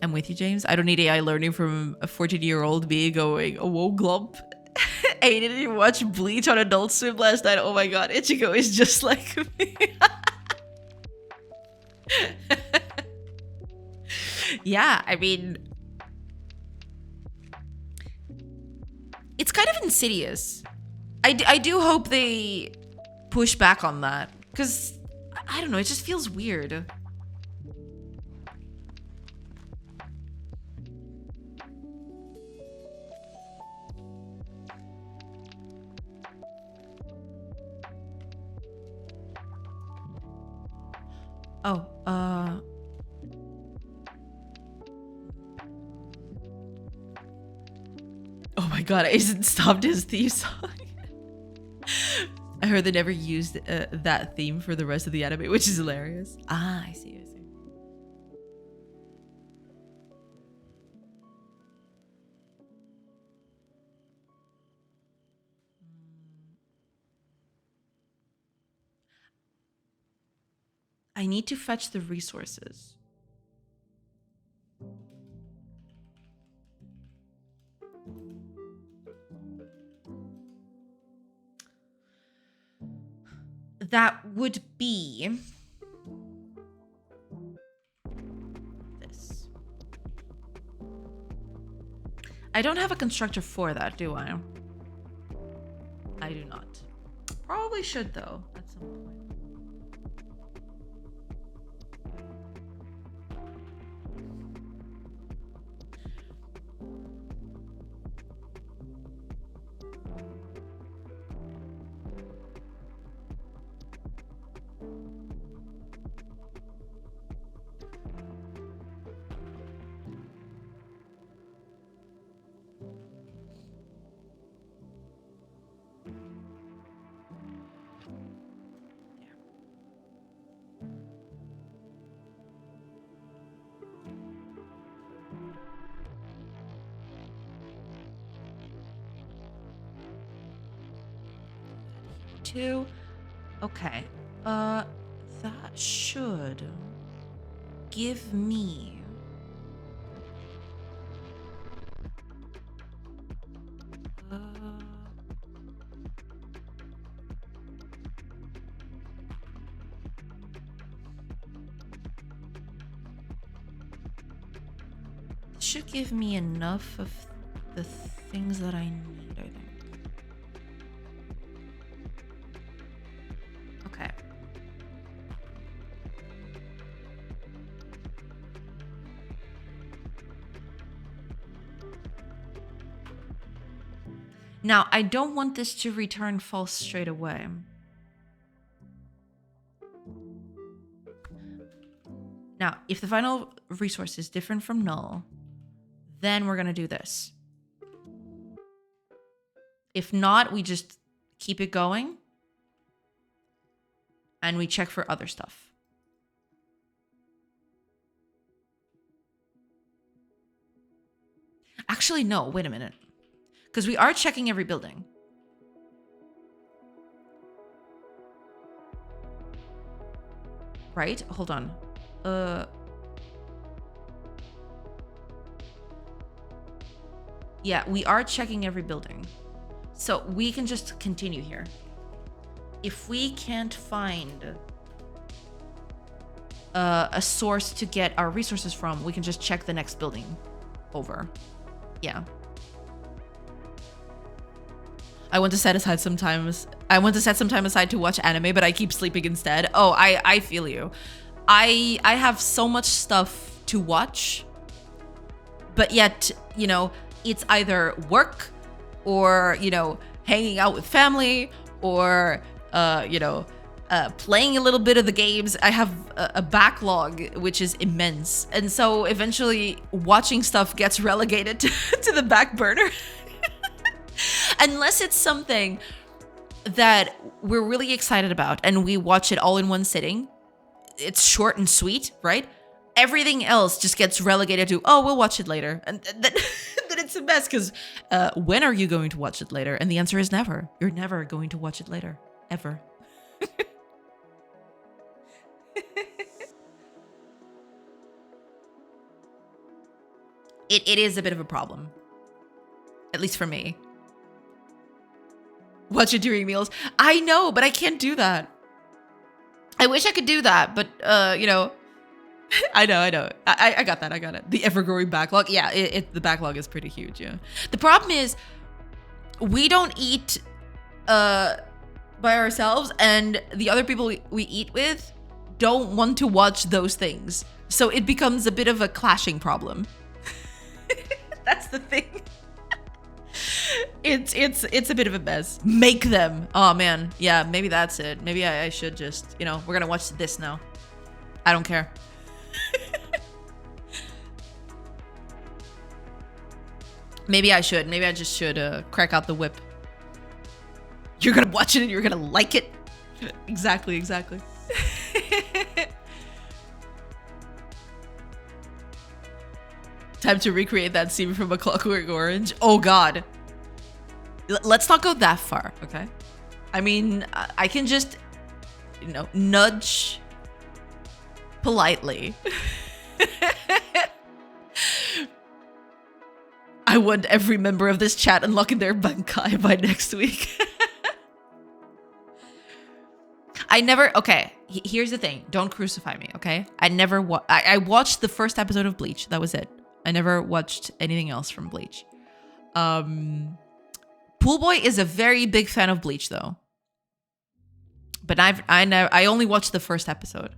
I'm with you, James. I don't need AI learning from a 14-year-old me going, whoa, glump. Hey, didn't you watch Bleach on Adult Swim last night? Oh my god, Ichigo is just like me. Yeah, I mean, it's kind of insidious. I do hope they push back on that, because I don't know, it just feels weird. Oh, oh my god, Aizen stopped his theme song. I heard they never used that theme for the rest of the anime, which is hilarious. Ah, I see, I see. I need to fetch the resources. That would be this. I don't have a constructor for that, do I? I do not. Probably should, though, at some point. Two. Okay. That should give me should give me enough of the things that I need, I think. Okay. Now, I don't want this to return false straight away. Now, if the final resource is different from null, then we're going to do this. If not, we just keep it going and we check for other stuff. Actually, no, wait a minute. Because we are checking every building. Right? Hold on. Yeah, we are checking every building. So we can just continue here. If we can't find a source to get our resources from, we can just check the next building over. Yeah. I want to set aside some time. I want to set some time aside to watch anime, but I keep sleeping instead. Oh, I feel you. I have so much stuff to watch, but yet, you know, it's either work or, you know, hanging out with family or, you know, playing a little bit of the games. I have a backlog, which is immense. And so eventually watching stuff gets relegated to the back burner. Unless it's something that we're really excited about and we watch it all in one sitting. It's short and sweet, right? Everything else just gets relegated to, oh, we'll watch it later. And then it's a mess because when are you going to watch it later? And the answer is never. You're never going to watch it later. Ever. It is a bit of a problem. At least for me. Watch it during meals. I know, but I can't do that. I wish I could do that, but, you know, I know. I got that. I got it. The ever-growing backlog. Yeah, the backlog is pretty huge, yeah. The problem is we don't eat by ourselves, and the other people we eat with don't want to watch those things. So it becomes a bit of a clashing problem. That's the thing. It's a bit of a mess. Make them. Oh man. Yeah, maybe that's it. Maybe I should just, you know, we're gonna watch this now. I don't care. Maybe I should. Maybe I just should crack out the whip. You're gonna watch it and you're gonna like it. Exactly. Time to recreate that scene from A Clockwork Orange. Oh god. Let's not go that far, okay? I mean, I can just, you know, nudge politely. I want every member of this chat unlocking their Bankai by next week. I never, okay, here's the thing. Don't crucify me, okay? I watched the first episode of Bleach. That was it. I never watched anything else from Bleach. Poolboy is a very big fan of Bleach, though. But I only watched the first episode.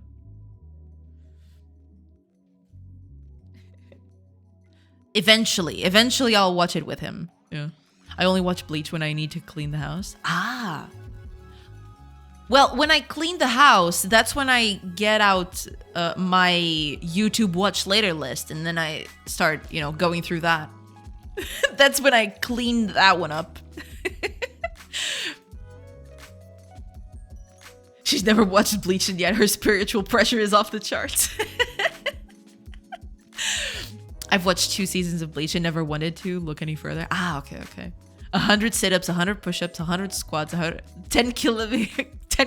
Eventually I'll watch it with him. Yeah. I only watch Bleach when I need to clean the house. Ah. Well, when I clean the house, that's when I get out my YouTube watch later list, and then I start, going through that. That's when I cleaned that one up. She's never watched Bleach, and yet her spiritual pressure is off the charts. I've watched 2 seasons of Bleach and never wanted to look any further. Ah, okay. 100 sit-ups, 100 push-ups, 100 squats, 10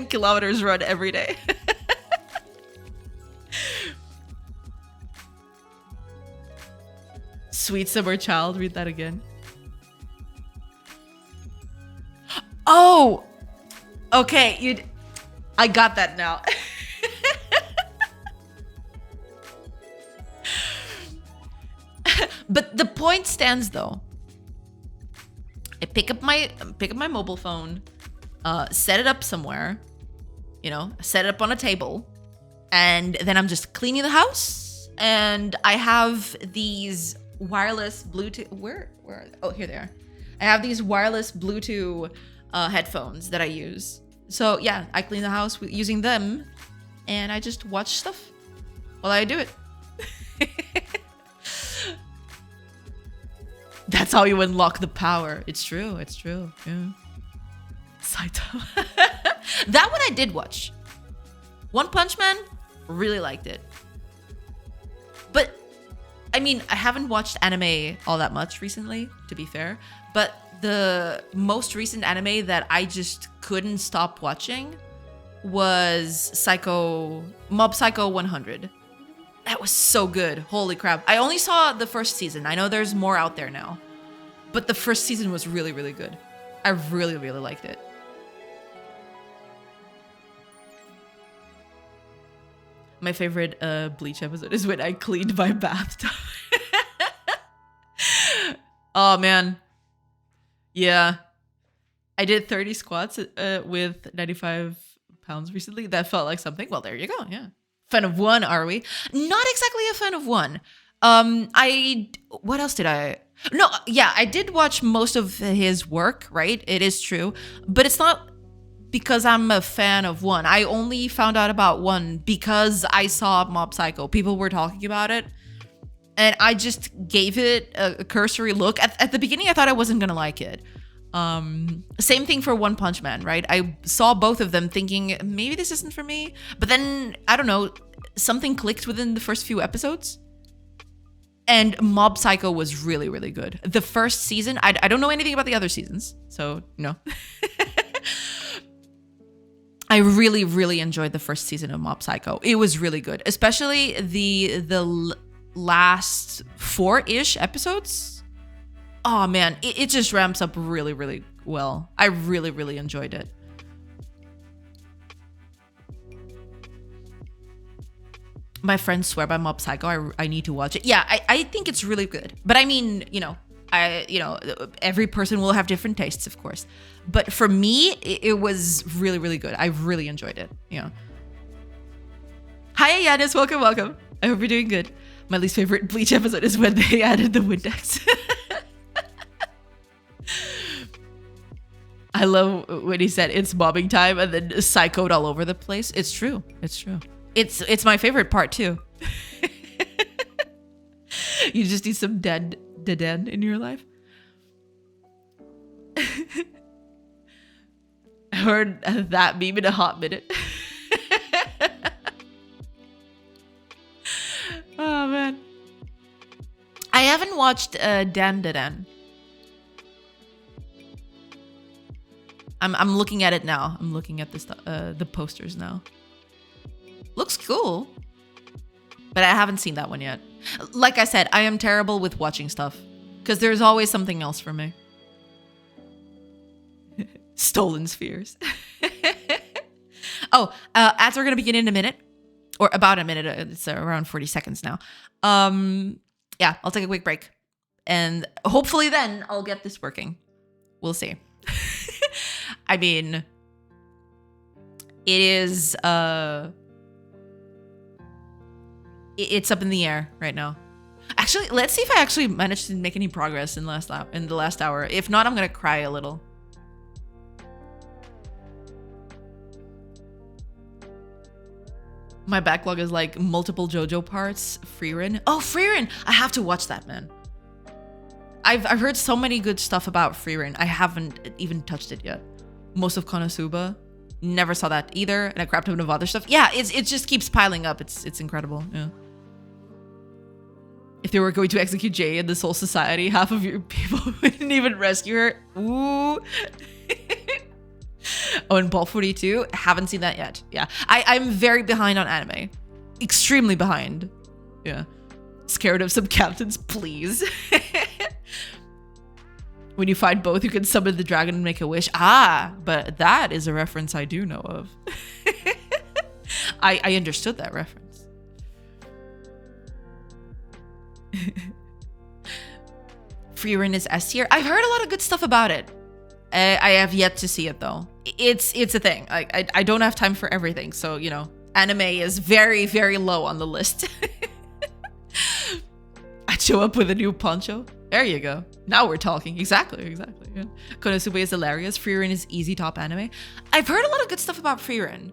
kilometers run every day. Sweet summer child, read that again. Oh! Okay, I got that now. But the point stands, though. I pick up my mobile phone, set it up somewhere, set it up on a table, and then I'm just cleaning the house. And I have these wireless Bluetooth. Where? Oh, here they are. I have these wireless Bluetooth headphones that I use. So yeah, I clean the house using them, and I just watch stuff while I do it. That's how you unlock the power. It's true. Yeah. Saito. That one I did watch. One Punch Man, really liked it. But, I mean, I haven't watched anime all that much recently, to be fair. But the most recent anime that I just couldn't stop watching was Mob Psycho 100. That was so good. Holy crap. I only saw the first season. I know there's more out there now. But the first season was really, really good. I really, really liked it. My favorite Bleach episode is when I cleaned my bathtub. Oh, man. Yeah. I did 30 squats with 95 pounds recently. That felt like something. Well, there you go. Yeah. Fan of one, are we? Not exactly a fan of one. What else did I? No, yeah, I did watch most of his work, right? It is true. But it's not because I'm a fan of one. I only found out about one because I saw Mob Psycho. People were talking about it. And I just gave it a cursory look. At the beginning, I thought I wasn't going to like it. Same thing for One Punch Man, right? I saw both of them thinking, maybe this isn't for me. But then, I don't know, something clicked within the first few episodes. And Mob Psycho was really, really good. The first season, I don't know anything about the other seasons. So, no. I really, really enjoyed the first season of Mob Psycho. It was really good. Especially the last 4-ish episodes. Oh man, it just ramps up really, really well. I really, really enjoyed it. My friends swear by Mob Psycho. I need to watch it. Yeah, I think it's really good. But I mean, every person will have different tastes, of course. But for me, it was really, really good. I really enjoyed it. Hi, Yanis. Welcome. I hope you're doing good. My least favorite Bleach episode is when they added the Windex. I love when he said it's mobbing time and then psychoed all over the place. It's true. It's my favorite part too. You just need some dead in your life. I heard that meme in a hot minute. Oh man. I haven't watched Dan. I'm looking at it now. I'm looking at the posters now. Looks cool. But I haven't seen that one yet. Like I said, I am terrible with watching stuff because there's always something else for me. Stolen spheres. Oh, ads are going to begin in a minute, or about a minute. It's around 40 seconds now. Yeah, I'll take a quick break. And hopefully then I'll get this working. We'll see. I mean, it is, it's up in the air right now. Actually, let's see if I actually managed to make any progress in the last hour. If not, I'm going to cry a little. My backlog is like multiple JoJo parts. Frieren. Oh, Frieren! I have to watch that, man. I've heard so many good stuff about Frieren. I haven't even touched it yet. Most of Konosuba. Never saw that either. And a crap ton of other stuff. Yeah, it just keeps piling up. It's incredible. Yeah. If they were going to execute Jay and this whole society, half of your people wouldn't even rescue her. Ooh. Oh, and Ball 42, haven't seen that yet. Yeah, I'm very behind on anime. Extremely behind. Yeah. Scared of some captains, please. When you find both, you can summon the dragon and make a wish. Ah, but that is a reference I do know of. I understood that reference. Frieren is S tier. I've heard a lot of good stuff about it. I have yet to see it though. It's a thing. I don't have time for everything, so you know, anime is very, very low on the list. I'd show up with a new poncho. There you go. Now we're talking. Exactly. Yeah. Konosuba is hilarious. Frieren is easy top anime. I've heard a lot of good stuff about Frieren.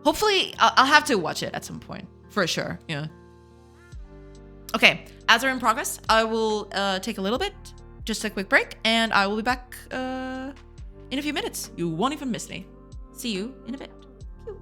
Hopefully, I'll have to watch it at some point for sure. Yeah. Okay, as we're in progress, I will take a little bit. Just a quick break, and I will be back in a few minutes. You won't even miss me. See you in a bit. Pew.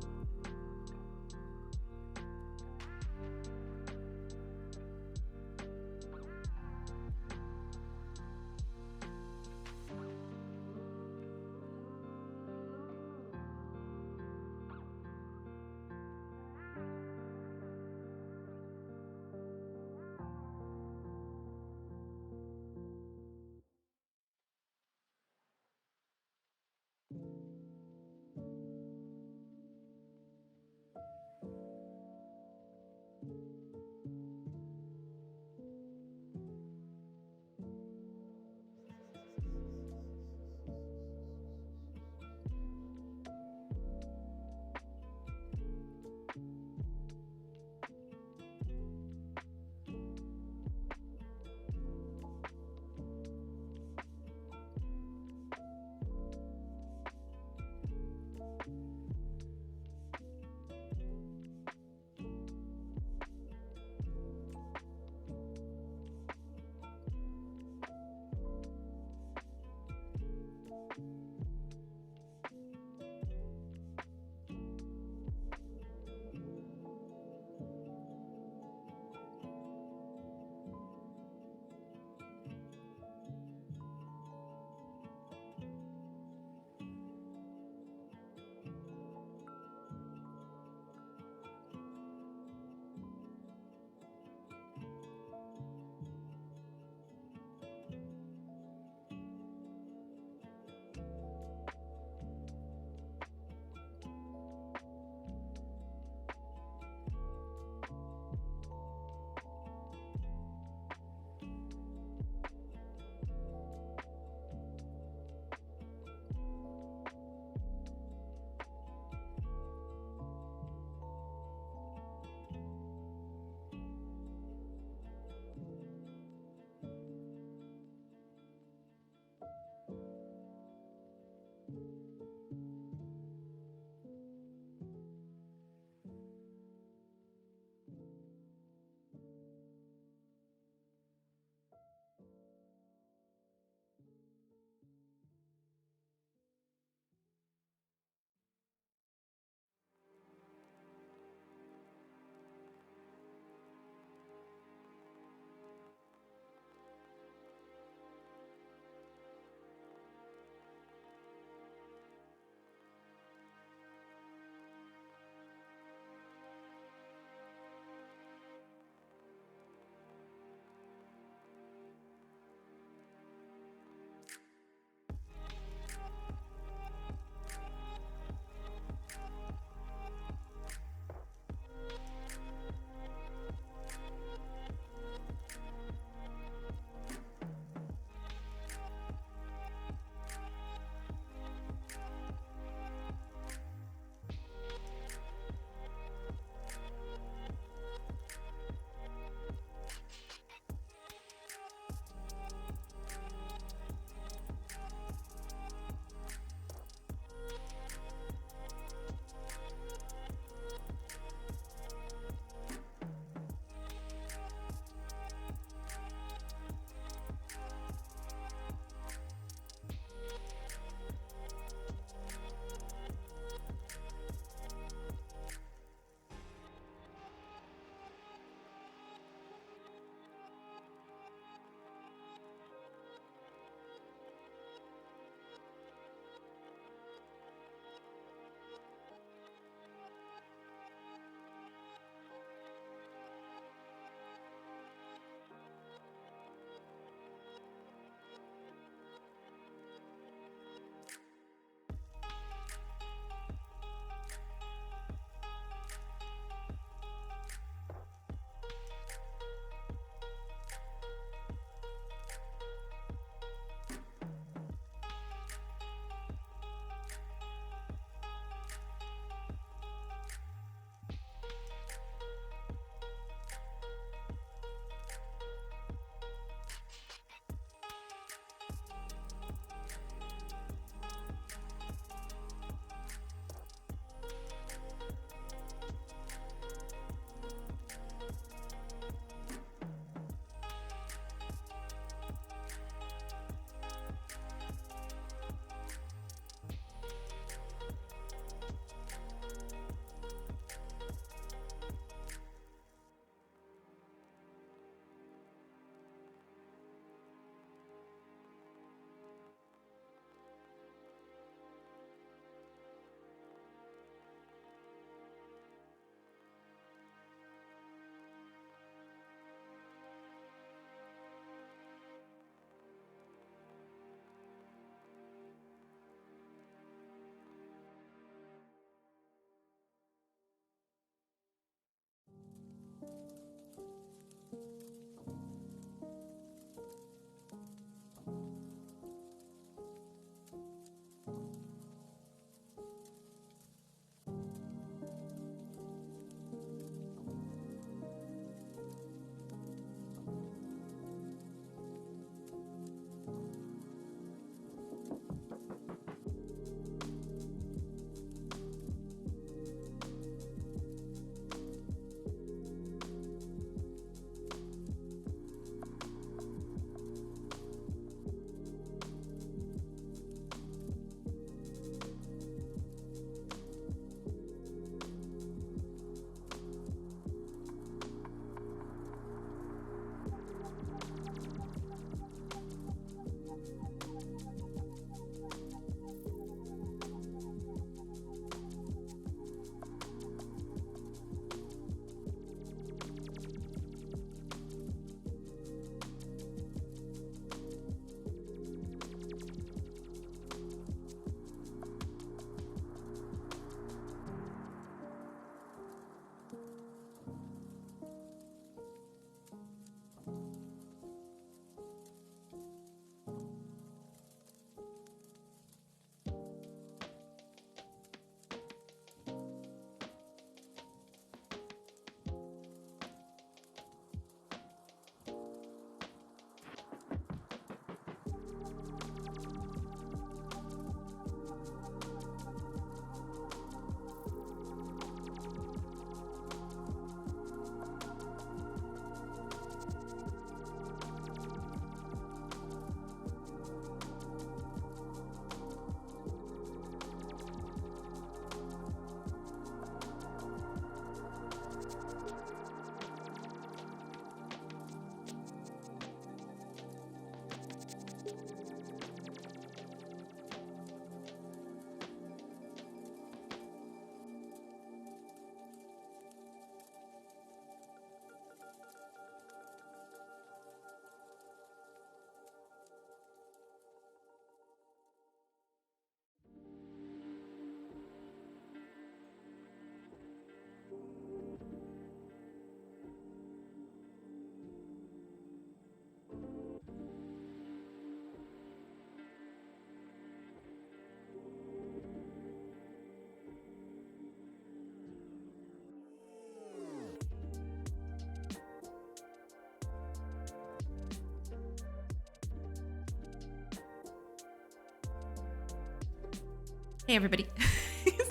Hey, everybody.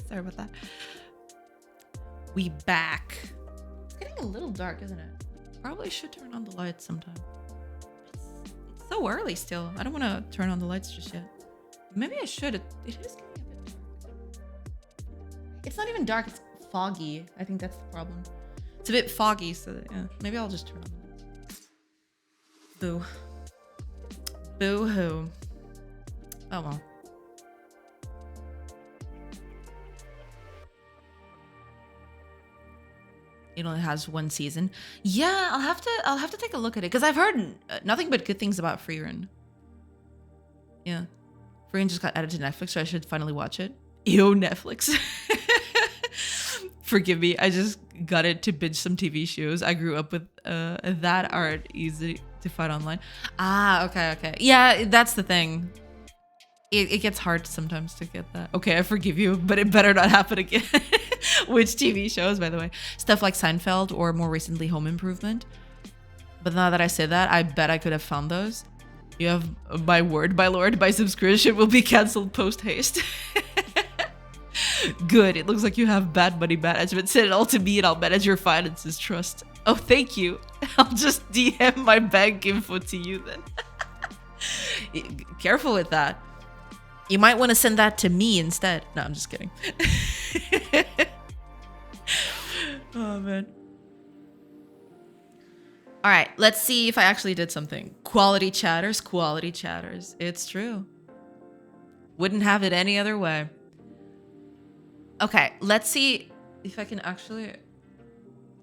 Sorry about that. We back. It's getting a little dark, isn't it? Probably should turn on the lights sometime. It's so early still. I don't want to turn on the lights just yet. Maybe I should. It is getting a bit dark. It's not even dark. It's foggy. I think that's the problem. It's a bit foggy, so yeah. Maybe I'll just turn on the lights. Boo. Boo-hoo. Oh, well. It only has one season. Yeah, I'll have to take a look at it because I've heard nothing but good things about Freerun. Yeah, Freerun just got added to Netflix, so I should finally watch it. Ew, Netflix. Forgive me, I just got it to binge some TV shows. I grew up with that aren't easy to find online. Ah, okay. Yeah, that's the thing. It gets hard sometimes to get that. Okay, I forgive you, but it better not happen again. Which TV shows, by the way? Stuff like Seinfeld or more recently Home Improvement. But now that I say that, I bet I could have found those. You have my word, my lord, my subscription will be cancelled post-haste. Good, it looks like you have bad money management. Send it all to me and I'll manage your finances, trust. Oh, thank you. I'll just DM my bank info to you then. Careful with that. You might want to send that to me instead. No, I'm just kidding. Oh, man. All right, let's see if I actually did something. Quality chatters, quality chatters. It's true. Wouldn't have it any other way. Okay, let's see if I can actually...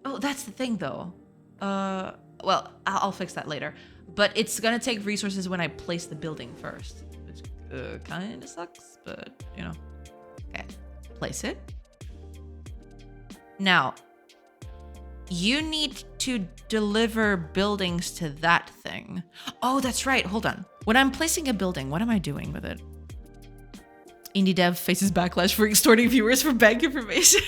Oh, that's the thing, though. Well, I'll fix that later. But it's going to take resources when I place the building first. Which kind of sucks, but, you know. Okay, place it. Now, you need to deliver buildings to that thing. Oh, that's right. Hold on. When I'm placing a building, what am I doing with it? Indie dev faces backlash for extorting viewers for bank information.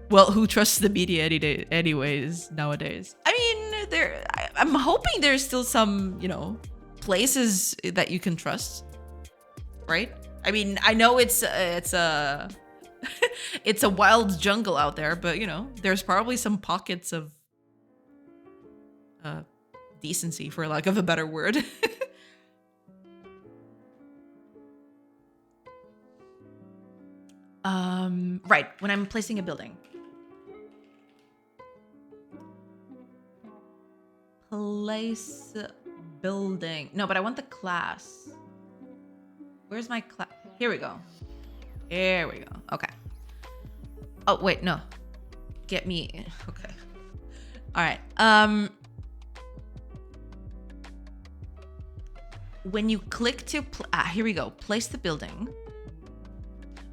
Well, who trusts the media anyways nowadays? I mean, I'm hoping there's still some, you know, places that you can trust, right? I mean, I know it's a it's a wild jungle out there, but you know, there's probably some pockets of decency, for lack of a better word. Right, when I'm placing a building. Place building. No, but I want the class. Where's my class? Here we go. Here we go. Okay. Oh, wait, no. Get me. Okay. All right. When you click to, here we go. Place the building.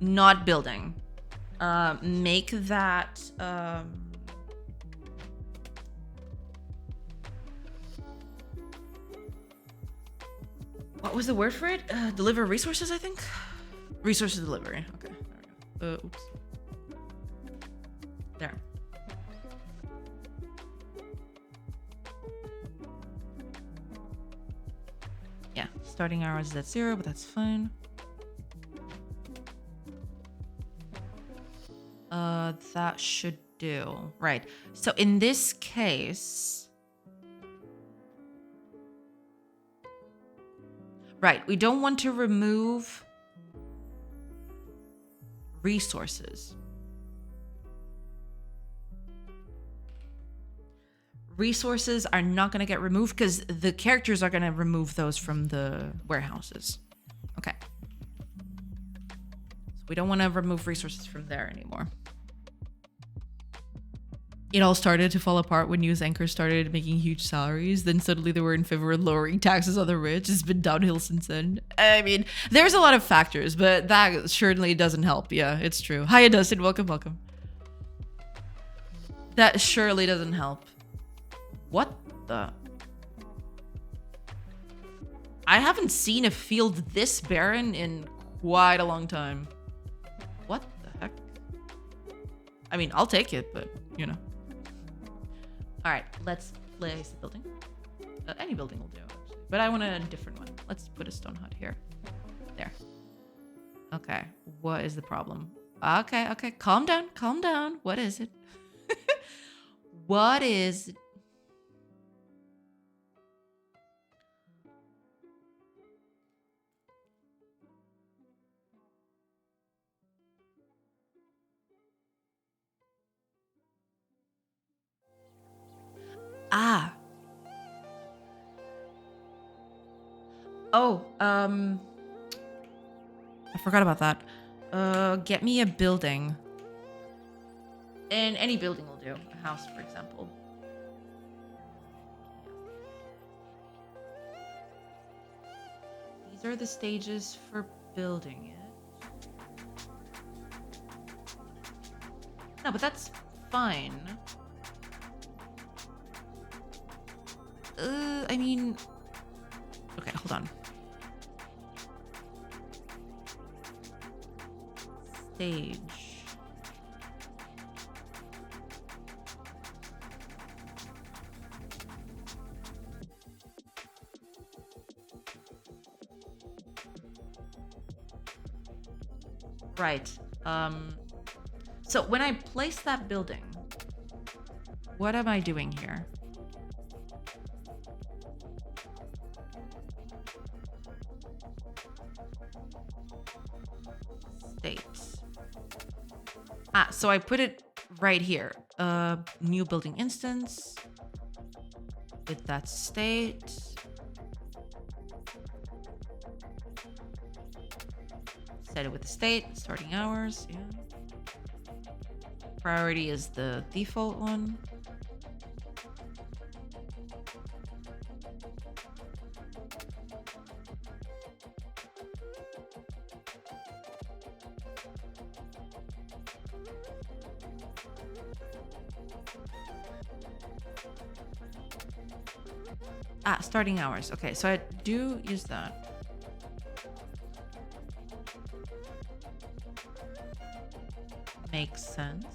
Not building. Make that, what was the word for it? Deliver resources, I think? Resources delivery. Okay, there we go. Oops. There. Yeah, starting hours is at 0, but that's fine. That should do. Right. So in this case... Right, we don't want to remove resources. Resources are not going to get removed because the characters are going to remove those from the warehouses. Okay. So we don't want to remove resources from there anymore. It all started to fall apart when news anchors started making huge salaries. Then suddenly they were in favor of lowering taxes on the rich. It's been downhill since then. I mean, there's a lot of factors, but that certainly doesn't help. Yeah, it's true. Hiya, Dustin. Welcome, welcome. That surely doesn't help. What the? I haven't seen a field this barren in quite a long time. What the heck? I mean, I'll take it, but, you know. All right, let's place the building. Any building will do, actually. but I want a different one. Let's put a stone hut here. There. Okay. What is the problem? Okay, okay. Calm down. Calm down. What is it? What is it? Ah. Oh, I forgot about that. Get me a building. And any building will do. A house, for example. These are the stages for building it. No, but that's fine. I mean... Okay, hold on. Stage. Right. So when I place that building, what am I doing here? States. Ah, so I put it right here. New building instance with that state. Set it with the state, starting hours, yeah. Priority is the default one. Ah, starting hours. Okay, so I do use that. Makes sense.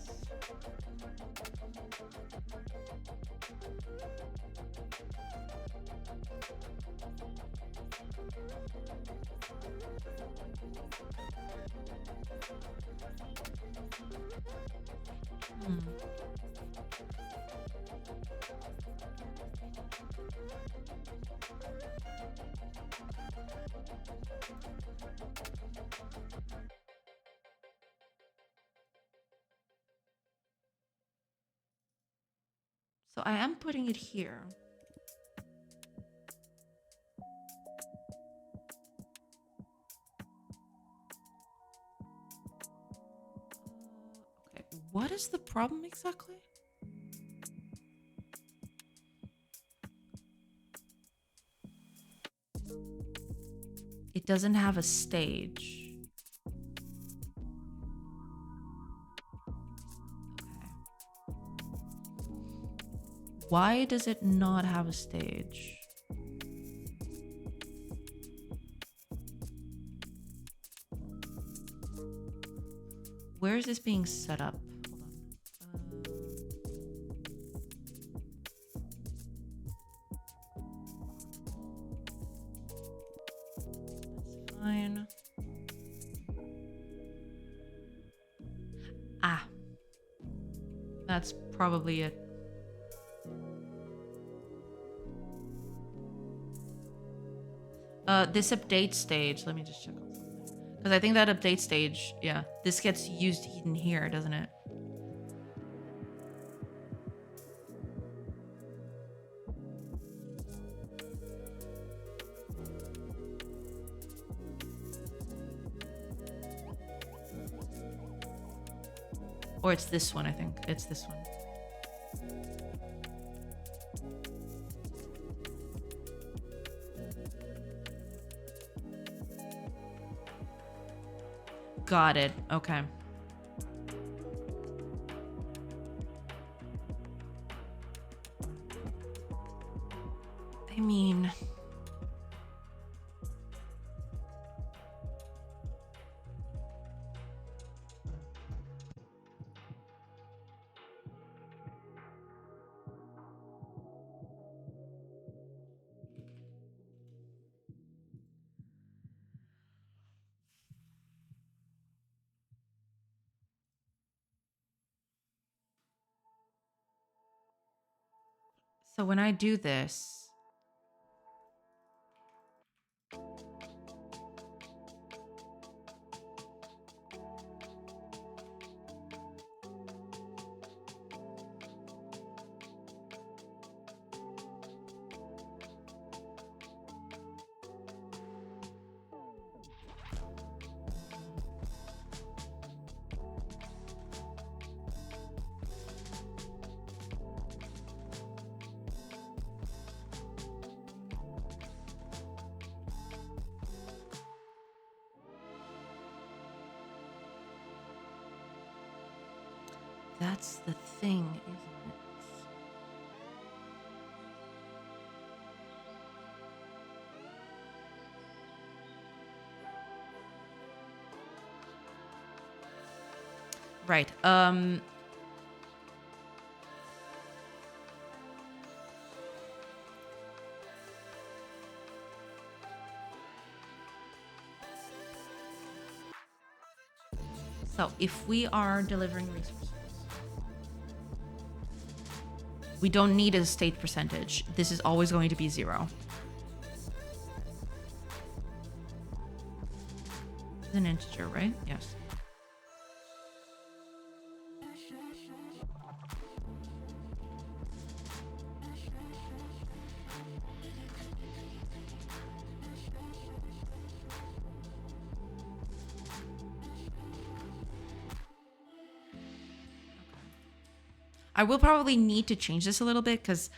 So I am putting it here. Okay, what is the problem exactly? It doesn't have a stage. Why does it not have a stage? Where is this being set up? Hold on. That's fine. Ah. That's probably it. This update stage, let me just check on something. Because I think that update stage, yeah, this gets used in here, doesn't it? Or it's this one, I think. It's this one. Got it. Okay. I mean... So when I do this, that's the thing, isn't it? Right. So if we are delivering resources, we don't need a state percentage. This is always going to be 0. It's an integer, right? Yes. I will probably need to change this a little bit because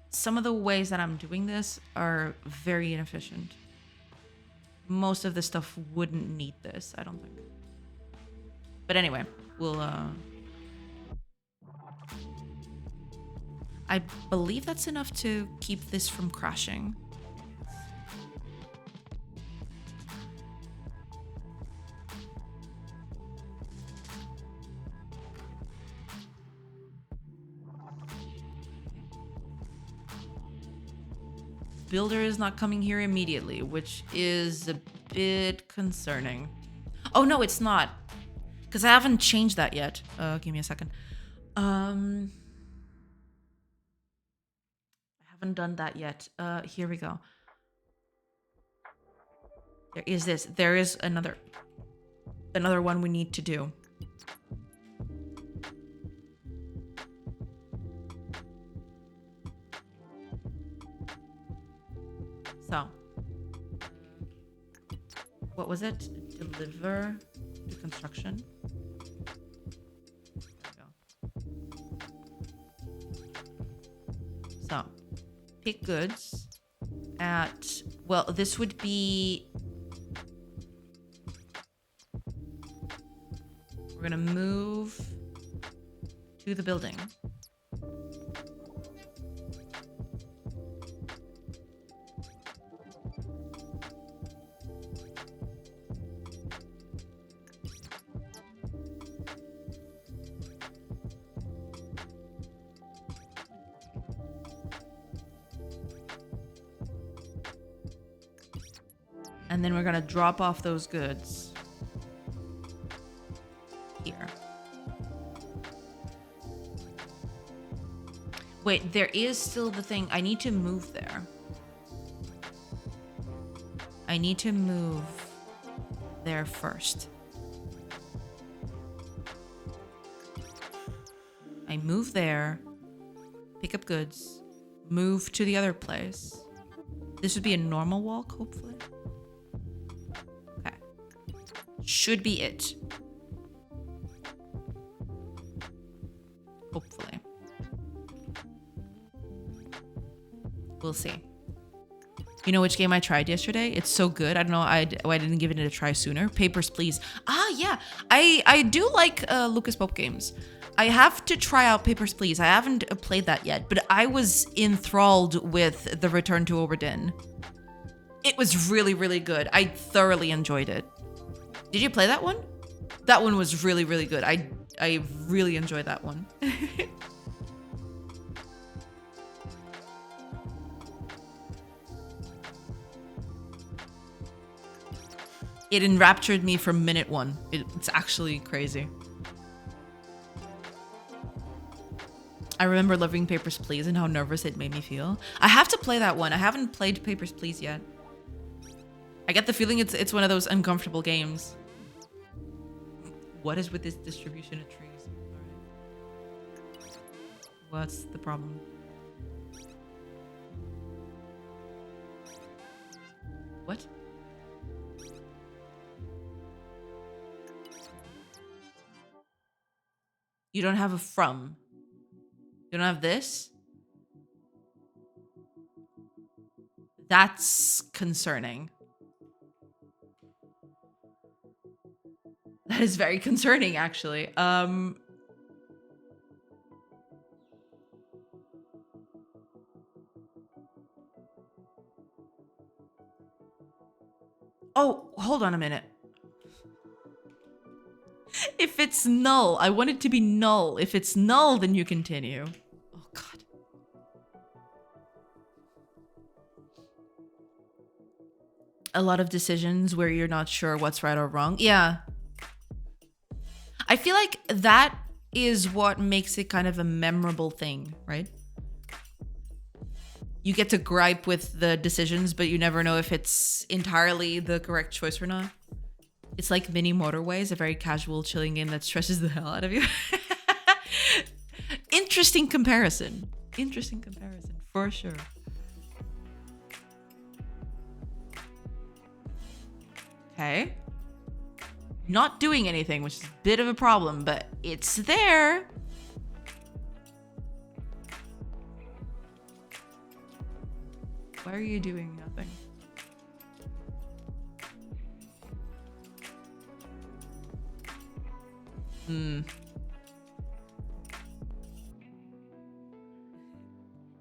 some of the ways that I'm doing this are very inefficient. Most of the stuff wouldn't need this, I don't think. But anyway, we'll I believe that's enough to keep this from crashing. Builder is not coming here immediately, which is a bit concerning. Oh, no, it's not. Because I haven't changed that yet. Give me a second. I haven't done that yet. Here we go. There is this. There is another one we need to do. So, what was it? Deliver to construction. There we go. So, pick goods at, well, this would be, we're gonna move to the building. And then we're gonna drop off those goods here. Wait, there is still the thing. I need to move there. I need to move there first. I move there, pick up goods, move to the other place. This would be a normal walk, hopefully. Okay. Should be it. Hopefully. We'll see. You know which game I tried yesterday? It's so good. I don't know why I didn't give it a try sooner. Papers, Please. Ah, yeah. I do like Lucas Pope games. I have to try out Papers, Please. I haven't played that yet, but I was enthralled with The Return to Oberdin. It was really, really good. I thoroughly enjoyed it. Did you play that one? That one was really, really good. I really enjoyed that one. It enraptured me from minute one. It's actually crazy. I remember loving Papers, Please and how nervous it made me feel. I have to play that one. I haven't played Papers, Please yet. I get the feeling it's one of those uncomfortable games. What is with this distribution of trees? All right. What's the problem? What? You don't have a from. You don't have this? That's concerning. That is very concerning, actually. Oh, hold on a minute. If it's null, I want it to be null. If it's null, then you continue. Oh, God. A lot of decisions where you're not sure what's right or wrong. Yeah. I feel like that is what makes it kind of a memorable thing, right? You get to gripe with the decisions, but you never know if it's entirely the correct choice or not. It's like Mini Motorways, a very casual, chilling game that stresses the hell out of you. Interesting comparison. Interesting comparison, for sure. Okay. Not doing anything, which is a bit of a problem, but it's there. Why are you doing nothing?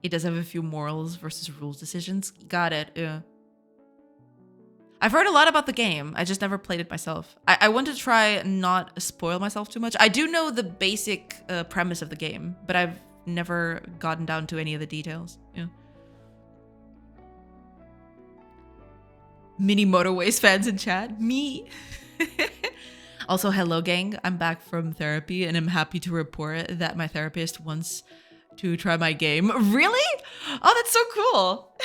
It does have a few morals versus rules decisions. Got it, yeah. I've heard a lot about the game. I just never played it myself. I want to try not spoil myself too much. I do know the basic premise of the game, but I've never gotten down to any of the details. Yeah. Mini Motorways fans in chat. Me. Also, hello gang. I'm back from therapy and I'm happy to report that my therapist wants to try my game. Really? Oh, that's so cool.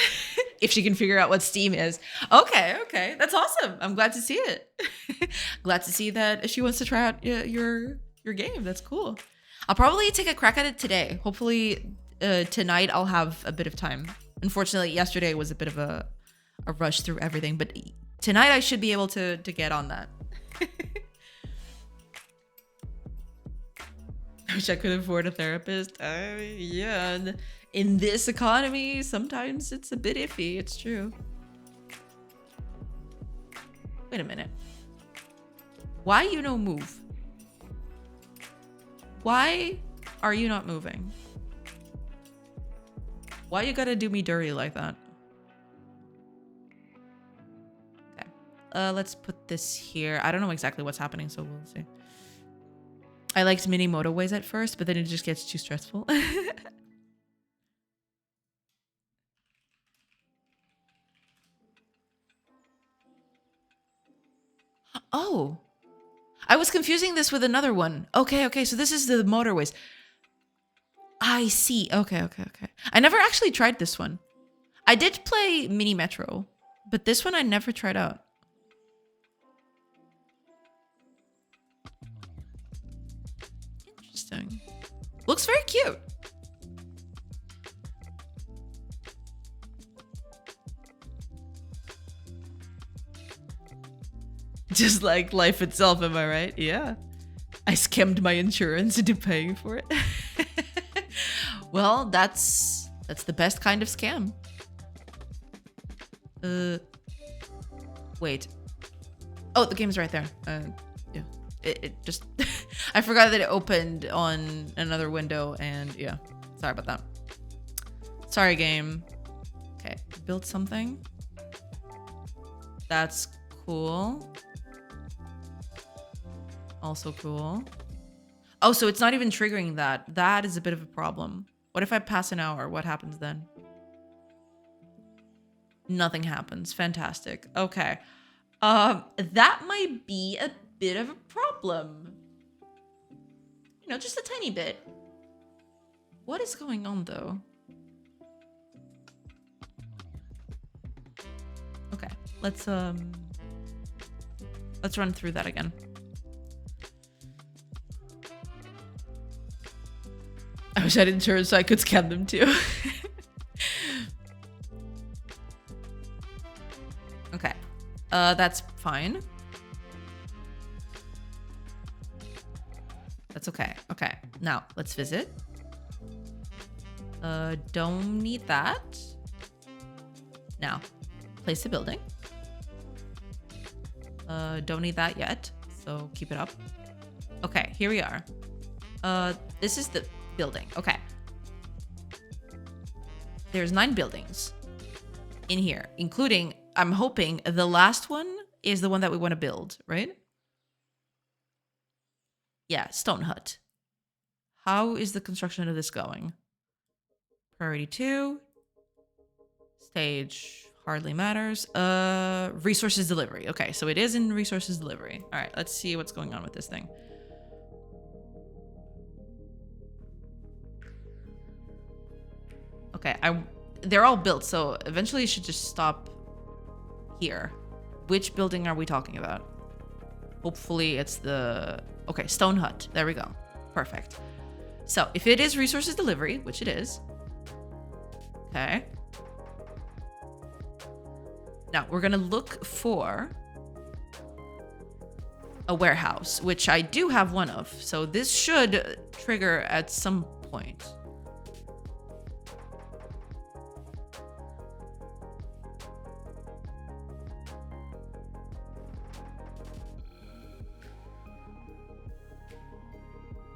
If she can figure out what Steam is. Okay. That's awesome. I'm glad to see it. Glad to see that she wants to try out your game. That's cool. I'll probably take a crack at it today. Hopefully tonight I'll have a bit of time. Unfortunately, yesterday was a bit of a rush through everything, but tonight I should be able to get on that. I wish I could afford a therapist. Yeah, in this economy, sometimes it's a bit iffy. It's true. Wait a minute. Why you no move? Why are you not moving? Why you gotta do me dirty like that? Okay. Let's put this here. I don't know exactly what's happening, so we'll see. I liked Mini Motorways at first, but then it just gets too stressful. Oh, I was confusing this with another one. Okay. So this is the Motorways. I see. Okay. I never actually tried this one. I did play Mini Metro, but this one I never tried out. Interesting. Looks very cute. Just like life itself, am I right? Yeah. I scammed my insurance into paying for it. Well, that's the best kind of scam. Wait. Oh, the game's right there. Yeah. It just I forgot that it opened on another window, and yeah. Sorry about that. Sorry, game. Okay, build something. That's cool. Also cool. Oh, so it's not even triggering that. That is a bit of a problem. What if I pass an hour? What happens then? Nothing happens. Fantastic. Okay. That might be a bit of a problem. You know, just a tiny bit. What is going on though? Okay, let's run through that again. I wish I had insurance so I could scam them too. Okay, that's fine. That's okay. Okay, now let's visit. Don't need that. Now, place the building. Don't need that yet, so keep it up. Okay, here we are. This is the building. Okay. There's 9 buildings in here, including, I'm hoping, the last one is the one that we want to build, right? Yeah, stone hut. How is the construction of this going? Priority 2. Stage hardly matters. Resources delivery. Okay, so it is in resources delivery. All right, let's see what's going on with this thing. Okay, they're all built, so eventually it should just stop here. Which building are we talking about? Hopefully it's the... Okay, stone hut. There we go. Perfect. So if it is resources delivery, which it is. Okay. Now we're gonna look for a warehouse, which I do have one of. So this should trigger at some point.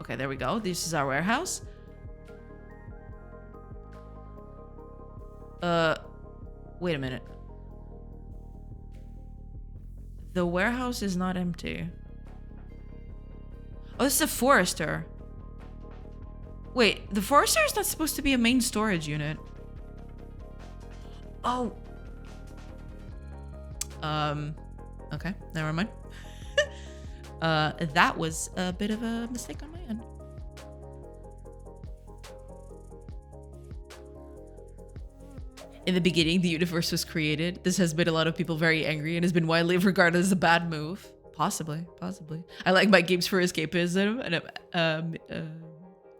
Okay, there we go. This is our warehouse. Wait a minute. The warehouse is not empty. Oh, this is a forester. Wait, the forester is not supposed to be a main storage unit. Oh. Okay, never mind. That was a bit of a mistake on my end. In the beginning, the universe was created. This has made a lot of people very angry and has been widely regarded as a bad move. Possibly. I like my games for escapism, and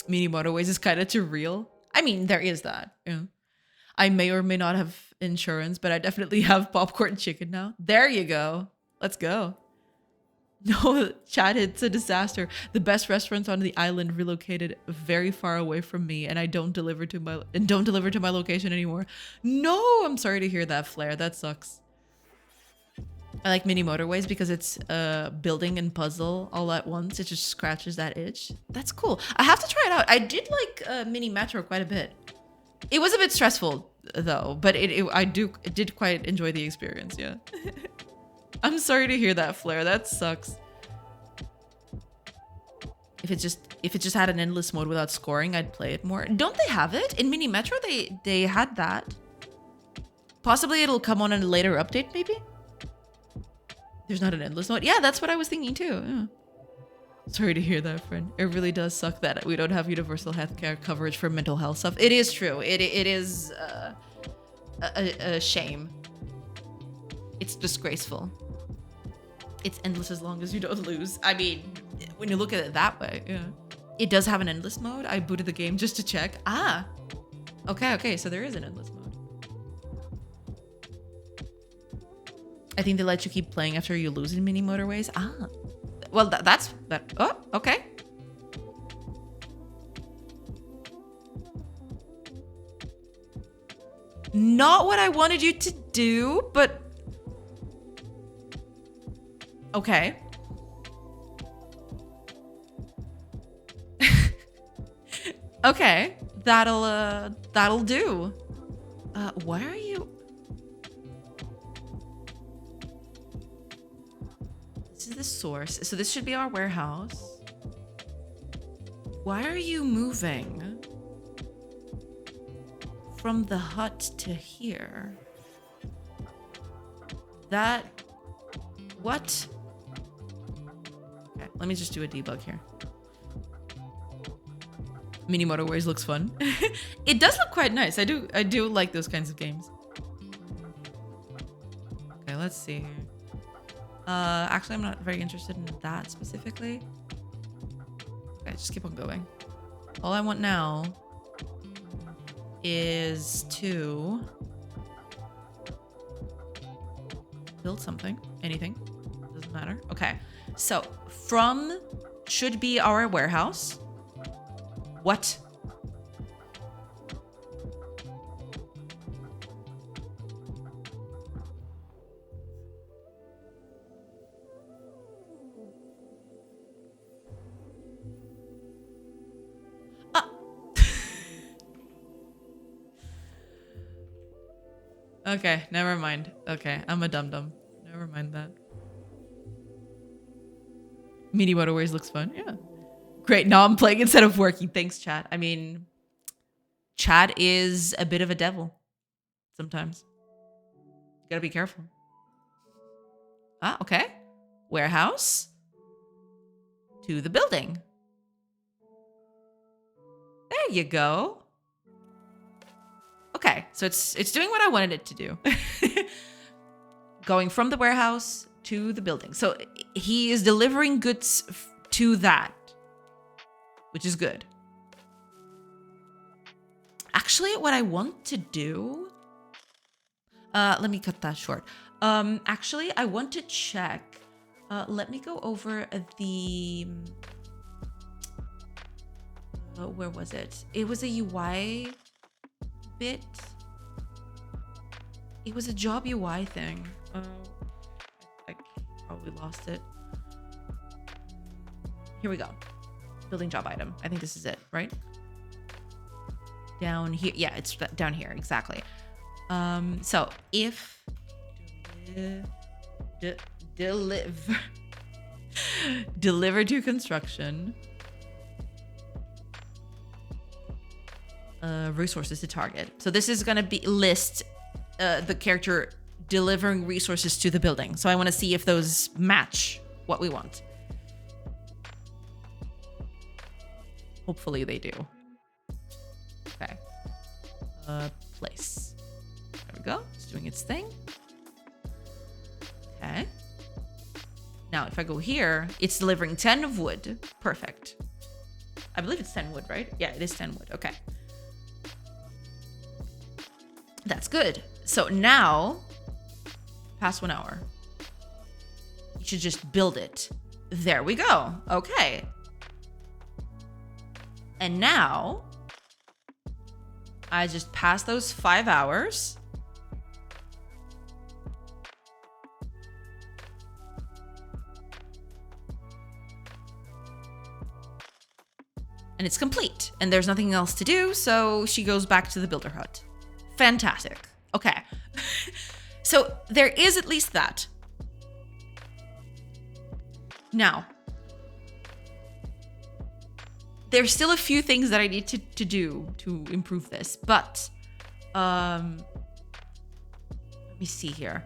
Mini Motorways is kind of too real. I mean, there is that. Yeah. I may or may not have insurance, but I definitely have popcorn chicken now. There you go. Let's go. No, chat, it's a disaster. The best restaurants on the island relocated very far away from me, and I don't deliver to my location anymore. No, I'm sorry to hear that, Flair. That sucks. I like Mini Motorways because it's building and puzzle all at once. It just scratches that itch. That's cool. I have to try it out. I did like Mini Metro quite a bit. It was a bit stressful though, but I did quite enjoy the experience. Yeah. I'm sorry to hear that, Flair. That sucks. If it just had an endless mode without scoring, I'd play it more. Don't they have it in Mini Metro? They had that. Possibly it'll come on in a later update, maybe. There's not an endless mode. Yeah, that's what I was thinking too. Yeah. Sorry to hear that, friend. It really does suck that we don't have universal healthcare coverage for mental health stuff. It is true. It is a shame. It's disgraceful. It's endless as long as you don't lose. I mean, when you look at it that way, yeah. It does have an endless mode. I booted the game just to check. Ah, okay. So there is an endless mode. I think they let you keep playing after you lose in Mini Motorways. Ah, well, that's that. Oh, okay. Not what I wanted you to do, but okay. Okay, that'll do. Why are you? This is the source. So this should be our warehouse. Why are you moving from the hut to here? What? Okay, let me just do a debug here. Mini Motorways looks fun. It does look quite nice. I do like those kinds of games. Okay, let's see here. Actually, I'm not very interested in that specifically. Okay, just keep on going. All I want now is to build something. Anything. Doesn't matter. Okay. So, from should be our warehouse. What? Okay, never mind. Okay, I'm a dum-dum. Never mind that. Mini Motorways looks fun. Yeah. Great. Now I'm playing instead of working. Thanks, chat. I mean, chat is a bit of a devil sometimes. You gotta be careful. Ah, okay. Warehouse to the building. There you go. Okay, so it's doing what I wanted it to do. Going from the warehouse to the building. So he is delivering goods to that, which is good. Actually, what I want to do... let me cut that short. Actually, I want to check. Let me go over the... where was it? It was a UI bit. It was a job UI thing. I probably lost it. Here we go. Building job item. I think this is it, right? Down here. Yeah, it's down here. Exactly. So if deliver to construction, resources to target. So this is going to be list the character delivering resources to the building. So I want to see if those match what we want. Hopefully they do. Okay. Place. There we go. It's doing its thing. Okay. Now, if I go here, it's delivering 10 of wood. Perfect. I believe it's 10 wood, right? Yeah, it is 10 wood. Okay. That's good. So now, past 1 hour. You should just build it. There we go. Okay. And now, I just passed those 5 hours. And it's complete. And there's nothing else to do, so she goes back to the builder hut. Fantastic. Okay. So there is at least that. Now, there's still a few things that I need to do to improve this, but let me see here.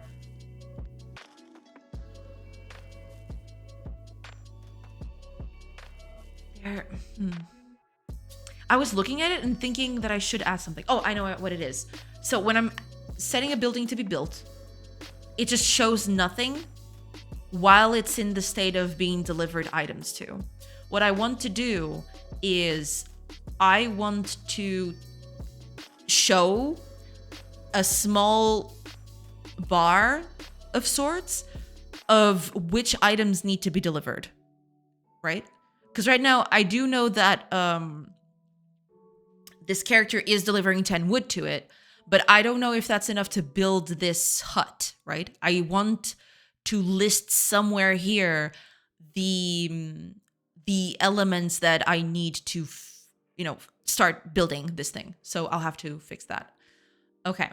I was looking at it and thinking that I should add something. Oh, I know what it is. So when I'm setting a building to be built, it just shows nothing while it's in the state of being delivered items to. What I want to do is I want to show a small bar of sorts of which items need to be delivered, right? Because right now I do know that this character is delivering 10 wood to it, but I don't know if that's enough to build this hut, right? I want to list somewhere here the elements that I need to, start building this thing. So I'll have to fix that. Okay,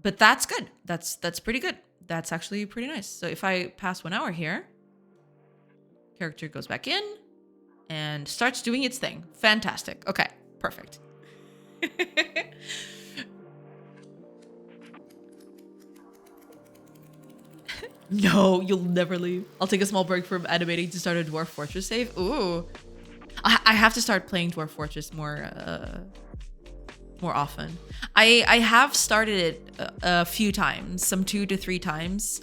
but that's good. That's pretty good. That's actually pretty nice. So if I pass 1 hour here, character goes back in and starts doing its thing. Fantastic. Okay, perfect. No, you'll never leave. I'll take a small break from animating to start a dwarf fortress save. Ooh. I have to start playing Dwarf Fortress more often. I have started it a few times, some 2 to 3 times,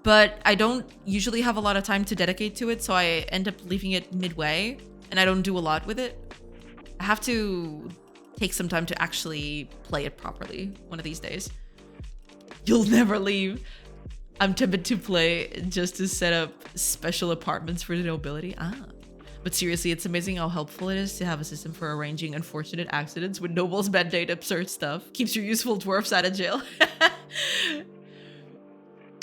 but I don't usually have a lot of time to dedicate to it, so I end up leaving it midway, and I don't do a lot with it. I have to take some time to actually play it properly one of these days. You'll never leave. I'm tempted to play just to set up special apartments for the nobility. But seriously, it's amazing how helpful it is to have a system for arranging unfortunate accidents when nobles mandate absurd stuff. Keeps your useful dwarfs out of jail.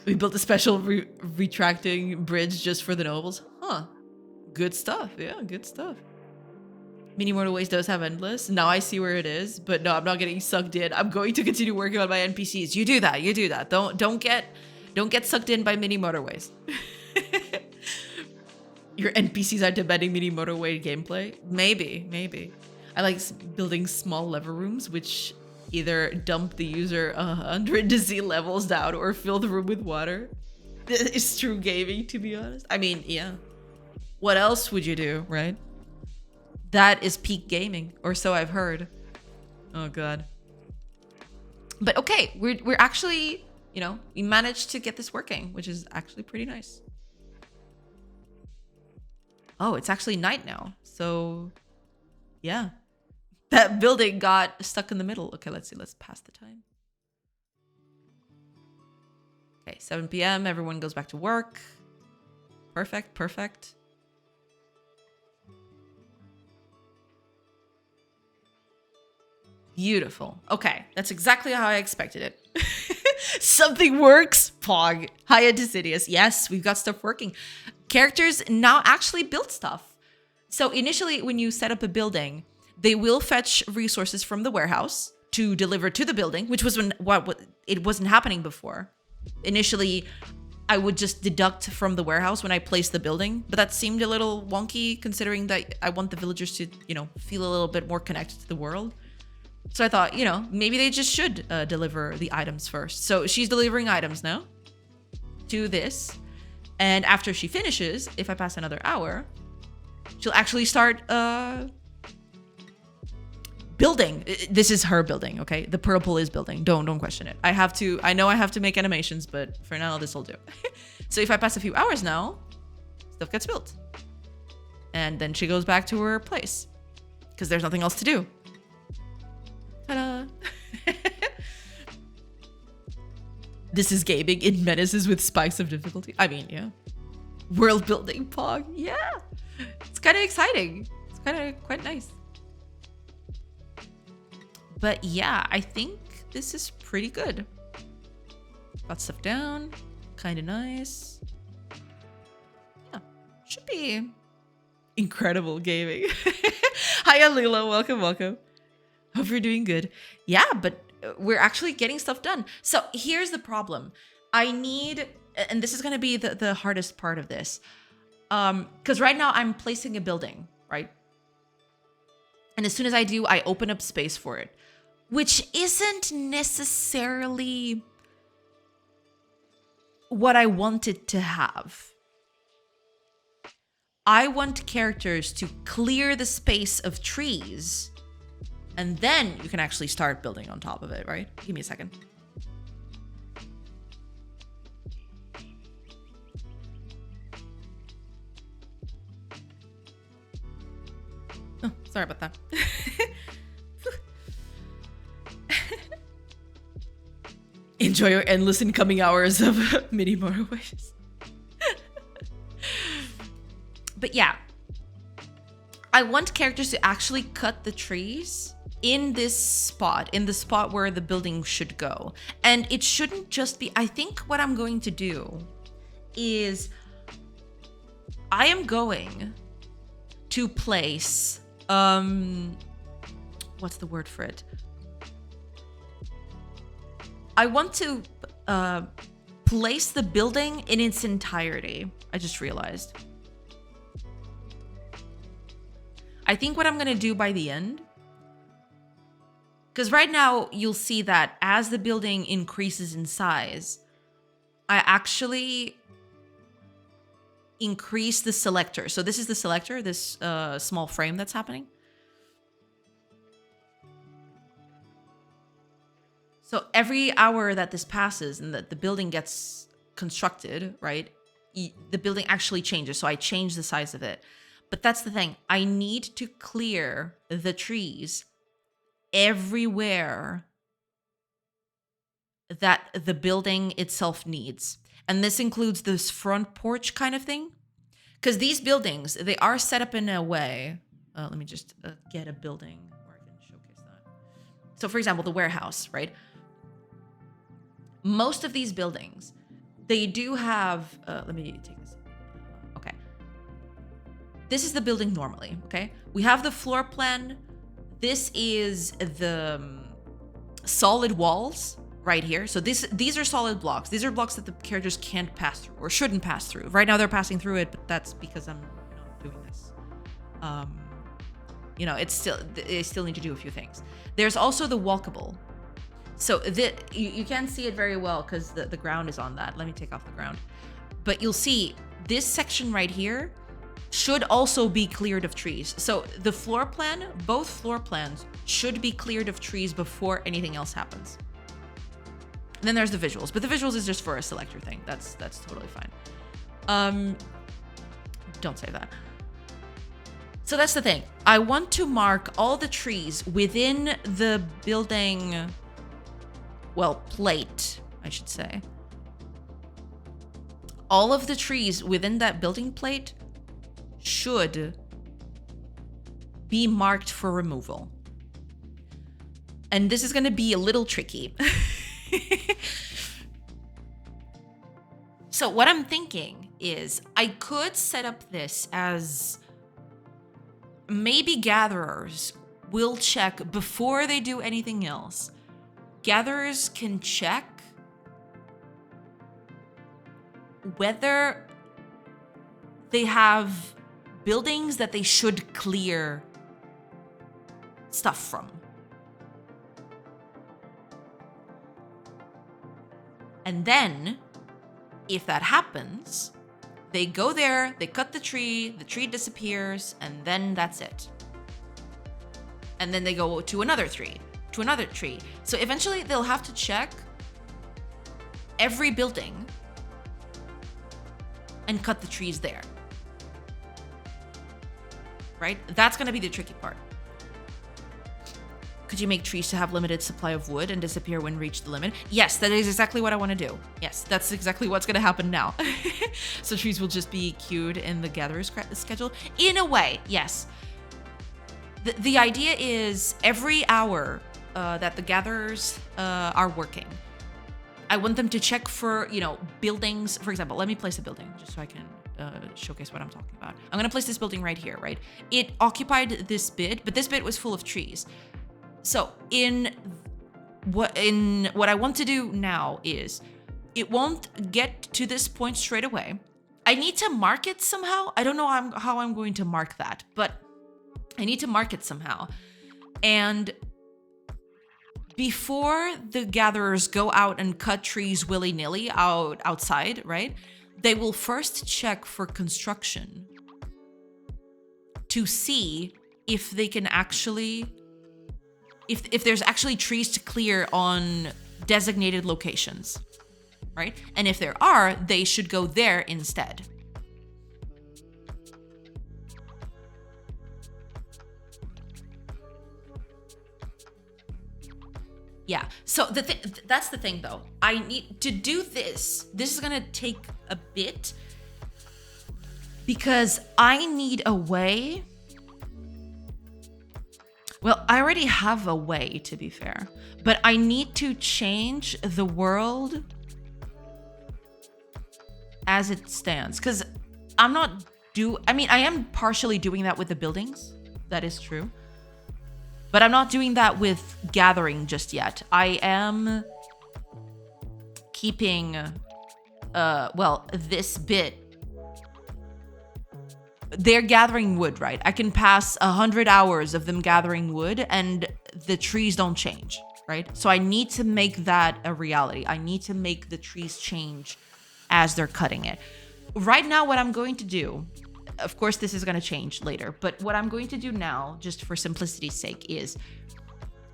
We built a special retracting bridge just for the nobles. Huh. Good stuff. Yeah, good stuff. Mini motorways does have endless. Now I see where it is, but no, I'm not getting sucked in. I'm going to continue working on my NPCs. You do that. You do that. Don't get sucked in by mini motorways. Your NPCs are demanding mini motorway gameplay? Maybe. I like building small lever rooms, which either dump the user 100 dizzy levels down or fill the room with water. It's true gaming, to be honest. I mean, yeah. What else would you do, right? That is peak gaming, or so I've heard. Oh god. But okay, we're actually, you know, we managed to get this working, which is actually pretty nice. Oh, it's actually night now. So, yeah. That building got stuck in the middle. Okay, let's see. Let's pass the time. Okay, 7 p.m. Everyone goes back to work. Perfect. Beautiful. Okay, that's exactly how I expected it. Something works. Pog. Hiya Decidius. Yes, we've got stuff working. Characters now actually build stuff. So initially, when you set up a building, they will fetch resources from the warehouse to deliver to the building, which was when it wasn't happening before. Initially, I would just deduct from the warehouse when I placed the building, but that seemed a little wonky considering that I want the villagers to, you know, feel a little bit more connected to the world. So I thought, you know, maybe they just should deliver the items first. So she's delivering items now to this. And after she finishes, if I pass another hour, she'll actually start building. This is her building, okay? The purple is building. Don't question it. I know I have to make animations, but for now, this will do. So if I pass a few hours now, stuff gets built. And then she goes back to her place because there's nothing else to do. Ta-da! This is gaming in menaces with spikes of difficulty. I mean, yeah. World building, Pog. Yeah. It's kind of exciting. It's kind of quite nice. But yeah, I think this is pretty good. Got stuff down. Kind of nice. Yeah. Should be incredible gaming. Hiya, Lilo. Welcome. Hope you're doing good. Yeah, but we're actually getting stuff done. So here's the problem. I need, and this is going to be the hardest part of this. Because right now I'm placing a building, right? And as soon as I do, I open up space for it, which isn't necessarily what I wanted to have. I want characters to clear the space of trees, and then you can actually start building on top of it, right? Give me a second. Oh, sorry about that. Enjoy your endless incoming hours of mini motorways. But yeah, I want characters to actually cut the trees in this spot, in the spot where the building should go. And it shouldn't just be, I think what I'm going to do is I am going to place, what's the word for it? I want to place the building in its entirety. I just realized. I think what I'm going to do by the end, because right now you'll see that as the building increases in size, I actually increase the selector. So this is the selector, this small frame that's happening. So every hour that this passes and that the building gets constructed, right, the building actually changes. So I change the size of it. But that's the thing. I need to clear the trees everywhere that the building itself needs. And this includes this front porch kind of thing. Because these buildings, they are set up in a way. Let me just get a building where I can showcase that. So for example, the warehouse, right? Most of these buildings, they do have, let me take this. Okay. This is the building normally, okay? We have the floor plan. This is the solid walls right here. So these are solid blocks. These are blocks that the characters can't pass through or shouldn't pass through. Right now they're passing through it, but that's because I'm not doing this. They still need to do a few things. There's also the walkable. So you can't see it very well because the ground is on that. Let me take off the ground. But you'll see this section right here should also be cleared of trees. So the floor plan, both floor plans should be cleared of trees before anything else happens. And then there's the visuals, but the visuals is just for a selector thing. That's totally fine. Don't say that. So that's the thing. I want to mark all the trees within the building, well, plate, I should say. All of the trees within that building plate should be marked for removal. And this is going to be a little tricky. So what I'm thinking is I could set up this as maybe gatherers will check before they do anything else. Gatherers can check whether they have buildings that they should clear stuff from. And then, if that happens, they go there, they cut the tree disappears, and then that's it. And then they go to another tree. So eventually they'll have to check every building and cut the trees there. Right? That's going to be the tricky part. Could you make trees to have limited supply of wood and disappear when reach the limit? Yes, that is exactly what I want to do. Yes, that's exactly what's going to happen now. So trees will just be queued in the gatherer's schedule. In a way, yes. The idea is every hour that the gatherers are working, I want them to check for, buildings. For example, let me place a building just so I can showcase what I'm talking about. I'm going to place this building right here, right? It occupied this bit, but this bit was full of trees. So in what I want to do now is it won't get to this point straight away. I need to mark it somehow. I don't know how I'm going to mark that, but I need to mark it somehow. And before the gatherers go out and cut trees willy-nilly outside, right? They will first check for construction to see if they can actually if there's actually trees to clear on designated locations, right? And if there are, they should go there instead. Yeah, so that's the thing though. I need to do this. This is gonna take a bit because I need a way. Well, I already have a way, to be fair, but I need to change the world as it stands. Because I am partially doing that with the buildings. That is true. But I'm not doing that with gathering just yet. I am keeping, this bit. They're gathering wood, right? I can pass 100 hours of them gathering wood and the trees don't change, right? So I need to make that a reality. I need to make the trees change as they're cutting it. right now, what I'm going to do, of course, this is going to change later, but what I'm going to do now, just for simplicity's sake, is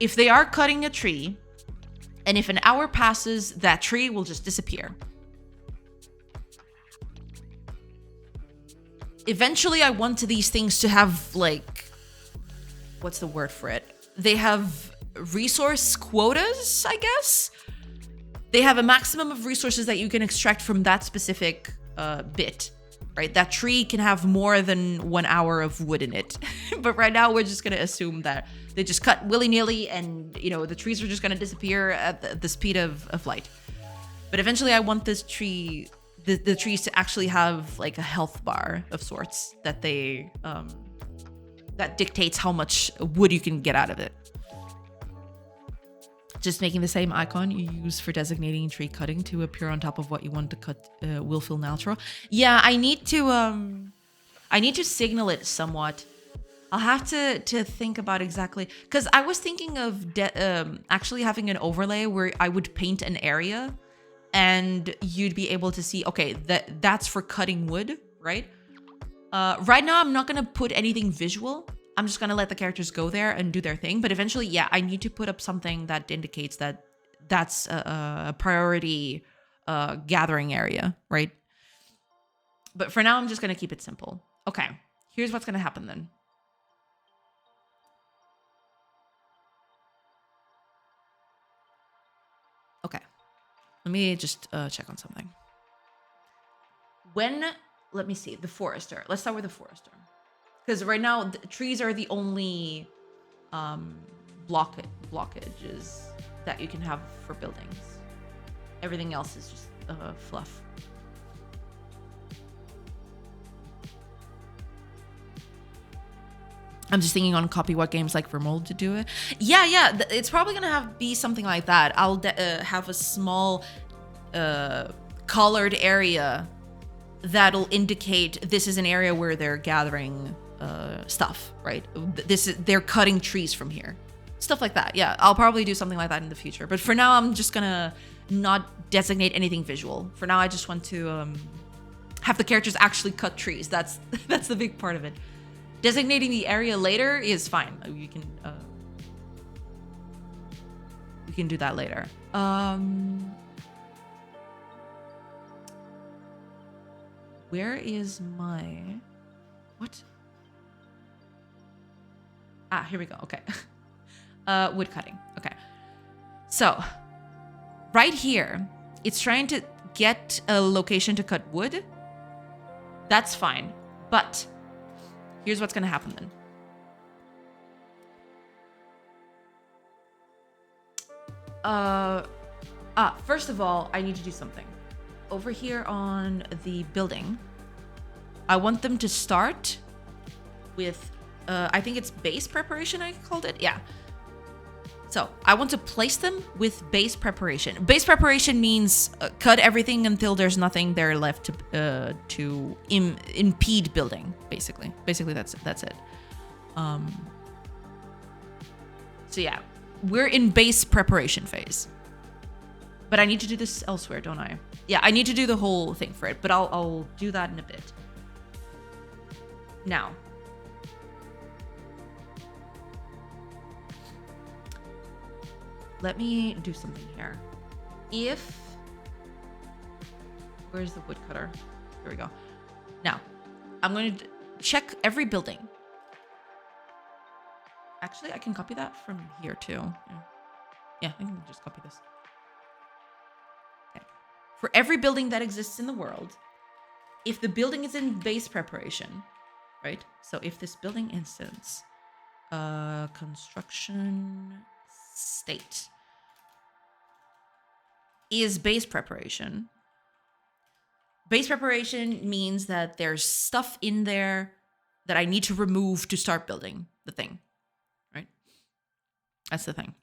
if they are cutting a tree, and if an hour passes, that tree will just disappear. Eventually, I want these things to have, like, what's the word for it? They have resource quotas, I guess? They have a maximum of resources that you can extract from that specific bit, right? That tree can have more than 1 hour of wood in it. But right now, we're just going to assume that they just cut willy-nilly and, you know, the trees are just going to disappear at the speed of light. But eventually, I want this tree... The trees to actually have like a health bar of sorts that they that dictates how much wood you can get out of it. Just making the same icon you use for designating tree cutting to appear on top of what you want to cut will feel natural. Yeah, I need to signal it somewhat. I'll have to think about exactly, because I was thinking of actually having an overlay where I would paint an area. And you'd be able to see, okay, that's for cutting wood, right? Right now, I'm not going to put anything visual. I'm just going to let the characters go there and do their thing. But eventually, yeah, I need to put up something that indicates that that's a priority gathering area, right? But for now, I'm just going to keep it simple. Okay, here's what's going to happen then. Okay. Let me just check on something. Let me see, the forester. Let's start with the forester. Because right now, the trees are the only blockages that you can have for buildings. Everything else is just fluff. I'm just thinking on copy what games like Vermold to do it. Yeah, it's probably gonna be something like that. I'll have a small colored area that'll indicate this is an area where they're gathering stuff, right? They're cutting trees from here, stuff like that. Yeah, I'll probably do something like that in the future. But for now, I'm just gonna not designate anything visual. For now, I just want to have the characters actually cut trees. That's the big part of it. Designating the area later is fine. You can do that later. Where is my... What? Ah, here we go. Okay. Wood cutting. Okay. So, right here, it's trying to get a location to cut wood. That's fine. But... here's what's going to happen then. First of all, I need to do something. Over here on the building, I want them to start with, I think it's base preparation, I called it. Yeah. So I want to place them with base preparation. Base preparation means cut everything until there's nothing there left to impede building. Basically, that's it. So yeah, we're in base preparation phase. But I need to do this elsewhere, don't I? Yeah, I need to do the whole thing for it, but I'll do that in a bit. Now. Let me do something here. Where's the woodcutter? Here we go. Now, I'm going to check every building. Actually, I can copy that from here too. Yeah, I can just copy this. Okay. For every building that exists in the world, if the building is in base preparation, right? So if this building instance, construction state is base preparation. Base preparation means that there's stuff in there that I need to remove to start building the thing, right? That's the thing.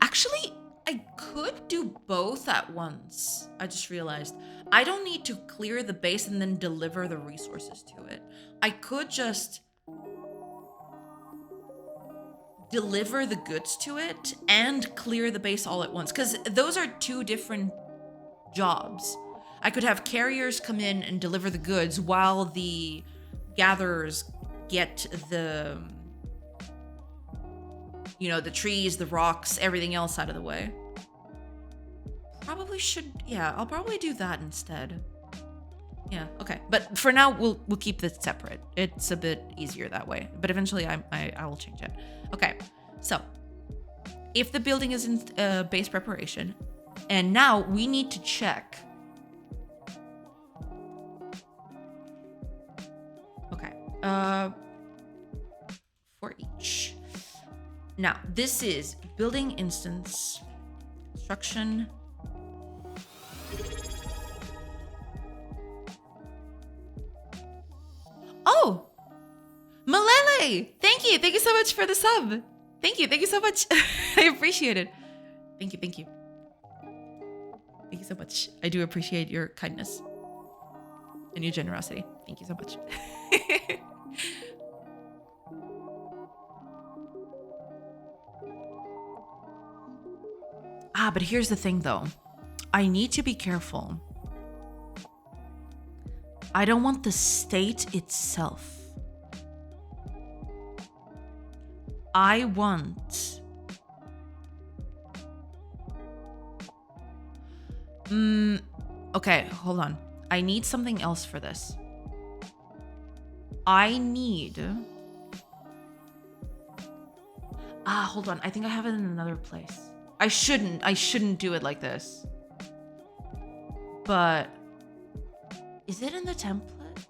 Actually, I could do both at once. I just realized I don't need to clear the base and then deliver the resources to it. I could just deliver the goods to it and clear the base all at once, because those are two different jobs. I could have carriers come in and deliver the goods while the gatherers get the, you know, the trees, the rocks, everything else out of the way. Probably should, yeah, I'll probably do that instead. Yeah, okay. But for now, we'll keep this separate. It's a bit easier that way. But eventually, I will change it. Okay, so if the building is in base preparation, and now we need to check. Okay, for each. Now, this is building instance, construction. Oh, Malele! Thank you so much for the sub. Thank you so much. I appreciate it. Thank you. Thank you so much. I do appreciate your kindness and your generosity. Thank you so much. But here's the thing though. I need to be careful. I don't want the state itself. I want... Okay, hold on. I need something else for this. I need... hold on. I think I have it in another place. I shouldn't do it like this. But... Is it in the template?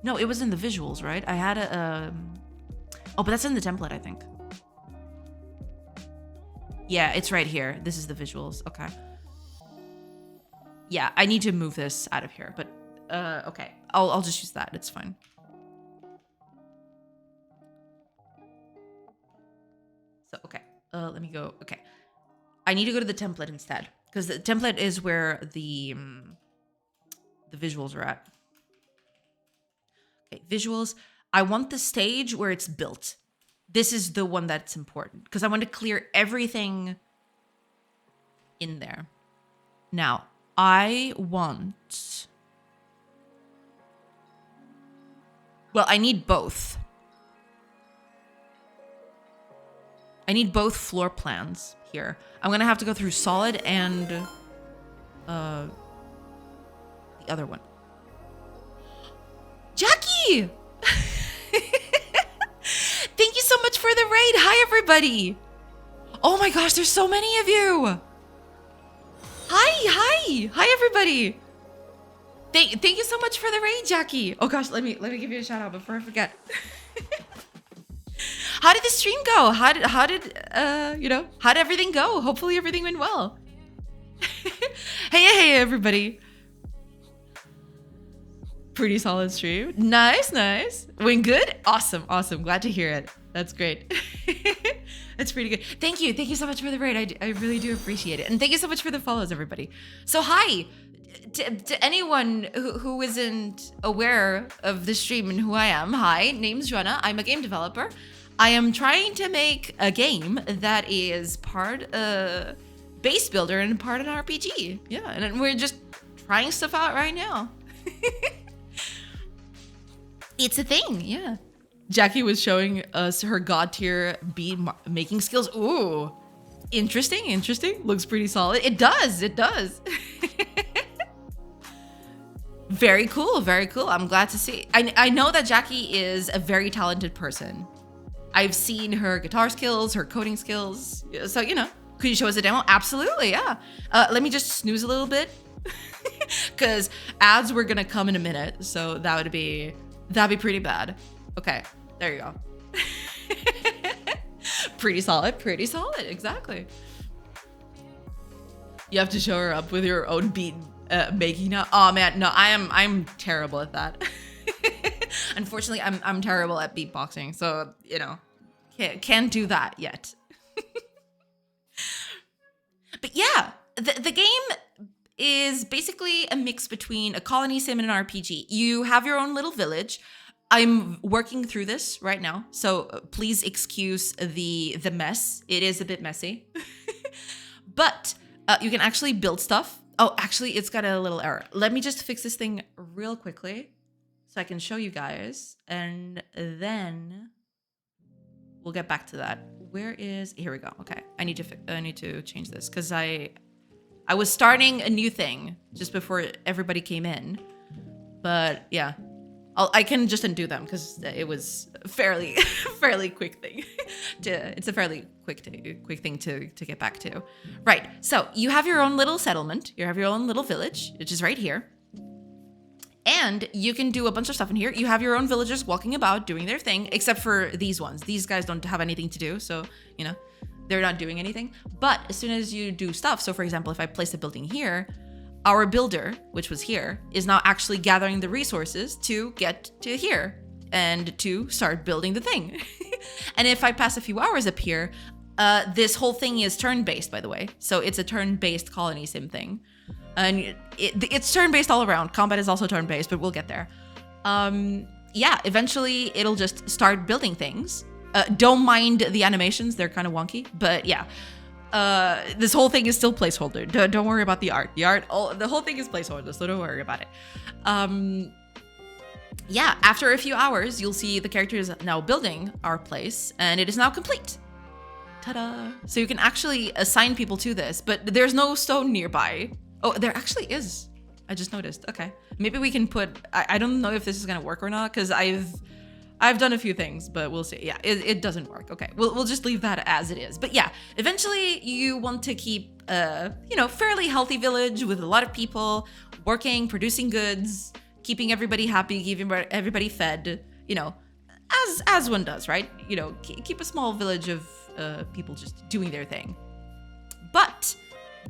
No, it was in the visuals, right? I had a... Oh, but that's in the template, I think. Yeah, it's right here. This is the visuals. Okay. Yeah, I need to move this out of here, but okay. I'll just use that. It's fine. So, okay. Let me go. Okay. I need to go to the template instead, because the template is where the visuals are at. Okay, visuals. I want the stage where it's built. This is the one that's important because I want to clear everything in there. Now, I want... Well, I need both. I need both floor plans here. I'm going to have to go through solid and the other one. Jackie! Thank you so much for the raid. Hi, everybody. Oh my gosh, there's so many of you. Hi, everybody. Thank you so much for the raid, Jackie. Oh gosh, let me give you a shout out before I forget. How did the stream go? How did everything go? Hopefully everything went well. Hey, everybody. Pretty solid stream. Nice. Went good? Awesome. Glad to hear it. That's great. That's pretty good. Thank you so much for the raid. I really do appreciate it. And thank you so much for the follows, everybody. So hi, to anyone who isn't aware of the stream and who I am. Hi, name's Joanna. I'm a game developer. I am trying to make a game that is part a base builder and part an RPG. Yeah, and we're just trying stuff out right now. It's a thing, yeah. Jackie was showing us her god tier bead making skills. Ooh, interesting. Looks pretty solid. It does. Very cool. I'm glad to see. I know that Jackie is a very talented person. I've seen her guitar skills, her coding skills. So, could you show us a demo? Absolutely, yeah. Let me just snooze a little bit. Because ads were gonna come in a minute. So that'd be pretty bad. Okay, there you go. Pretty solid, exactly. You have to show her up with your own beat making now. Oh man, no, I'm terrible at that. Unfortunately, I'm terrible at beatboxing, so can't do that yet. But yeah, the game is basically a mix between a colony sim and an RPG. You have your own little village. I'm working through this right now, so please excuse the mess. It is a bit messy. But you can actually build stuff. Oh, actually, it's got a little error. Let me just fix this thing real quickly so I can show you guys, and then we'll get back to that. Here we go. Okay, I need to change this because I was starting a new thing just before everybody came in, but yeah, I can just undo them because it was fairly quick thing. It's a fairly quick thing to get back to. Right. So you have your own little settlement. You have your own little village, which is right here. And you can do a bunch of stuff in here. You have your own villagers walking about doing their thing, except for these ones. These guys don't have anything to do, so you know they're not doing anything. But as soon as you do stuff, so for example, if I place a building here, our builder, which was here, is now actually gathering the resources to get to here and to start building the thing. And if I pass a few hours up here, this whole thing is turn-based, by the way. So it's a turn-based colony sim thing. And it's turn-based all around. Combat is also turn-based, but we'll get there. Yeah, eventually it'll just start building things. Don't mind the animations, they're kind of wonky, but yeah. This whole thing is still placeholder. Don't worry about the art. The whole thing is placeholder, so don't worry about it. Yeah, after a few hours, you'll see the character is now building our place, and it is now complete. Ta-da! So you can actually assign people to this, but there's no stone nearby. Oh, there actually is. I just noticed. Okay, maybe we can put. I don't know if this is gonna work or not because I've done a few things, but we'll see. Yeah, it doesn't work. Okay, we'll just leave that as it is. But yeah, eventually you want to keep fairly healthy village with a lot of people working, producing goods, keeping everybody happy, keeping everybody fed. You know, as one does, right? You know, keep a small village of people just doing their thing. But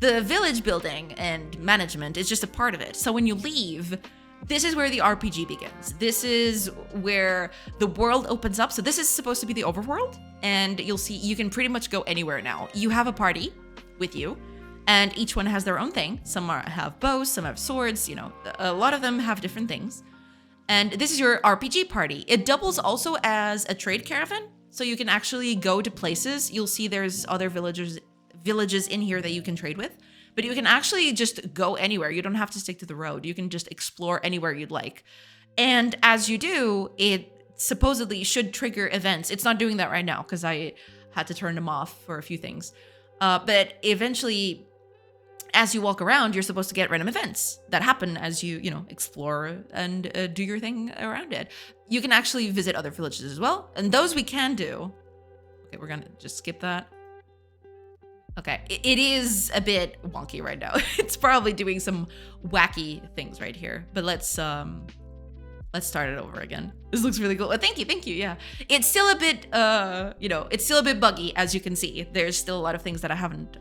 the village building and management is just a part of it. So when you leave, this is where the RPG begins. This is where the world opens up. So this is supposed to be the overworld, and you'll see you can pretty much go anywhere now. You have a party with you, and each one has their own thing. Some have bows, some have swords, you know, a lot of them have different things. And this is your RPG party. It doubles also as a trade caravan. So you can actually go to places. You'll see there's other villages in here that you can trade with. But you can actually just go anywhere. You don't have to stick to the road. You can just explore anywhere you'd like. And as you do, it supposedly should trigger events. It's not doing that right now because I had to turn them off for a few things. But eventually, as you walk around, you're supposed to get random events that happen as you explore and do your thing around it. You can actually visit other villages as well. And those we can do. Okay, we're going to just skip that. Okay, it is a bit wonky right now. It's probably doing some wacky things right here. But let's start it over again. This looks really cool. Thank you. Yeah, it's still a bit it's still a bit buggy, as you can see. There's still a lot of things that I haven't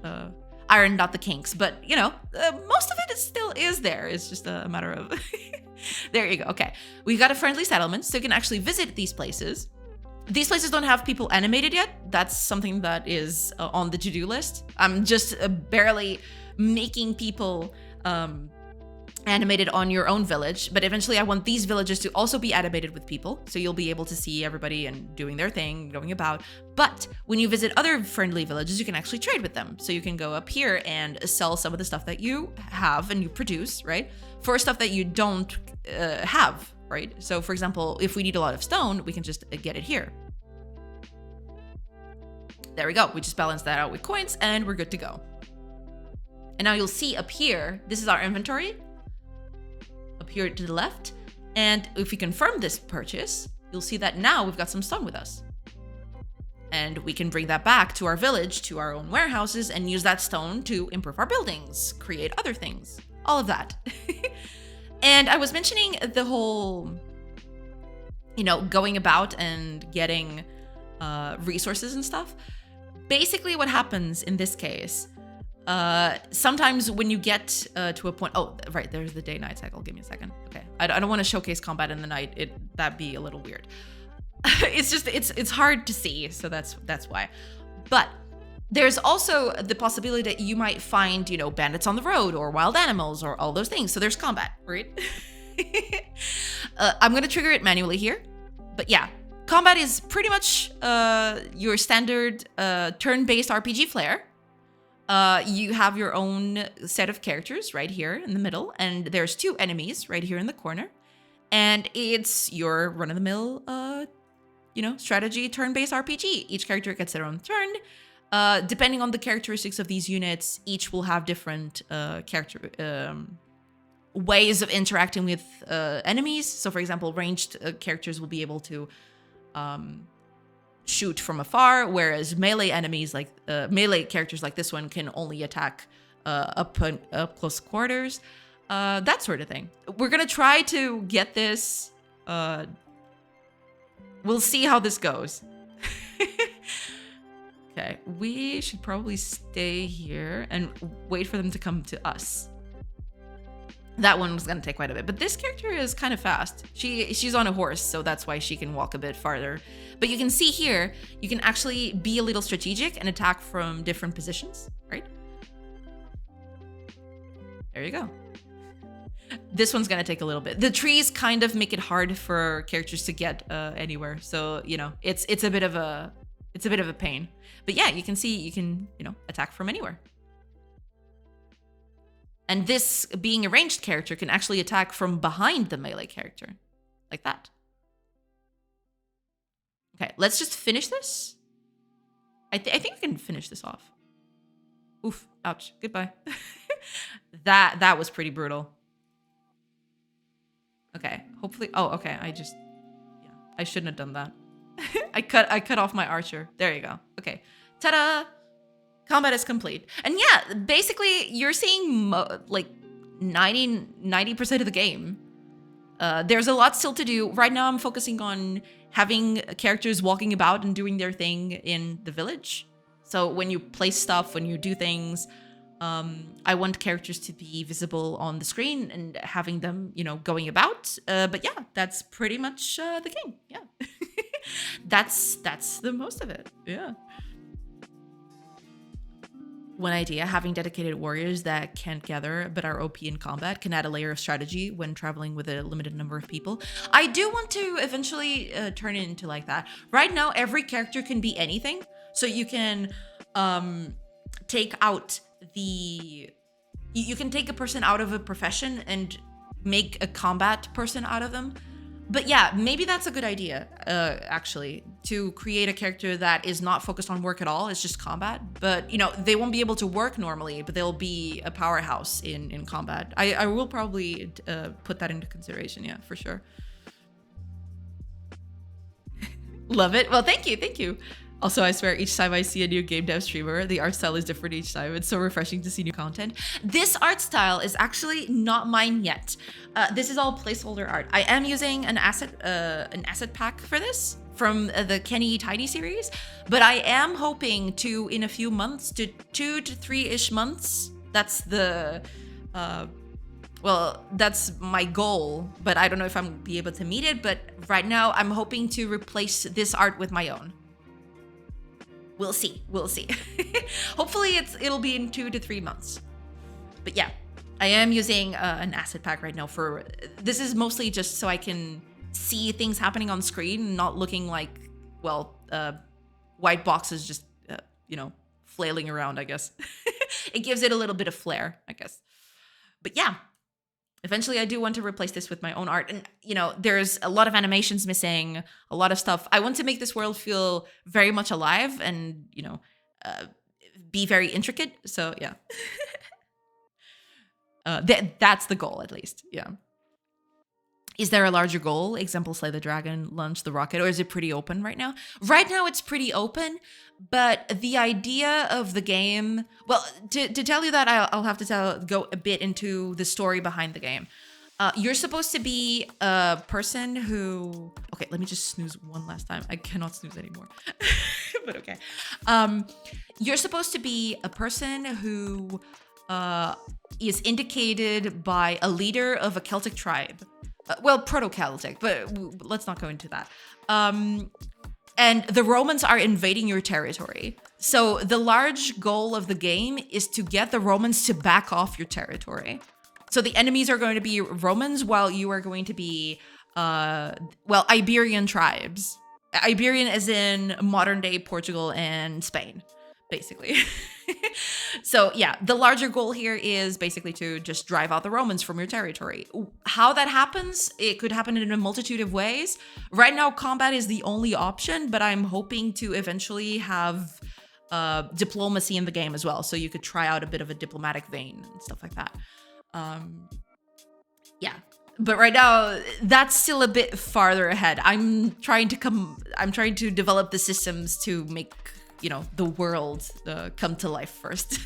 ironed out the kinks, but most of it still is there. It's just a matter of there you go. Okay, we got a friendly settlement, so you can actually visit these places. These places don't have people animated yet. That's something that is on the to-do list. I'm just barely making people animated on your own village, but eventually I want these villages to also be animated with people, so you'll be able to see everybody and doing their thing, going about. But when you visit other friendly villages, you can actually trade with them. So you can go up here and sell some of the stuff that you have and you produce, right, for stuff that you don't have. Right? So for example, if we need a lot of stone, we can just get it here. There we go. We just balance that out with coins and we're good to go. And now you'll see up here, this is our inventory up here to the left. And if we confirm this purchase, you'll see that now we've got some stone with us. And we can bring that back to our village, to our own warehouses, and use that stone to improve our buildings, create other things, all of that. And I was mentioning the whole, going about and getting resources and stuff. Basically what happens in this case, sometimes when you get to a point, oh, right, there's the day-night cycle. Give me a second. Okay, I don't want to showcase combat in the night. That'd be a little weird. it's hard to see, so that's why. But there's also the possibility that you might find, bandits on the road or wild animals or all those things. So there's combat, right? I'm going to trigger it manually here. But yeah, combat is pretty much your standard turn-based RPG flair. You have your own set of characters right here in the middle, and there's 2 enemies right here in the corner. And it's your run-of-the-mill, strategy turn-based RPG. Each character gets their own turn. Depending on the characteristics of these units, each will have different ways of interacting with enemies. So, for example, ranged characters will be able to shoot from afar, whereas melee characters like this one can only attack up close quarters. That sort of thing. We're gonna try to get this. We'll see how this goes. Okay, we should probably stay here and wait for them to come to us. That one was gonna take quite a bit, but this character is kind of fast. She's on a horse, so that's why she can walk a bit farther. But you can see here, you can actually be a little strategic and attack from different positions, right? There you go. This one's gonna take a little bit. The trees kind of make it hard for characters to get anywhere, so it's a bit of a pain. But yeah, you can see you can attack from anywhere. And this, being a ranged character, can actually attack from behind the melee character, like that. Okay, let's just finish this. I think we can finish this off. Oof! Ouch! Goodbye. That was pretty brutal. Okay, hopefully. Oh, okay. I shouldn't have done that. I cut off my archer. There you go. Okay, ta-da! Combat is complete. And yeah, basically you're seeing like 90% of the game. There's a lot still to do. Right now I'm focusing on having characters walking about and doing their thing in the village. So when you place stuff, when you do things, I want characters to be visible on the screen and having them, going about. But yeah, that's pretty much the game. Yeah. That's the most of it. Yeah. One idea, having dedicated warriors that can't gather but are OP in combat can add a layer of strategy when traveling with a limited number of people. I do want to eventually turn it into like that. Right now, every character can be anything. So you can take out you can take a person out of a profession and make a combat person out of them. But yeah, maybe that's a good idea, actually, to create a character that is not focused on work at all. It's just combat. But, they won't be able to work normally, but they'll be a powerhouse in combat. I will probably put that into consideration, yeah, for sure. Love it. Well, thank you. Also, I swear, each time I see a new game dev streamer, the art style is different each time. It's so refreshing to see new content. This art style is actually not mine yet. This is all placeholder art. I am using an asset pack for this from the Kenny Tiny series, but I am hoping to, in a few months, to 2 to 3-ish months. That's the, that's my goal, but I don't know if I'm gonna be able to meet it. But right now, I'm hoping to replace this art with my own. We'll see. Hopefully it'll be in 2 to 3 months. But yeah, I am using an asset pack right now this is mostly just so I can see things happening on screen, not looking like, white boxes just, flailing around, I guess. It gives it a little bit of flair, I guess. But yeah, eventually I do want to replace this with my own art. And, there's a lot of animations missing, a lot of stuff. I want to make this world feel very much alive and, be very intricate. So, yeah. That's the goal, at least. Yeah. Is there a larger goal? Example, slay the dragon, launch the rocket, or is it pretty open right now? Right now, it's pretty open, but the idea of the game... Well, to tell you that, I'll have to go a bit into the story behind the game. You're supposed to be a person who... Okay, let me just snooze one last time. I cannot snooze anymore. But okay. You're supposed to be a person who is indicated by a leader of a Celtic tribe. Proto-Celtic, but let's not go into that. And the Romans are invading your territory. So the large goal of the game is to get the Romans to back off your territory. So the enemies are going to be Romans, while you are going to be well, Iberian tribes. Iberian as in modern day Portugal and Spain, basically. So yeah, the larger goal here is basically to just drive out the Romans from your territory. How that happens, it could happen in a multitude of ways. Right now, combat is the only option, but I'm hoping to eventually have diplomacy in the game as well, so you could try out a bit of a diplomatic vein and stuff like that. Yeah, but right now that's still a bit farther ahead. I'm trying to develop the systems to make, you know, the world come to life first.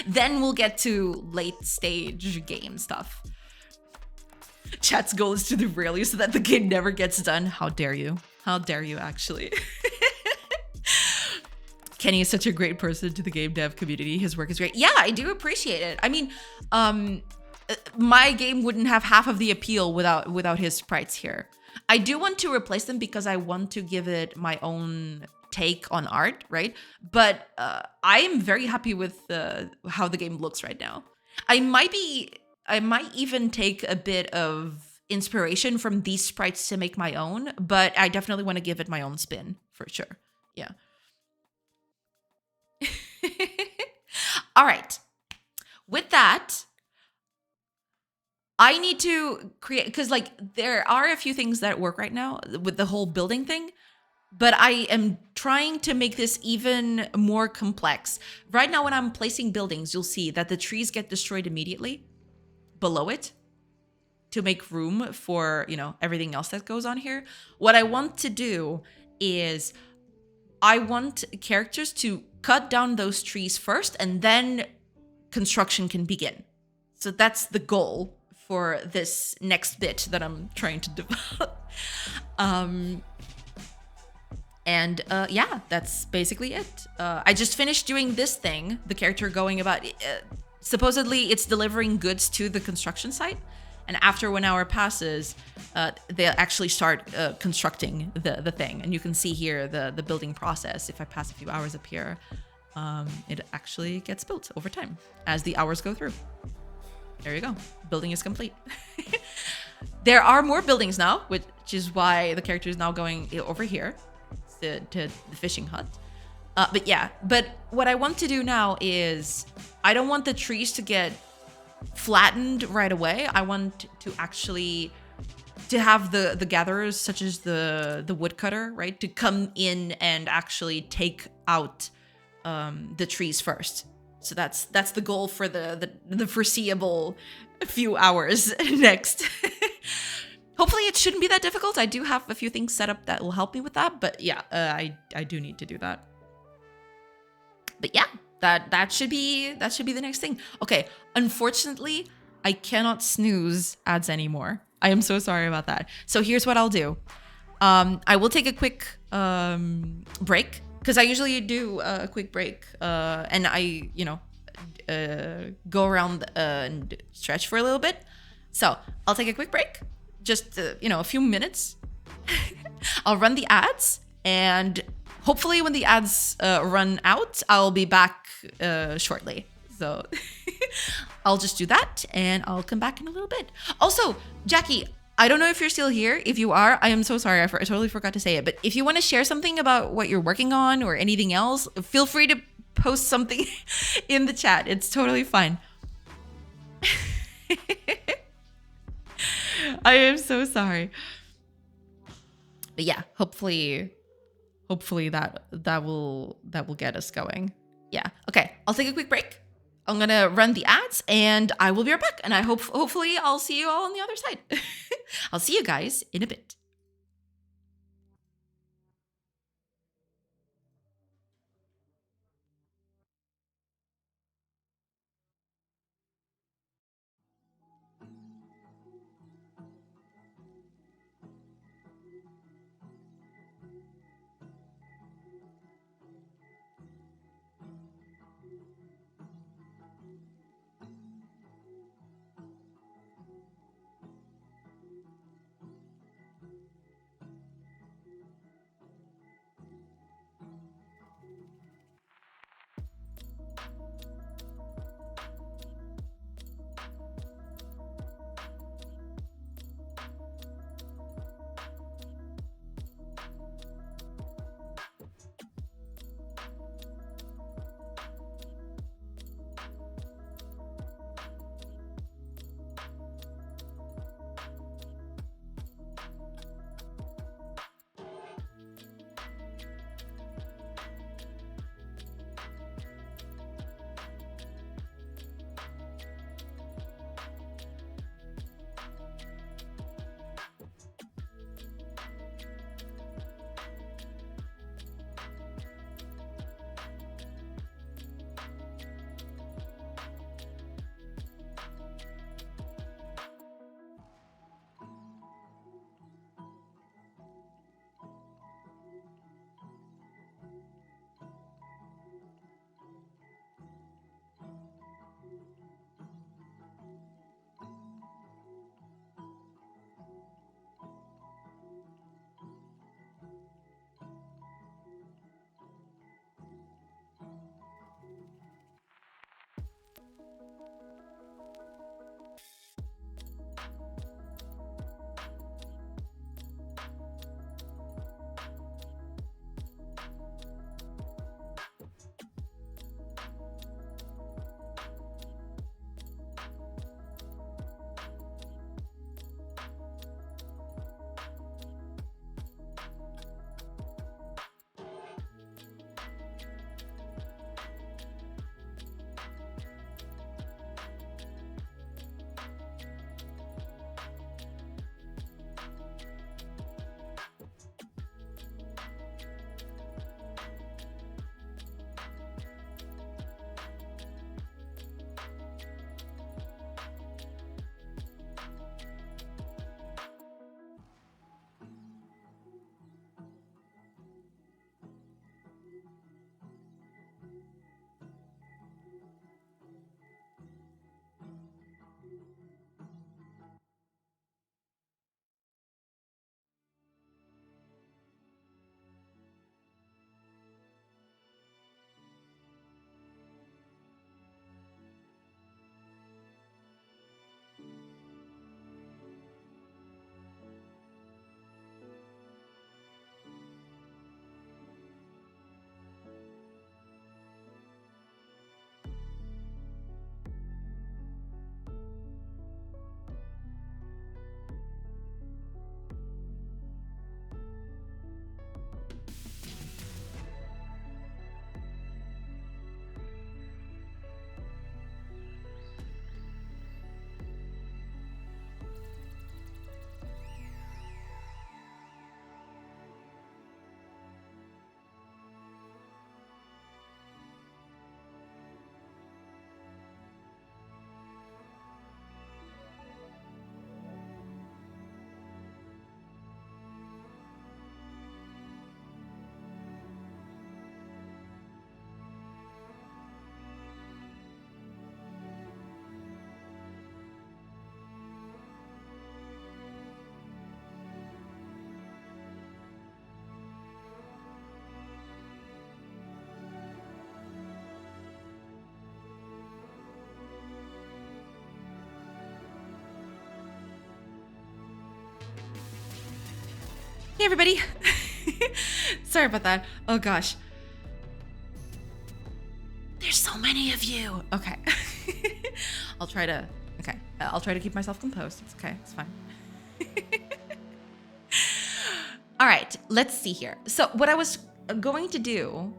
Then we'll get to late stage game stuff. Chat's goal is to derail you so that the game never gets done. How dare you? How dare you, actually? Kenny is such a great person to the game dev community. His work is great. Yeah, I do appreciate it. I mean, my game wouldn't have half of the appeal without his sprites here. I do want to replace them because I want to give it my own take on art, right? But I am very happy with how the game looks right now. I might even take a bit of inspiration from these sprites to make my own, but I definitely want to give it my own spin for sure. Yeah. All right. With that, I need to create, because like there are a few things that work right now with the whole building thing, but I am trying to make this even more complex. Right now, when I'm placing buildings, you'll see that the trees get destroyed immediately below it to make room for, you know, everything else that goes on here. What I want to do is I want characters to cut down those trees first, and then construction can begin. So that's the goal for this next bit that I'm trying to develop. Yeah, that's basically it. I just finished doing this thing, the character going about, supposedly it's delivering goods to the construction site. And after 1 hour passes, they'll actually start constructing the thing. And you can see here the building process. If I pass a few hours up here, it actually gets built over time as the hours go through. There you go. Building is complete. There are more buildings now, which is why the character is now going over here to the fishing hut. But what I want to do now is I don't want the trees to get flattened right away. I want to actually have the gatherers, such as the woodcutter, right, to come in and actually take out the trees first. So that's the goal for the foreseeable few hours next. Hopefully it shouldn't be that difficult. I do have a few things set up that will help me with that, but yeah, I do need to do that. But yeah, that should be the next thing. Okay, unfortunately, I cannot snooze ads anymore. I am so sorry about that. So here's what I'll do. I will take a quick break, because I usually do a quick break, and I, go around and stretch for a little bit. So I'll take a quick break, just a few minutes. I'll run the ads, and hopefully when the ads run out, I'll be back shortly. So I'll just do that, and I'll come back in a little bit. Also, Jackie, I don't know if you're still here. If you are, I am so sorry. I totally forgot to say it. But if you want to share something about what you're working on or anything else, feel free to post something in the chat. It's totally fine. I am so sorry. But yeah, hopefully that will get us going. Yeah. Okay, I'll take a quick break. I'm gonna run the ads, and I will be right back. And I hopefully I'll see you all on the other side. I'll see you guys in a bit. Hey, everybody. Sorry about that. Oh, gosh. There's so many of you. Okay. I'll try to keep myself composed. It's okay. It's fine. All right. Let's see here. So what I was going to do...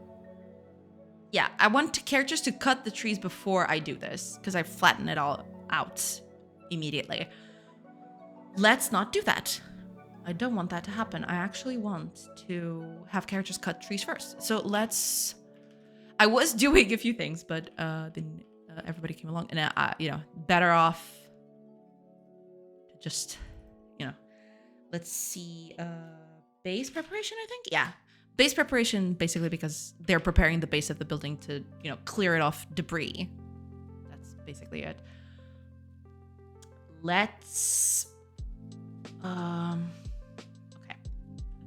Yeah, I want characters to cut the trees before I do this, because I flatten it all out immediately. Let's not do that. I don't want that to happen. I actually want to have characters cut trees first. So let's... I was doing a few things, but then everybody came along, and better off to just, let's see, base preparation, I think? Yeah. Base preparation, basically because they're preparing the base of the building to, clear it off debris. That's basically it. Let's... Okay.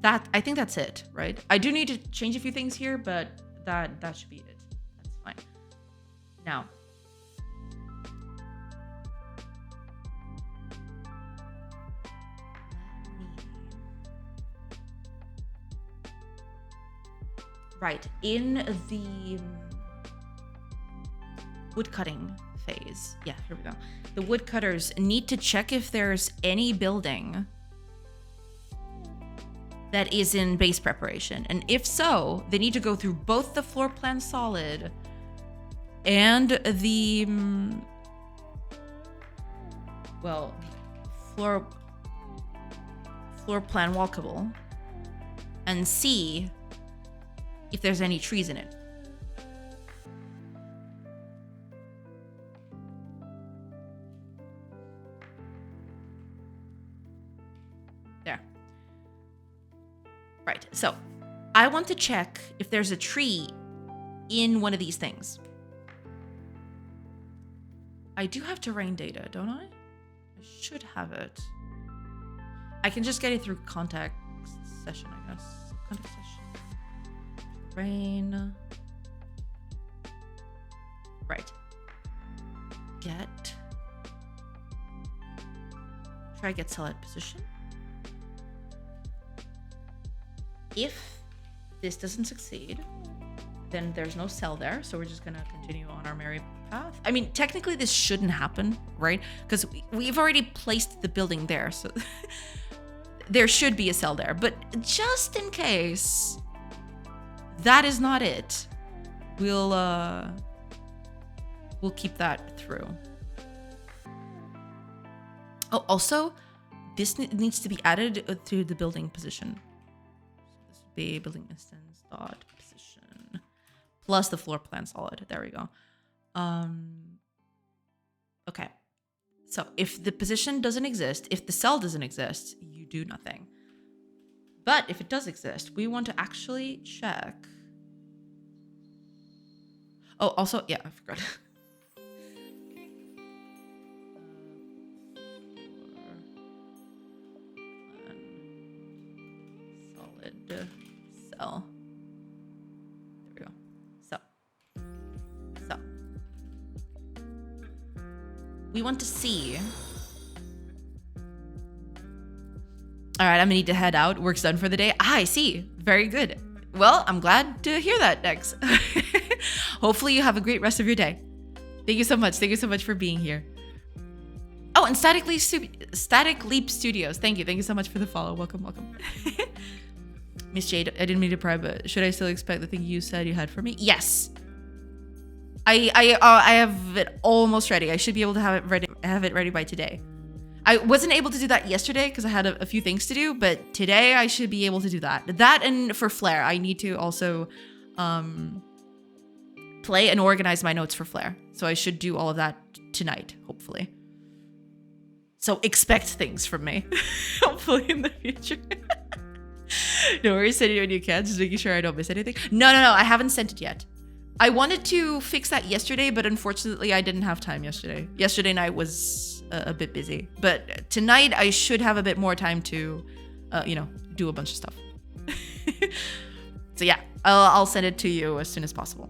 I think that's it, right? I do need to change a few things here, but that should be it. That's fine. Now... Right, in the woodcutting phase. Yeah, here we go. The woodcutters need to check if there's any building that is in base preparation. And if so, they need to go through both the floor plan solid and the floor plan walkable and see if there's any trees in it. There. Right, so I want to check if there's a tree in one of these things. I do have terrain data, don't I? I should have it. I can just get it through context session, I guess. Context session. Terrain. Right. Try get select position. If this doesn't succeed, then there's no cell there, so we're just gonna continue on our merry path. I mean, technically this shouldn't happen, right? Because we've already placed the building there, so there should be a cell there. But just in case that is not it, we'll keep that through. Oh, also, this needs to be added to the building position. So this would be building instance dot position plus the floor plan solid. There we go. Okay. So if the position doesn't exist, if the cell doesn't exist, you do nothing. But if it does exist, we want to actually check. Oh, also, yeah, I forgot. Solid cell. There we go. So we want to see. All right, I'm gonna need to head out. Work's done for the day. Ah, I see. Very good. Well, I'm glad to hear that, Dex. Hopefully you have a great rest of your day. Thank you so much. Thank you so much for being here. Oh, and Static Leap Studios. Thank you. Thank you so much for the follow. Welcome, welcome. Miss Jade, I didn't mean to pry, but should I still expect the thing you said you had for me? Yes. I have it almost ready. I should be able to have it ready by today. I wasn't able to do that yesterday because I had a few things to do, but today I should be able to do that. That and for Flare, I need to also play and organize my notes for Flare. So I should do all of that tonight, hopefully. So expect things from me, hopefully in the future. No worries, send it when you can, just making sure I don't miss anything. No, I haven't sent it yet. I wanted to fix that yesterday, but unfortunately I didn't have time yesterday. Yesterday night was a bit busy, but tonight I should have a bit more time to, do a bunch of stuff. So yeah, I'll send it to you as soon as possible.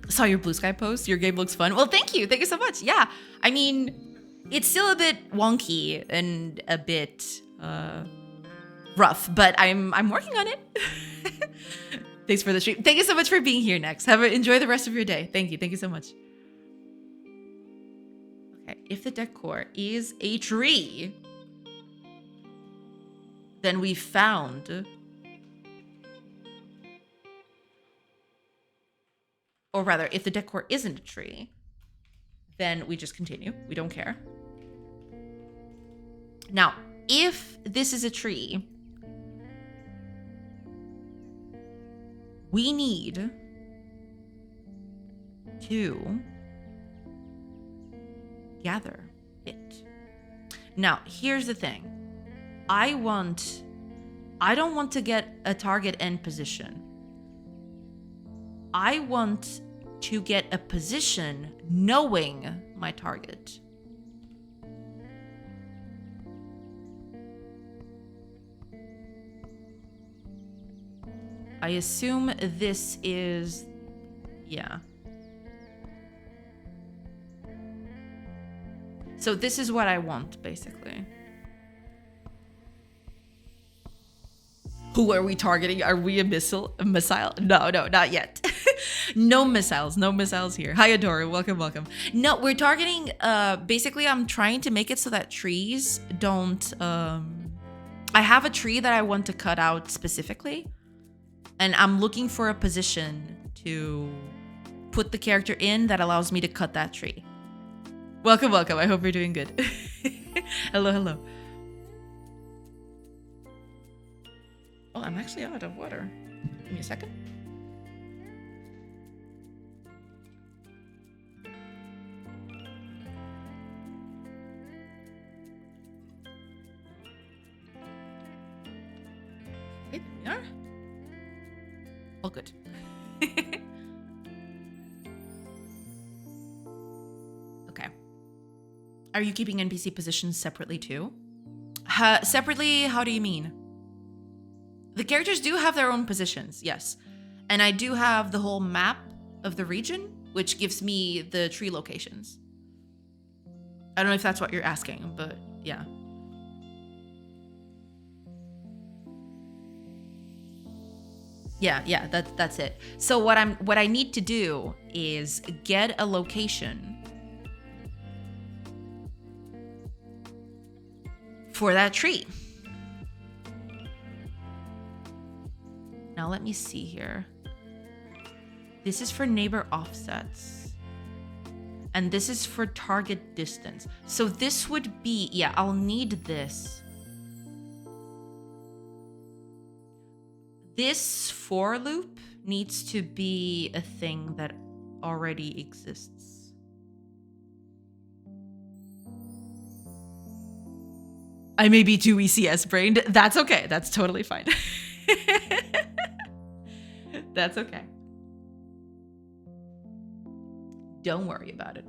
Saw your Blue Sky post. Your game looks fun. Well, thank you. Thank you so much. Yeah, I mean, it's still a bit wonky and a bit rough, but I'm working on it. Thanks for the stream. Thank you so much for being here. Next, enjoy the rest of your day. Thank you so much. Okay, if the decor is a tree, then we found, or rather, if the decor isn't a tree, then we just continue. We don't care. Now, if this is a tree, we need to gather it. Now, here's the thing. I don't want to get a target end position. I want to get a position knowing my target. I assume this is, yeah. So this is what I want, basically. Who are we targeting? Are we a missile? A missile? No, not yet. No missiles here. Hi, Adora. Welcome. No, we're targeting, basically, I'm trying to make it so that trees don't, I have a tree that I want to cut out specifically, and I'm looking for a position to put the character in that allows me to cut that tree. Welcome. I hope you're doing good. Hello. Oh, I'm actually out of water. Give me a second. Okay, there we are. All good. Okay. Are you keeping NPC positions separately too? Separately, how do you mean? The characters do have their own positions, yes. And I do have the whole map of the region, which gives me the tree locations. I don't know if that's what you're asking, but yeah. Yeah, that's it. So what I need to do is get a location for that tree. Now let me see here. This is for neighbor offsets. And this is for target distance. So this would be, yeah, I'll need this. This for loop needs to be a thing that already exists. I may be too ECS brained. That's okay. That's totally fine. That's okay. Don't worry about it.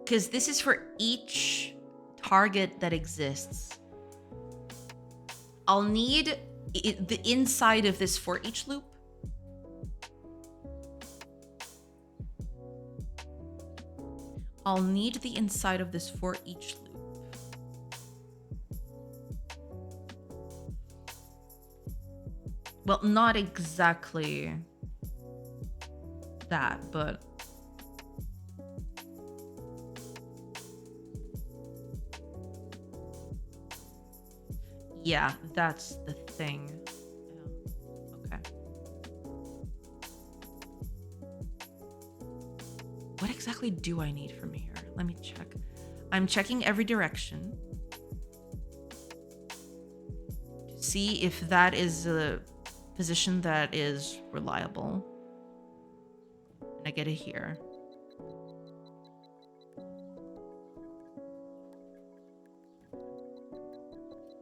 Because this is for each target that exists. I'll need the inside of this for each loop. I'll need the inside of this for each loop. Well, not exactly that, but yeah, that's the thing. Yeah. Okay. What exactly do I need from here? Let me check. I'm checking every direction to see if that is a position that is reliable. And I get it here.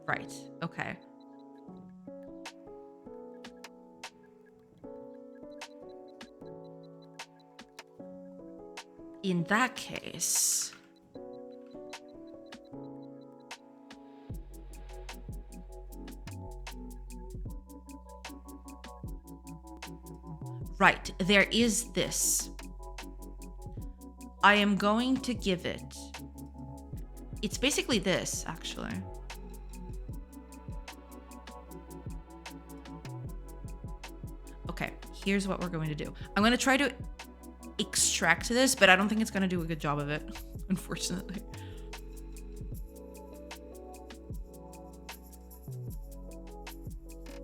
Right, okay. In that case, Right, there is this. I am going to give it. It's basically this, actually. Okay, here's what we're going to do. I'm going to try to extract this, but I don't think it's going to do a good job of it, unfortunately.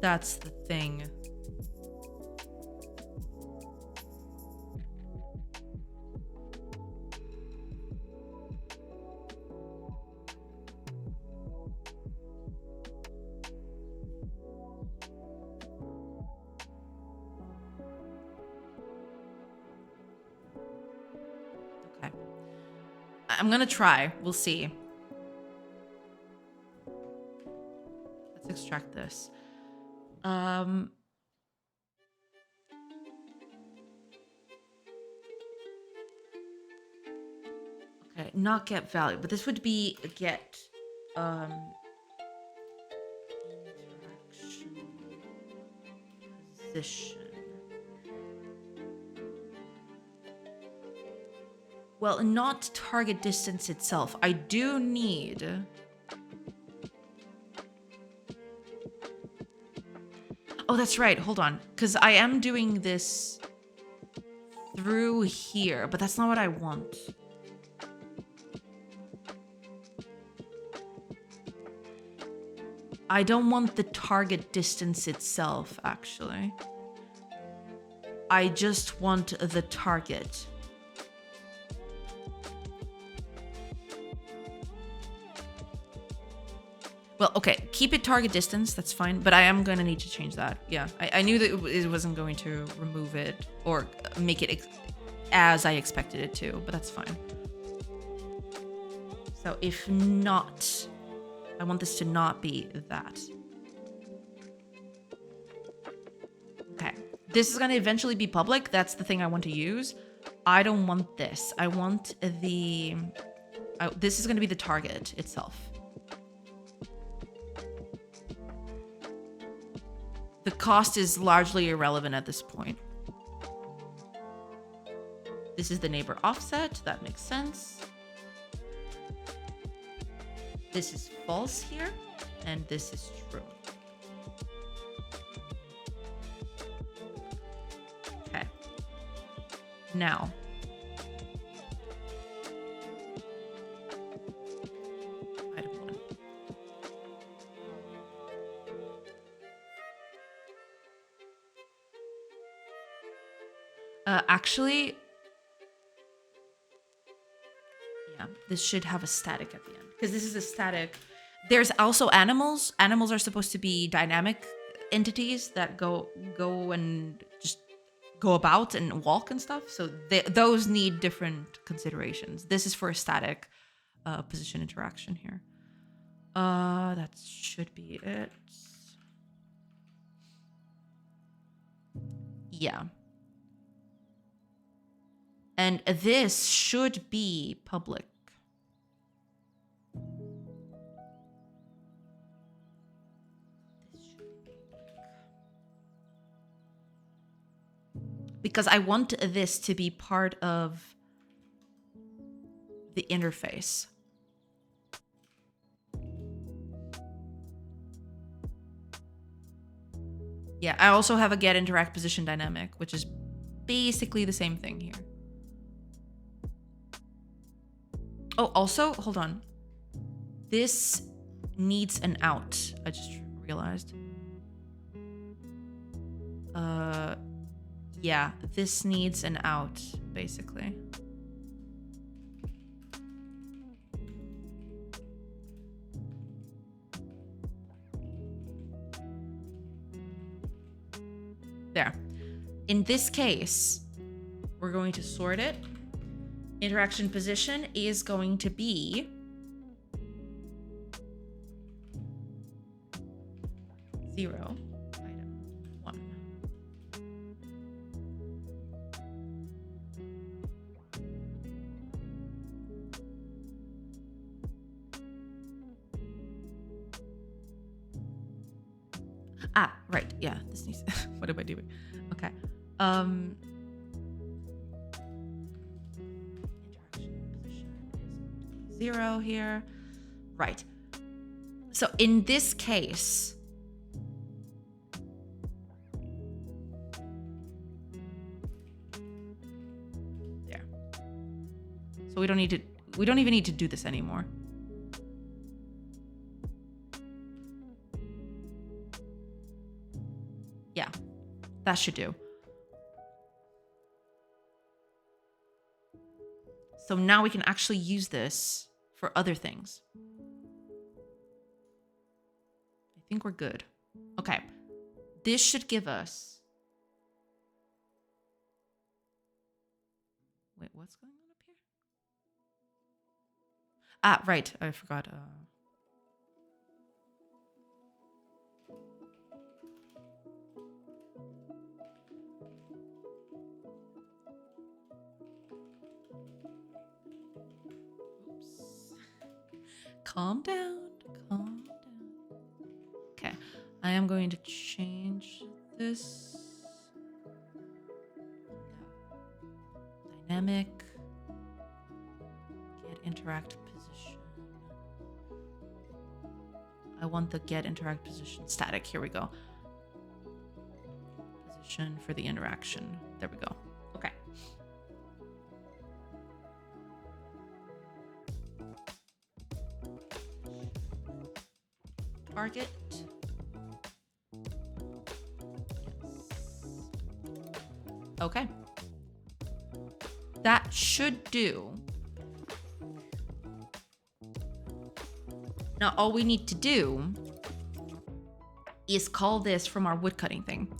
That's the thing. Okay. I'm gonna try. We'll see. Let's extract this. Okay, not get value, but this would be get interaction position. Well, not target distance itself. I do need. Oh, that's right. Hold on. Because I am doing this through here, but that's not what I want. I don't want the target distance itself, actually. I just want the target. Well, okay, keep it target distance, that's fine, but I am going to need to change that. Yeah, I knew that it wasn't going to remove it or make it as I expected it to, but that's fine. So if not, I want this to not be that. Okay, this is going to eventually be public. That's the thing I want to use. I don't want this. I want the... this is going to be the target itself. The cost is largely irrelevant at this point. This is the neighbor offset. That makes sense. This is false here, and this is true. Okay. Now. Item 1. Actually, yeah, this should have a static at the end because this is a static. There's also animals. Animals are supposed to be dynamic entities that go and just go about and walk and stuff. So those need different considerations. This is for a static position interaction here. That should be it. Yeah. And this should be public. Because I want this to be part of the interface. Yeah, I also have a get interact position dynamic, which is basically the same thing here. Oh, also, hold on. This needs an out. I just realized. Yeah, this needs an out, basically. There. In this case, we're going to sort it. Interaction position is going to be zero, item 1. Ah, right. Yeah, this needs. What am I doing? Okay. Um, interaction position is 0 here. Right. So in this case, there. So we don't even need to do this anymore. Yeah, that should do. So now we can actually use this for other things. I think we're good. Okay. This should give us... Wait, what's going on up here? Ah, right. I forgot. Oops. Calm down. Calm down. Okay. I am going to change this. Dynamic. Get interact position. I want the get interact position static. Here we go. Position for the interaction. There we go. Okay. Target. Yes. Okay. That should do. Now all we need to do is call this from our woodcutting thing.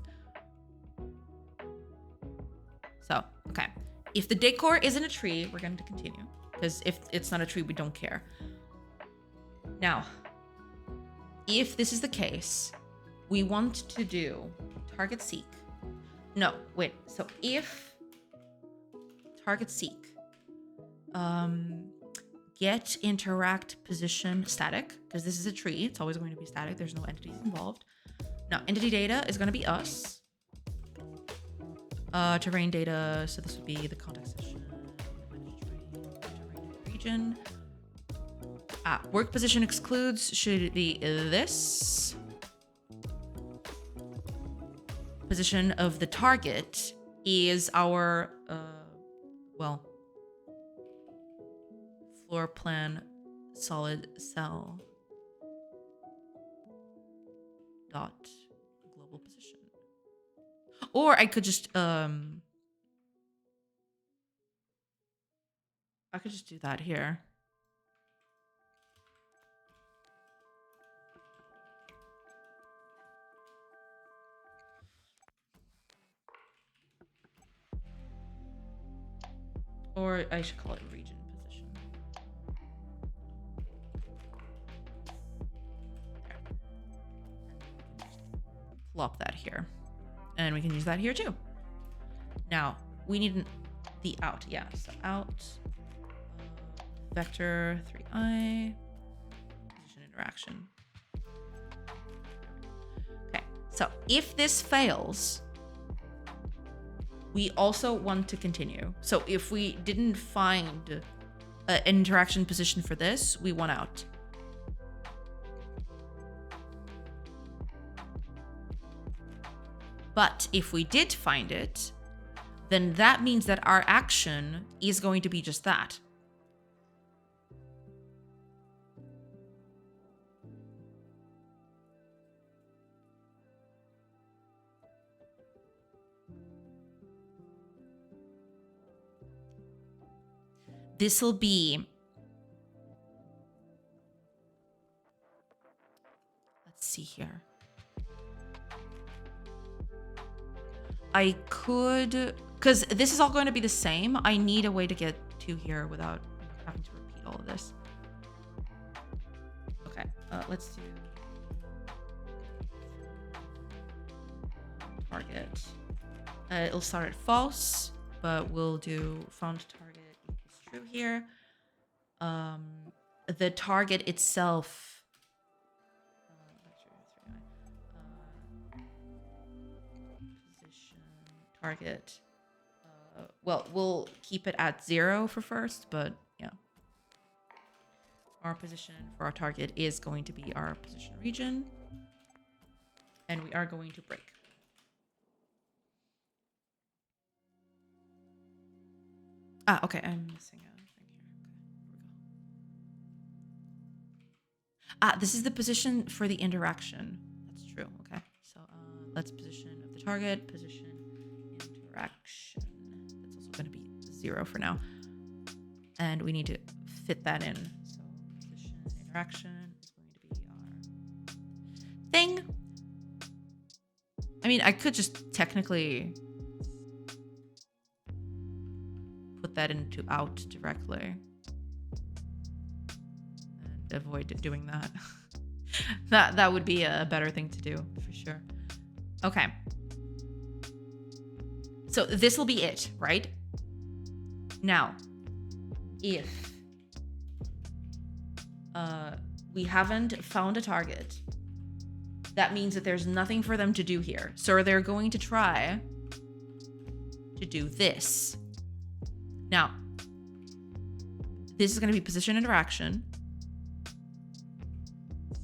So, okay. If the decor isn't a tree, we're going to continue. Because if it's not a tree, we don't care. Now, if this is the case, we want to do target seek. No, wait. So if target seek, get interact position static, because this is a tree, it's always going to be static. There's no entities involved. Now, entity data is going to be us. Terrain data, so this would be the context session, terrain region. Work position excludes should be this. Position of the target is our, well, floor plan solid cell dot global position. Or I could just, I could just do that here. Or I should call it region position. Plop that here. And we can use that here too. Now, we need the out. Yeah, so out, vector 3i, position interaction. Okay, so if this fails, we also want to continue. So if we didn't find an interaction position for this, we want out. But if we did find it, then that means that our action is going to be just that. This will be, let's see here. I could, because this is all going to be the same. I need a way to get to here without having to repeat all of this. Okay, let's do target. It'll start at false, but we'll do found target equals true here. The target itself. target. Well, we'll keep it at 0 for first, but yeah. Our position for our target is going to be our position region. And we are going to break. Ah, okay, I'm missing a thing here. Okay, here we go. This is the position for the interaction. That's true, okay. So let's position of the target, position interaction. That's also going to be 0 for now. And we need to fit that in. So position interaction is going to be our thing. I mean, I could just technically put that into out directly and avoid doing that. that would be a better thing to do for sure. Okay. So this will be it, right? Now, if we haven't found a target, that means that there's nothing for them to do here. So they're going to try to do this. Now, this is going to be position interaction,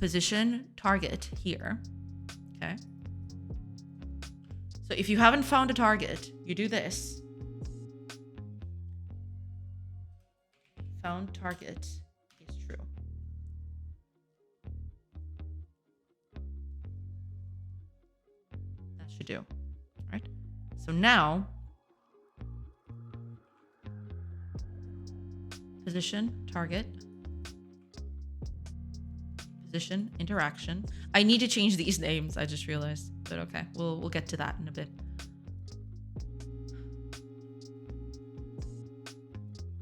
position target here, okay? So if you haven't found a target, you do this. Found target is true. That should do, right? So now, position, target, position, interaction. I need to change these names, I just realized. But okay, we'll get to that in a bit.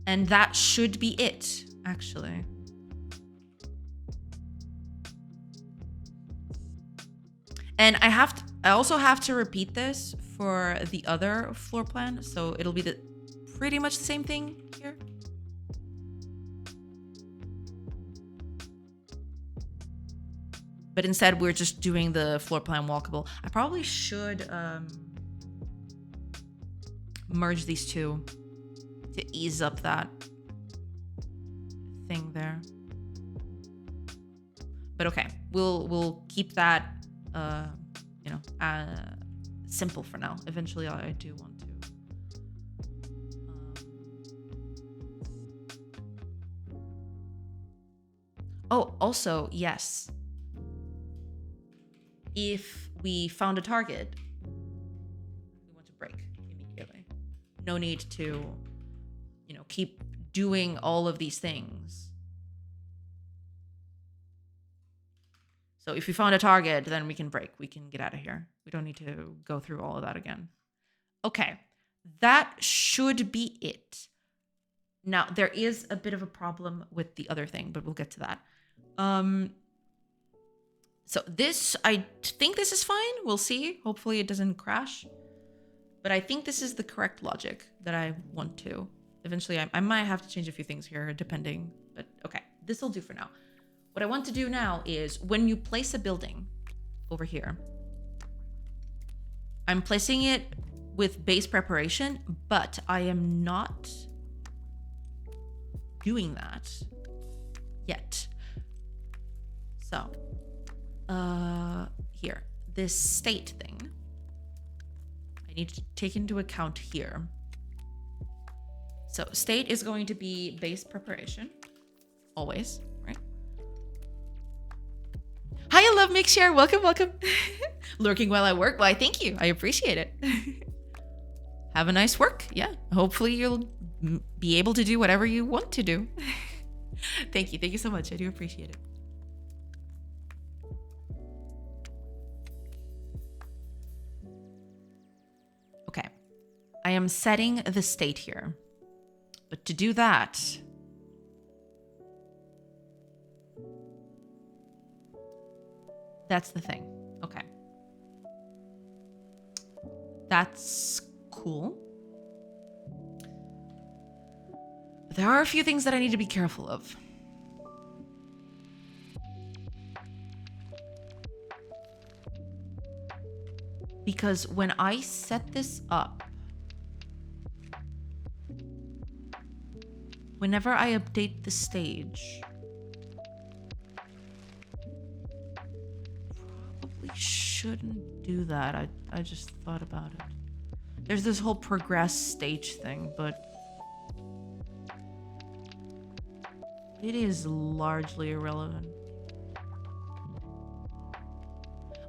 And that should be it, actually. And I also have to repeat this for the other floor plan, so it'll be pretty much the same thing here. But instead, we're just doing the floor plan walkable. I probably should merge these two to ease up that thing there. But okay, we'll keep that simple for now. Eventually, I do want to. Oh, also, yes. If we found a target, we want to break immediately. No need to, keep doing all of these things. So if we found a target, then we can break. We can get out of here. We don't need to go through all of that again. Okay, that should be it. Now, there is a bit of a problem with the other thing, but we'll get to that. So I think this is fine. We'll see. Hopefully it doesn't crash. But I think this is the correct logic that I want to. Eventually, I might have to change a few things here, depending. But okay, this will do for now. What I want to do now is when you place a building over here, I'm placing it with base preparation, but I am not doing that yet. So, here, this state thing, I need to take into account here. So state is going to be base preparation, always, right? Hi, I love Mixshare. Welcome, welcome. Lurking while I work. Well, I thank you. I appreciate it. Have a nice work. Yeah. Hopefully you'll be able to do whatever you want to do. Thank you. Thank you so much. I do appreciate it. Okay. I am setting the state here. But to do that, that's the thing. Okay. That's cool. But there are a few things that I need to be careful of. Because when I set this up, Whenever I update the stage, probably shouldn't do that. I just thought about it. There's this whole progress stage thing, but it is largely irrelevant.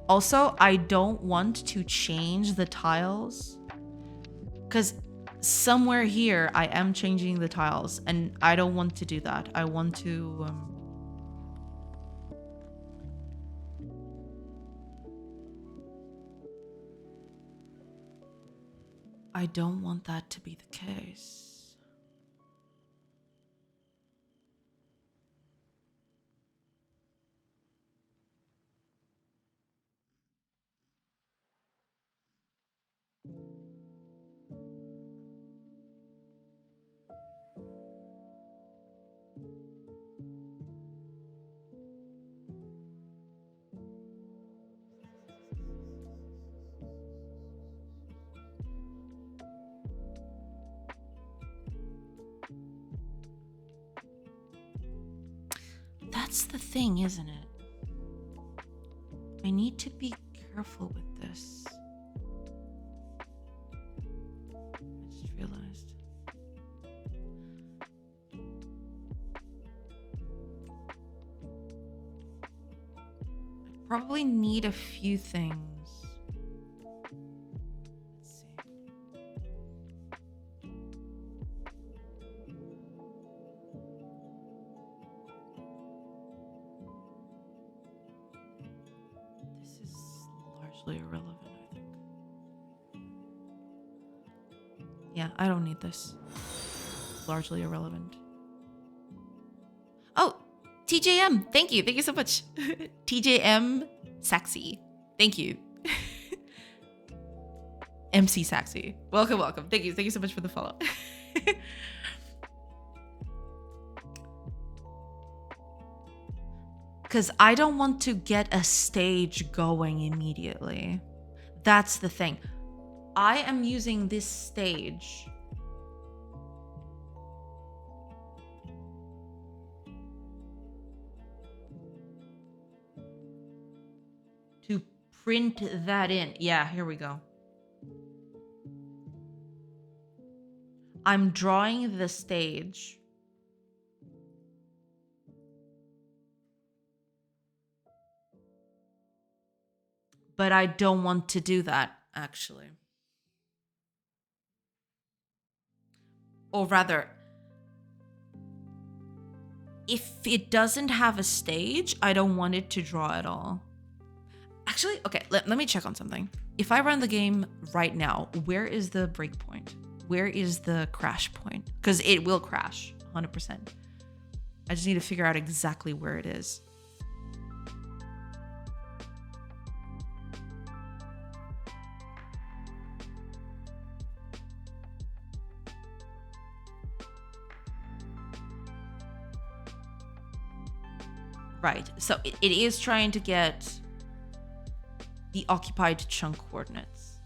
Also, I don't want to change the tiles because somewhere here I am changing the tiles and I don't want to do that. I want to I don't want that to be the case. That's the thing, isn't it? I need to be careful with this. I just realized. I probably need a few things. Let's see. This is largely irrelevant, I think. Yeah, I don't need this. Largely irrelevant. Oh, TJM, thank you. Thank you so much. TJM Saxy. Thank you. MC Saxy. Welcome, welcome. Thank you. Thank you so much for the follow. Because I don't want to get a stage going immediately. That's the thing. I am using this stage to print that in. Yeah, here we go. I'm drawing the stage. But I don't want to do that, actually. Or rather, if it doesn't have a stage, I don't want it to draw at all. Actually, okay, let me check on something. If I run the game right now, where is the breakpoint? Where is the crash point? Because it will crash, 100%. I just need to figure out exactly where it is. Right, so it is trying to get the occupied chunk coordinates.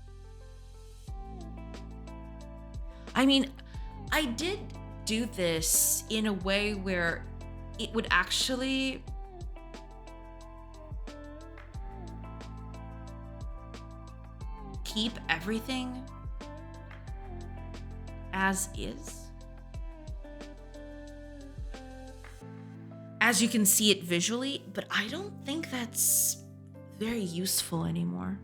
I mean, I did do this in a way where it would actually keep everything as is. As you can see it visually, but I don't think that's very useful anymore.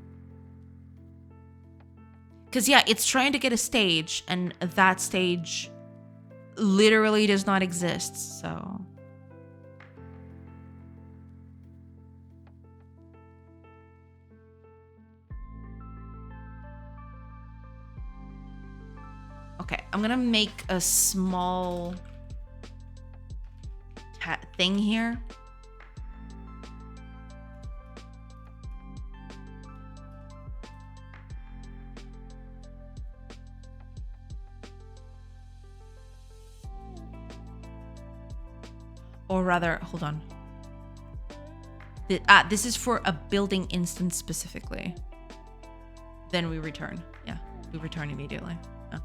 Because yeah, it's trying to get a stage, and that stage literally does not exist, so. Okay, I'm gonna make a small thing here. Or rather, hold on. This is for a building instance specifically. Then we return. Yeah, we return immediately. Oh.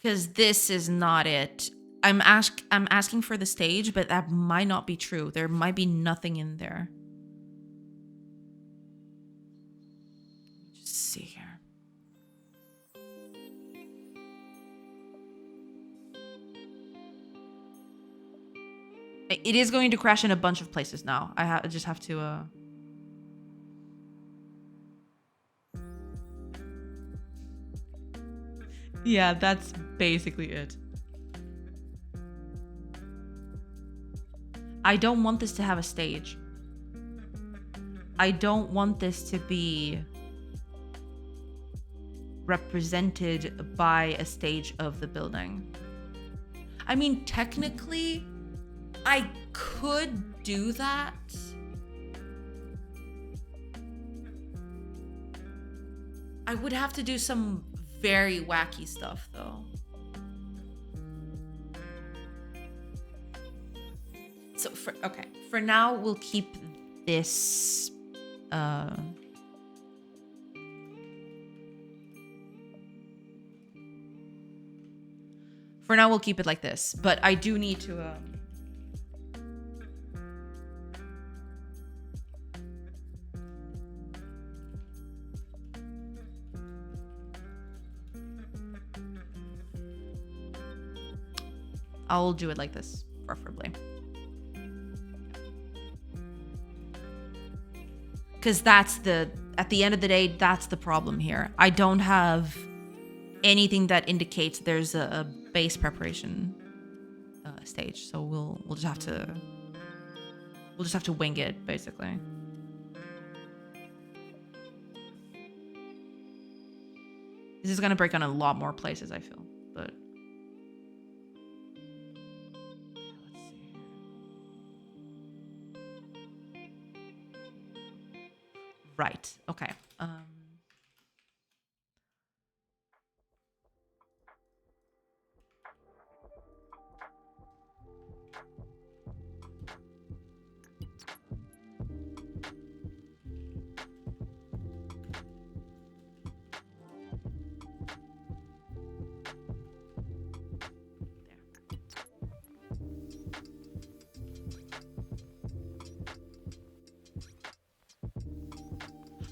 Because this is not it. I'm asking for the stage, but that might not be true. There might be nothing in there. Just see here. It is going to crash in a bunch of places now. I just have to... Yeah, that's basically it. I don't want this to have a stage. I don't want this to be represented by a stage of the building. I mean, technically, I could do that. I would have to do some very wacky stuff, though. So for now, we'll keep this. For now, we'll keep it like this. But I do need to. I'll do it like this, preferably. Because that's at the end of the day, that's the problem here. I don't have anything that indicates there's a base preparation stage. So we'll just have to wing it, basically. This is gonna break on a lot more places, I feel, but. Right. Okay.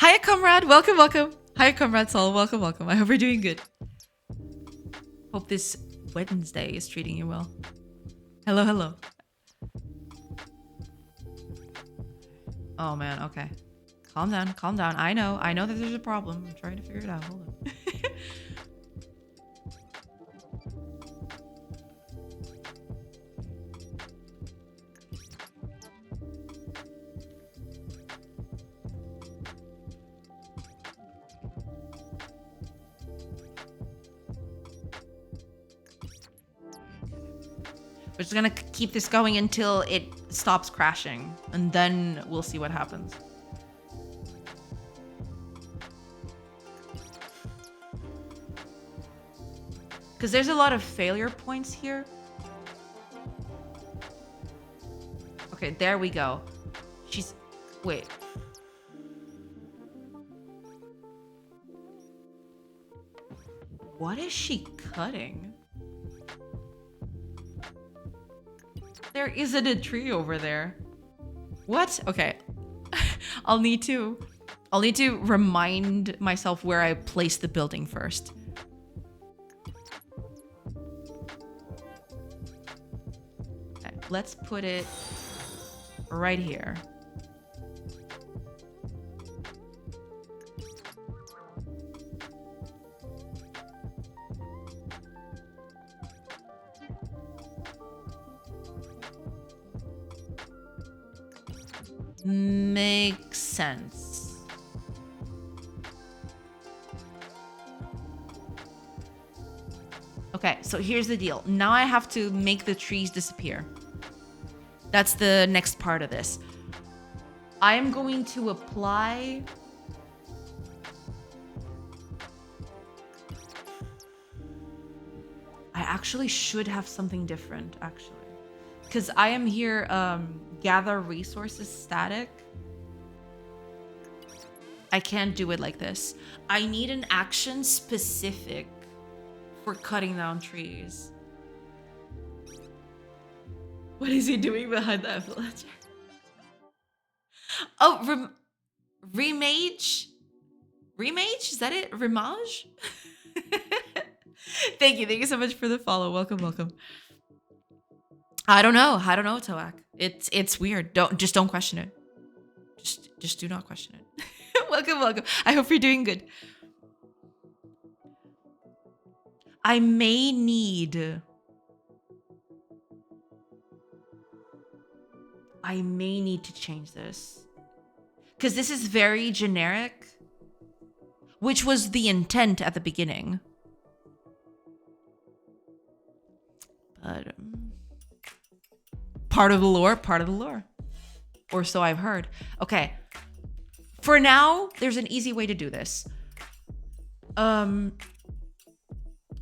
Hiya, comrade. Welcome, welcome. Hiya, comrade Sol. Welcome, welcome. I hope you're doing good. Hope this Wednesday is treating you well. Hello, hello. Oh, man. Okay. Calm down. Calm down. I know that there's a problem. I'm trying to figure it out. Hold on. We're just gonna keep this going until it stops crashing, and then we'll see what happens. Because there's a lot of failure points here. Okay, there we go. Wait. What is she cutting? There isn't a tree over there. What? Okay. I'll need to remind myself where I placed the building first. Okay, let's put it right here. Makes sense. Okay, so here's the deal. Now I have to make the trees disappear. That's the next part of this. I am going to apply... I actually should have something different, actually. Because I am here, gather resources static. I can't do it like this. I need an action specific We're cutting down trees. What is he doing behind that villager? Oh, remage? Remage? Is that it? Remage? Thank you so much for the follow. Welcome. I don't know, Toak. It's weird. Don't question it. Just do not question it. Welcome. I hope you're doing good. I may need to change this. Because this is very generic. Which was the intent at the beginning. But part of the lore. Or so I've heard. Okay. For now, there's an easy way to do this.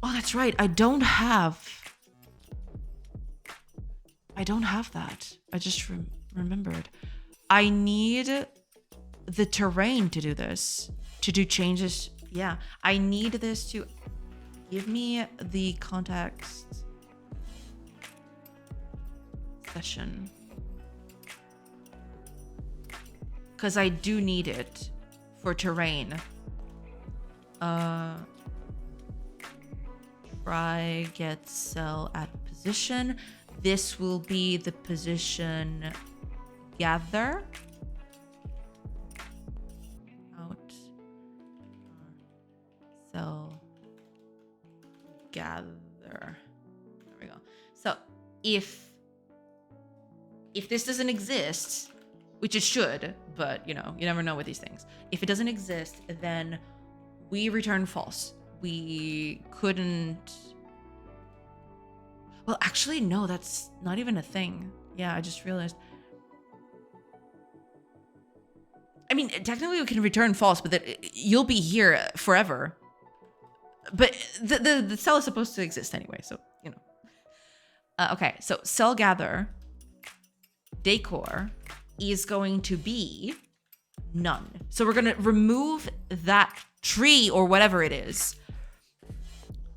Oh, that's right. I don't have that. I just remembered. I need the terrain to do this. To do changes. Yeah. I need this to give me the context session. Because I do need it for terrain. Try get cell at position. This will be the position gather. Out. Cell gather. There we go. So if this doesn't exist, which it should, but you never know with these things. If it doesn't exist, then we return false. We couldn't. Well, actually, no, that's not even a thing. Yeah, I just realized. I mean, technically we can return false, but that you'll be here forever. But the cell is supposed to exist anyway, so okay, so cell gather decor is going to be none. So we're going to remove that tree or whatever it is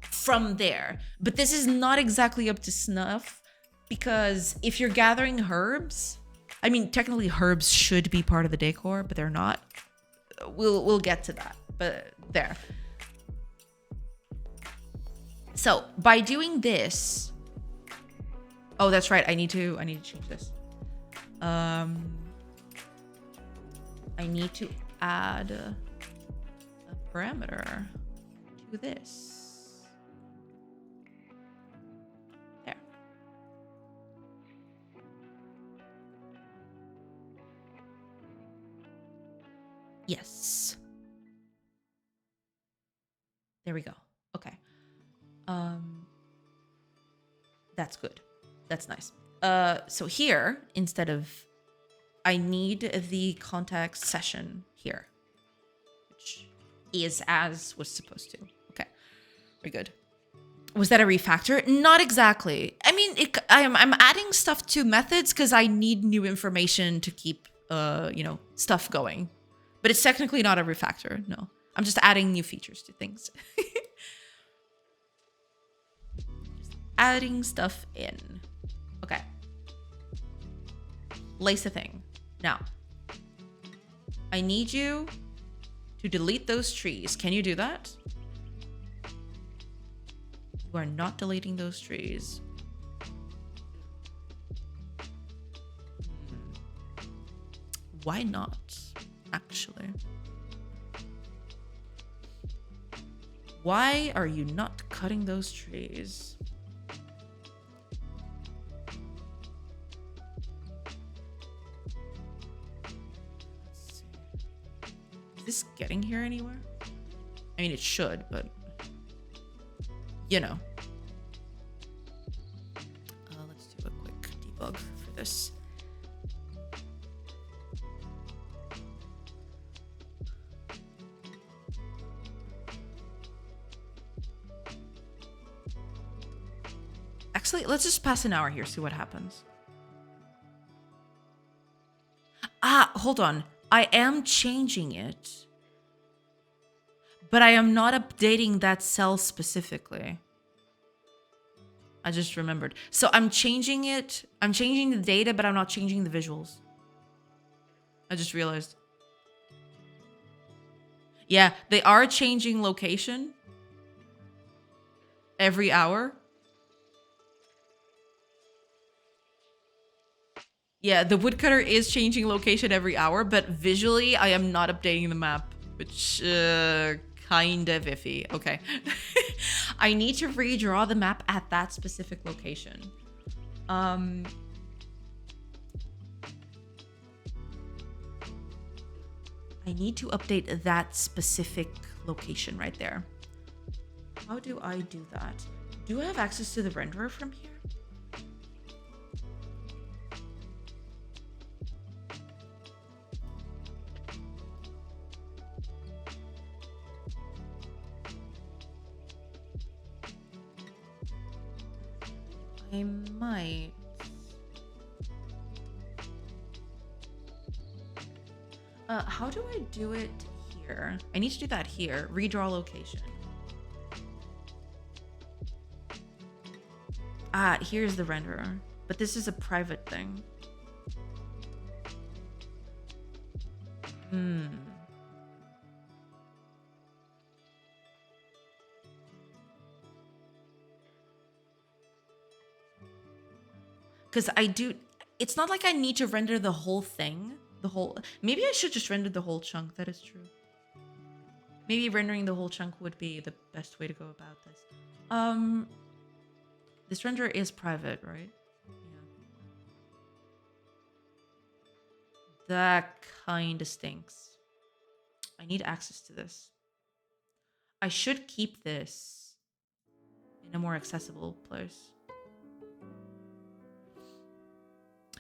from there. But this is not exactly up to snuff because if you're gathering herbs, I mean, technically herbs should be part of the decor, but they're not. We'll get to that, but there. So by doing this, oh, that's right. I need to change this. I need to add a parameter to this. There. Yes. There we go. Okay. That's good. That's nice. So here, instead of, I need the context session here, which is as was supposed to. Okay, very good. Was that a refactor? Not exactly. I mean, I'm adding stuff to methods because I need new information to keep, stuff going. But it's technically not a refactor. No, I'm just adding new features to things. Just adding stuff in. Okay. Lace a thing. Now, I need you to delete those trees. Can you do that? You are not deleting those trees. Why not, actually? Why are you not cutting those trees? Is this getting here anywhere? I mean, it should, but let's do a quick debug for this. Actually, let's just pass an hour here, see what happens. Hold on. I am changing it, but I am not updating that cell specifically. I just remembered. So I'm changing it. I'm changing the data, but I'm not changing the visuals. I just realized. Yeah, they are changing location every hour. Yeah, the woodcutter is changing location every hour, but visually I am not updating the map, which kind of iffy. Okay. I need to redraw the map at that specific location. I need to update that specific location right there. How do I do that? Do I have access to the renderer from here? I might. How do I do it here? I need to do that here. Redraw location. Ah, here's the renderer. But this is a private thing. Because I do... It's not like I need to render the whole thing. Maybe I should just render the whole chunk. That is true. Maybe rendering the whole chunk would be the best way to go about this. This renderer is private, right? Yeah. That kind of stinks. I need access to this. I should keep this in a more accessible place.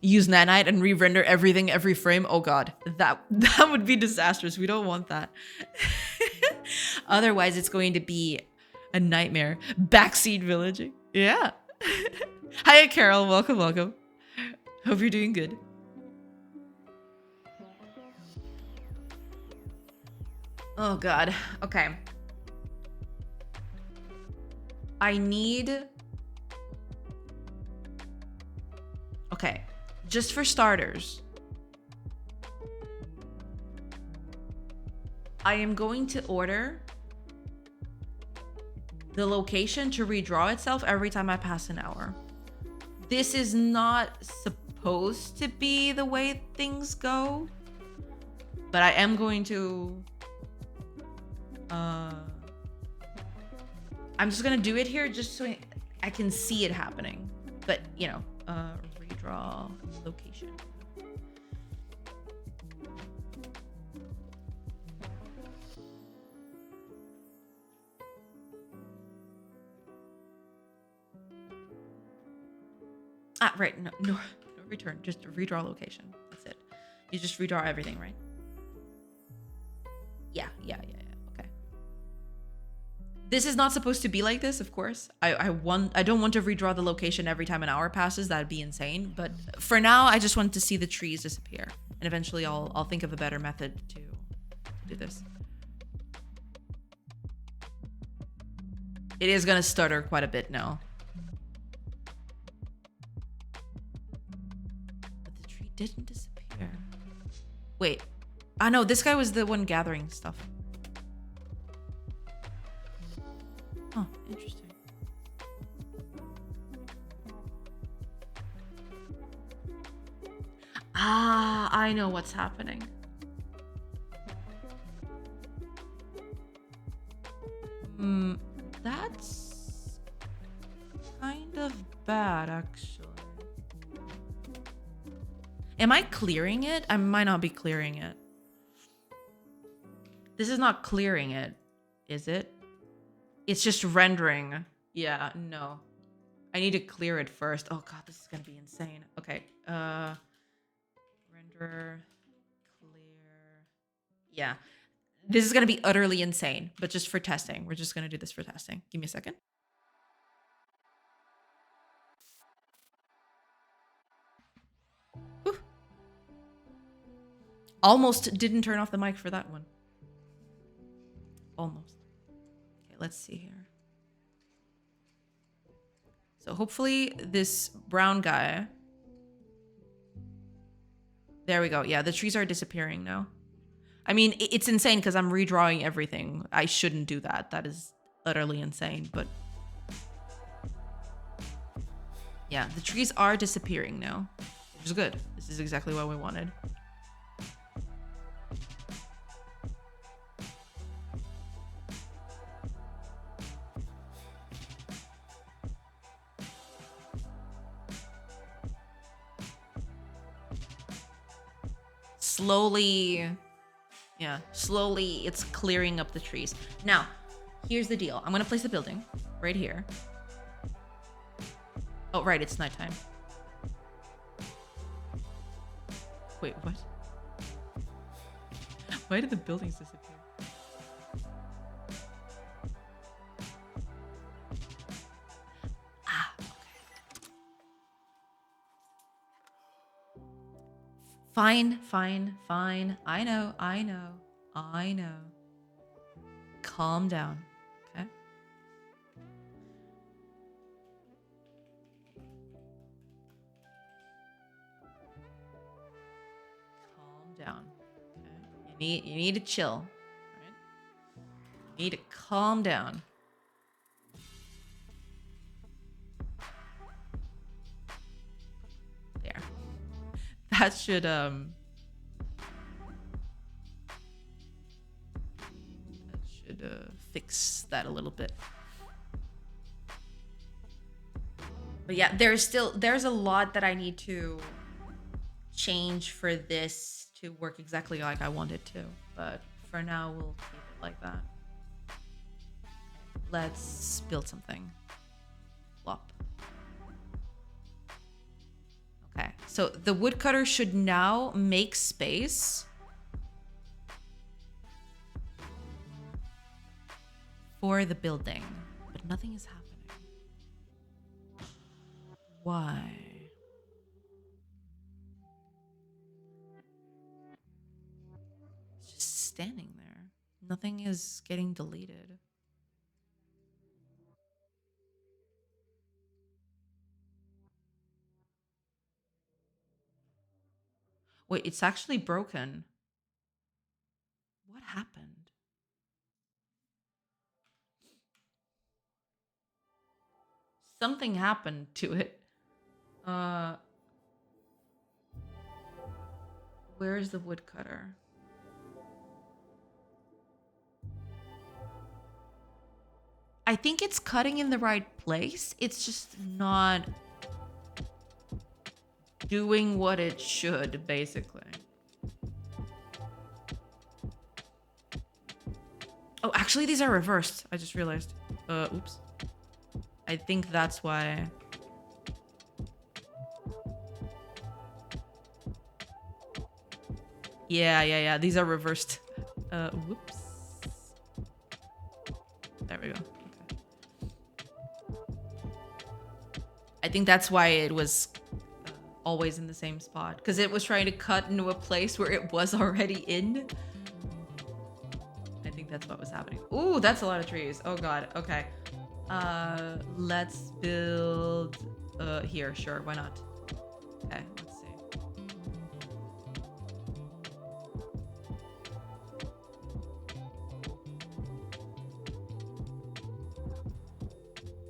Use nanite and re-render everything every frame. Oh god, that would be disastrous. We don't want that. Otherwise, it's going to be a nightmare. Backseat villaging. Yeah. Hiya, Carol. Welcome, welcome. Hope you're doing good. Oh god. Okay. I need... Okay. Just for starters, I am going to order the location to redraw itself every time I pass an hour. This is not supposed to be the way things go, but I am going to... I'm just gonna do it here just so I can see it happening. But, you know, redraw location. Ah, right. No return. Just redraw location. That's it. You just redraw everything, right? Yeah. Okay. This is not supposed to be like this, of course. I don't want to redraw the location every time an hour passes. That'd be insane. But for now, I just want to see the trees disappear, and eventually I'll think of a better method to do this. It is gonna stutter quite a bit now. But the tree didn't disappear. Wait. Ah, no, this guy was the one gathering stuff. Oh, interesting. Ah, I know what's happening. That's kind of bad, actually. Am I clearing it? I might not be clearing it. This is not clearing it, is it? It's just rendering. Yeah, no. I need to clear it first. Oh god, this is gonna be insane. Okay, render, clear. Yeah. This is gonna be utterly insane, but just for testing. We're just gonna do this for testing. Give me a second. Whew. Almost didn't turn off the mic for that one. Almost. Okay, let's see here. So hopefully this brown guy. There we go. Yeah, the trees are disappearing now. I mean, it's insane because I'm redrawing everything. I shouldn't do that. That is utterly insane, but yeah, the trees are disappearing now, which is good. This is exactly what we wanted. Slowly, yeah, slowly it's clearing up the trees. Now, here's the deal. I'm gonna place the building right here. Oh, right, it's nighttime. Wait, what? Why did the buildings disappear? Ah, okay. Fine. I know. Calm down, okay? Calm down. Okay? You need to chill. Right? You need to calm down. There. That should fix that a little bit. But yeah, there's a lot that I need to change for this to work exactly like I want it to. But for now, we'll keep it like that. Let's build something. Flop. Okay, so the woodcutter should now make space for the building, but nothing is happening. Why? It's just standing there. Nothing is getting deleted. Wait, it's actually broken. What happened? Something happened to it. Where is the woodcutter? I think it's cutting in the right place. It's just not doing what it should, basically. Oh, actually, these are reversed. I just realized. Oops. I think that's why. Yeah. These are reversed. Whoops. There we go. Okay. I think that's why it was always in the same spot. Because it was trying to cut into a place where it was already in. I think that's what was happening. Ooh, that's a lot of trees. Oh god. Okay. Let's build here. Sure, why not? Okay, let's see.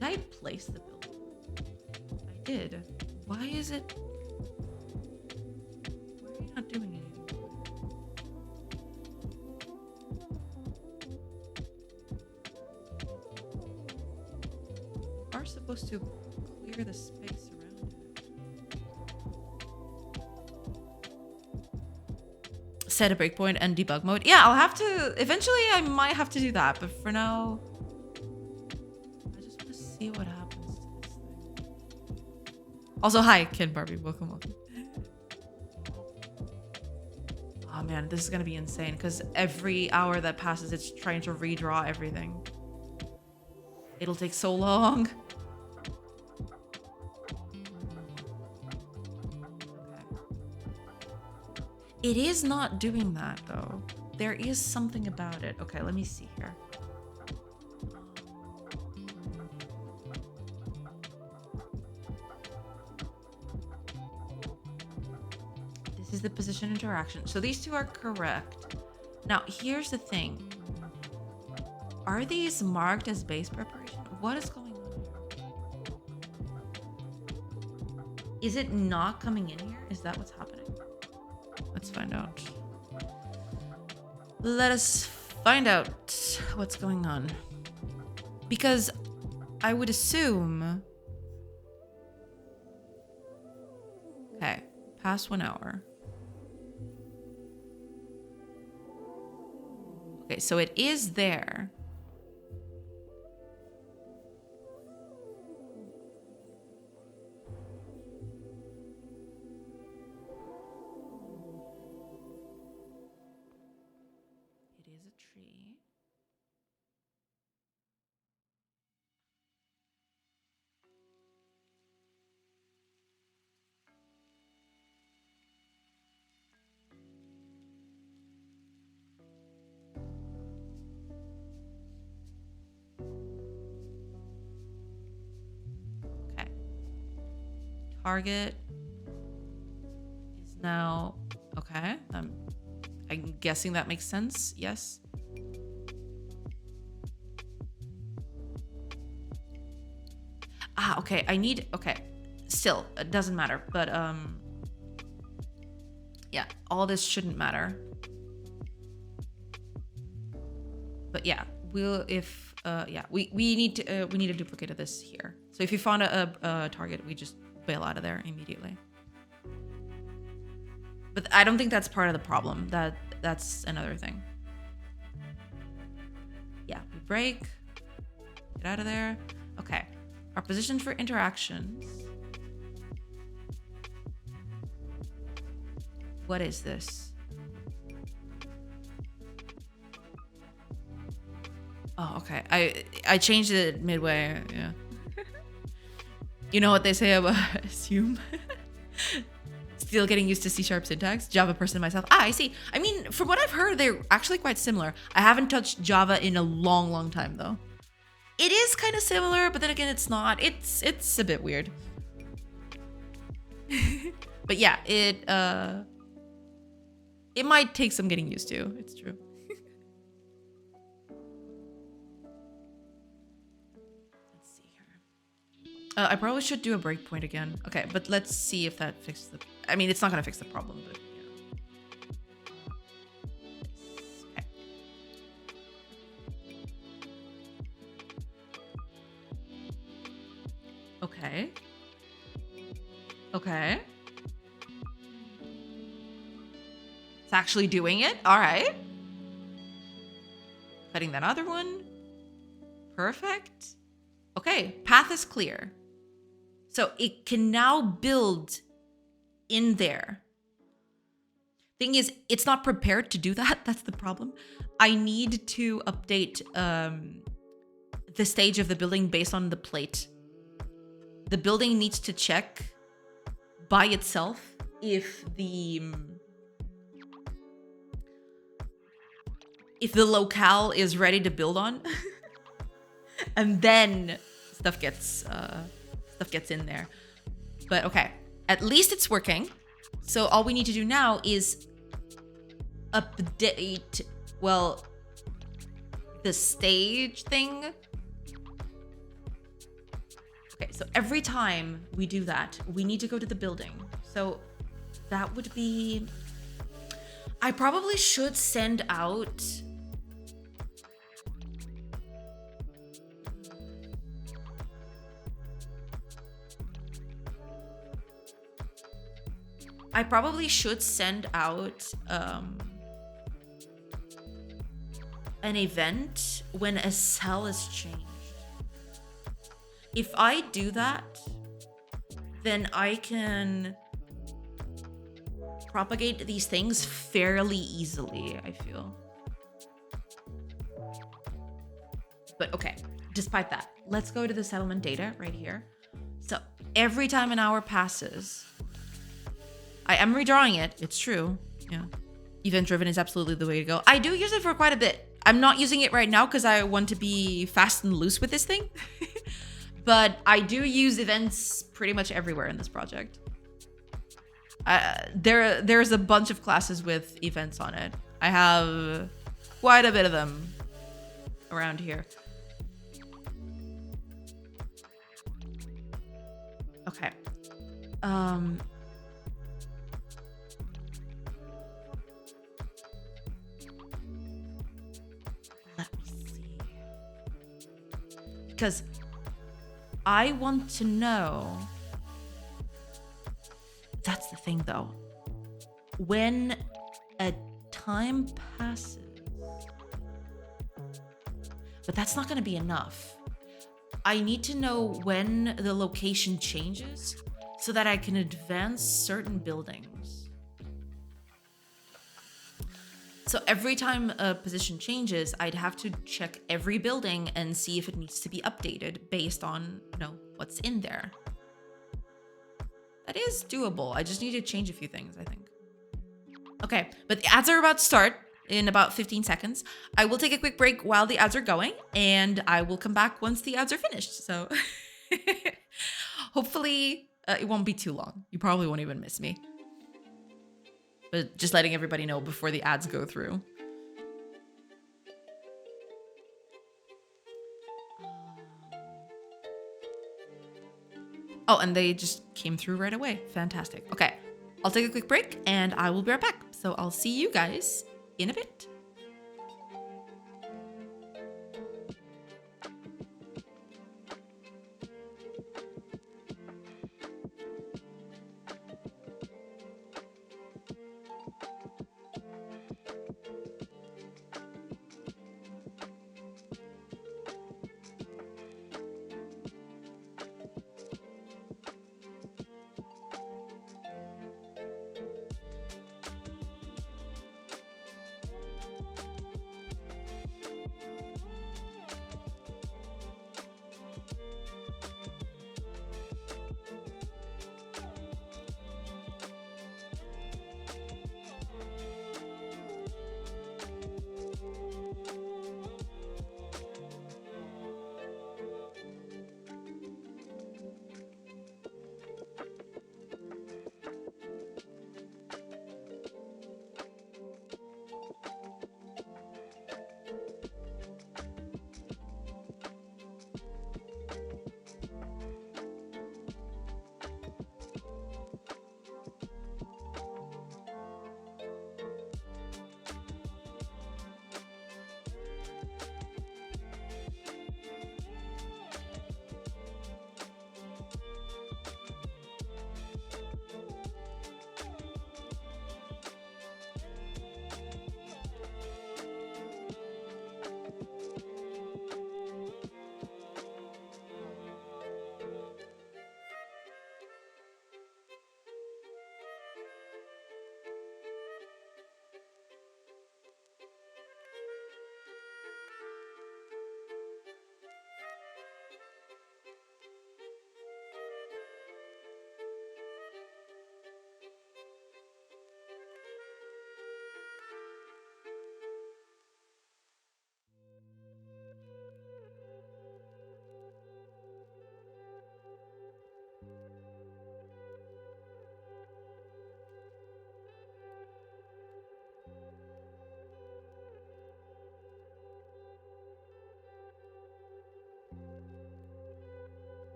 Did I place the building? I did. Why is it? Why are you not doing anything? Are supposed to clear the space around it. Set a breakpoint and debug mode. Yeah, I'll have to. Eventually, I might have to do that, but for now, I just want to see what happens to this thing. Also, hi, Ken Barbie. Welcome. Oh man, this is gonna be insane because every hour that passes, it's trying to redraw everything. It'll take so long. It is not doing that though. There is something about it. Okay, let me see here. This is the position interaction. So these two are correct. Now, here's the thing. Are these marked as base preparation? What is going on here? Is it not coming in here? Is that what's happening? Let's find out. Let us find out what's going on. Because I would assume... Okay, past 1 hour. Okay, so it is there. It is a tree. Target is now okay. I'm guessing that makes sense. Yes. Okay. Okay. Still, it doesn't matter. But yeah, all this shouldn't matter. But yeah, we need a duplicate of this here. So if you found a target, we just bail out of there immediately. But I don't think that's part of the problem. That's another thing. Yeah, we break. Get out of there. Okay. Our position for interactions. What is this? Oh, okay. I changed it midway. Yeah. You know what they say about assume? Still getting used to C# syntax. Java person myself. I see. I mean, from what I've heard, they're actually quite similar. I haven't touched Java in a long time, though. It is kind of similar, but then again, it's not. It's a bit weird. But yeah, it might take some getting used to. It's true. I probably should do a breakpoint again. Okay, but let's see if that fixes the... I mean, it's not going to fix the problem, but... Yeah. Okay. Okay. It's actually doing it? All right. Cutting that other one. Perfect. Okay, path is clear. So it can now build in there. Thing is, it's not prepared to do that. That's the problem. I need to update the stage of the building based on the plate. The building needs to check by itself if the locale is ready to build on. And then stuff gets in there. But okay, at least it's working. So all we need to do now is update, well, the stage thing. Okay, so every time we do that, we need to go to the building. So that would be... I probably should send out... I probably should send out an event when a cell is changed. If I do that, then I can propagate these things fairly easily, I feel. But okay, despite that, let's go to the settlement data right here. So every time an hour passes, I am redrawing it. It's true. Yeah. Event-driven is absolutely the way to go. I do use it for quite a bit. I'm not using it right now because I want to be fast and loose with this thing. But I do use events pretty much everywhere in this project. There's a bunch of classes with events on it. I have quite a bit of them around here. Okay. Let me see. Because I want to know. That's the thing, though. When a time passes, but that's not going to be enough. I need to know when the location changes so that I can advance certain buildings. So every time a position changes, I'd have to check every building and see if it needs to be updated based on, what's in there. That is doable. I just need to change a few things, I think. Okay, but the ads are about to start in about 15 seconds. I will take a quick break while the ads are going, and I will come back once the ads are finished. So hopefully it won't be too long. You probably won't even miss me. But just letting everybody know before the ads go through. Oh, and they just came through right away. Fantastic. Okay, I'll take a quick break and I will be right back. So I'll see you guys in a bit.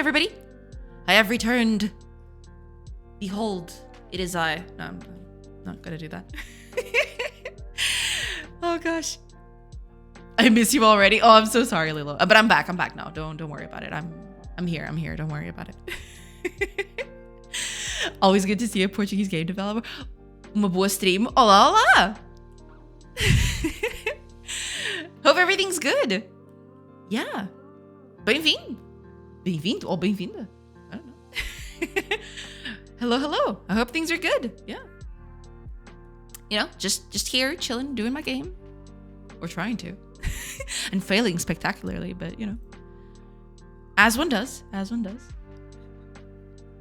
everybody. I have returned. Behold, it is I. No, I'm not gonna do that. Oh gosh. I miss you already. Oh, I'm so sorry, Lilo. But I'm back. I'm back now. Don't worry about it. I'm here. I'm here. Don't worry about it. Always good to see a Portuguese game developer. Uma boa stream. Olá, olá. Hope everything's good. Yeah. Bem-vindo. Bem-vindo or bem-vinda. I don't know. Hello, hello. I hope things are good. Yeah. You know, just here, chilling, doing my game. Or trying to. And failing spectacularly, but you know. As one does. As one does.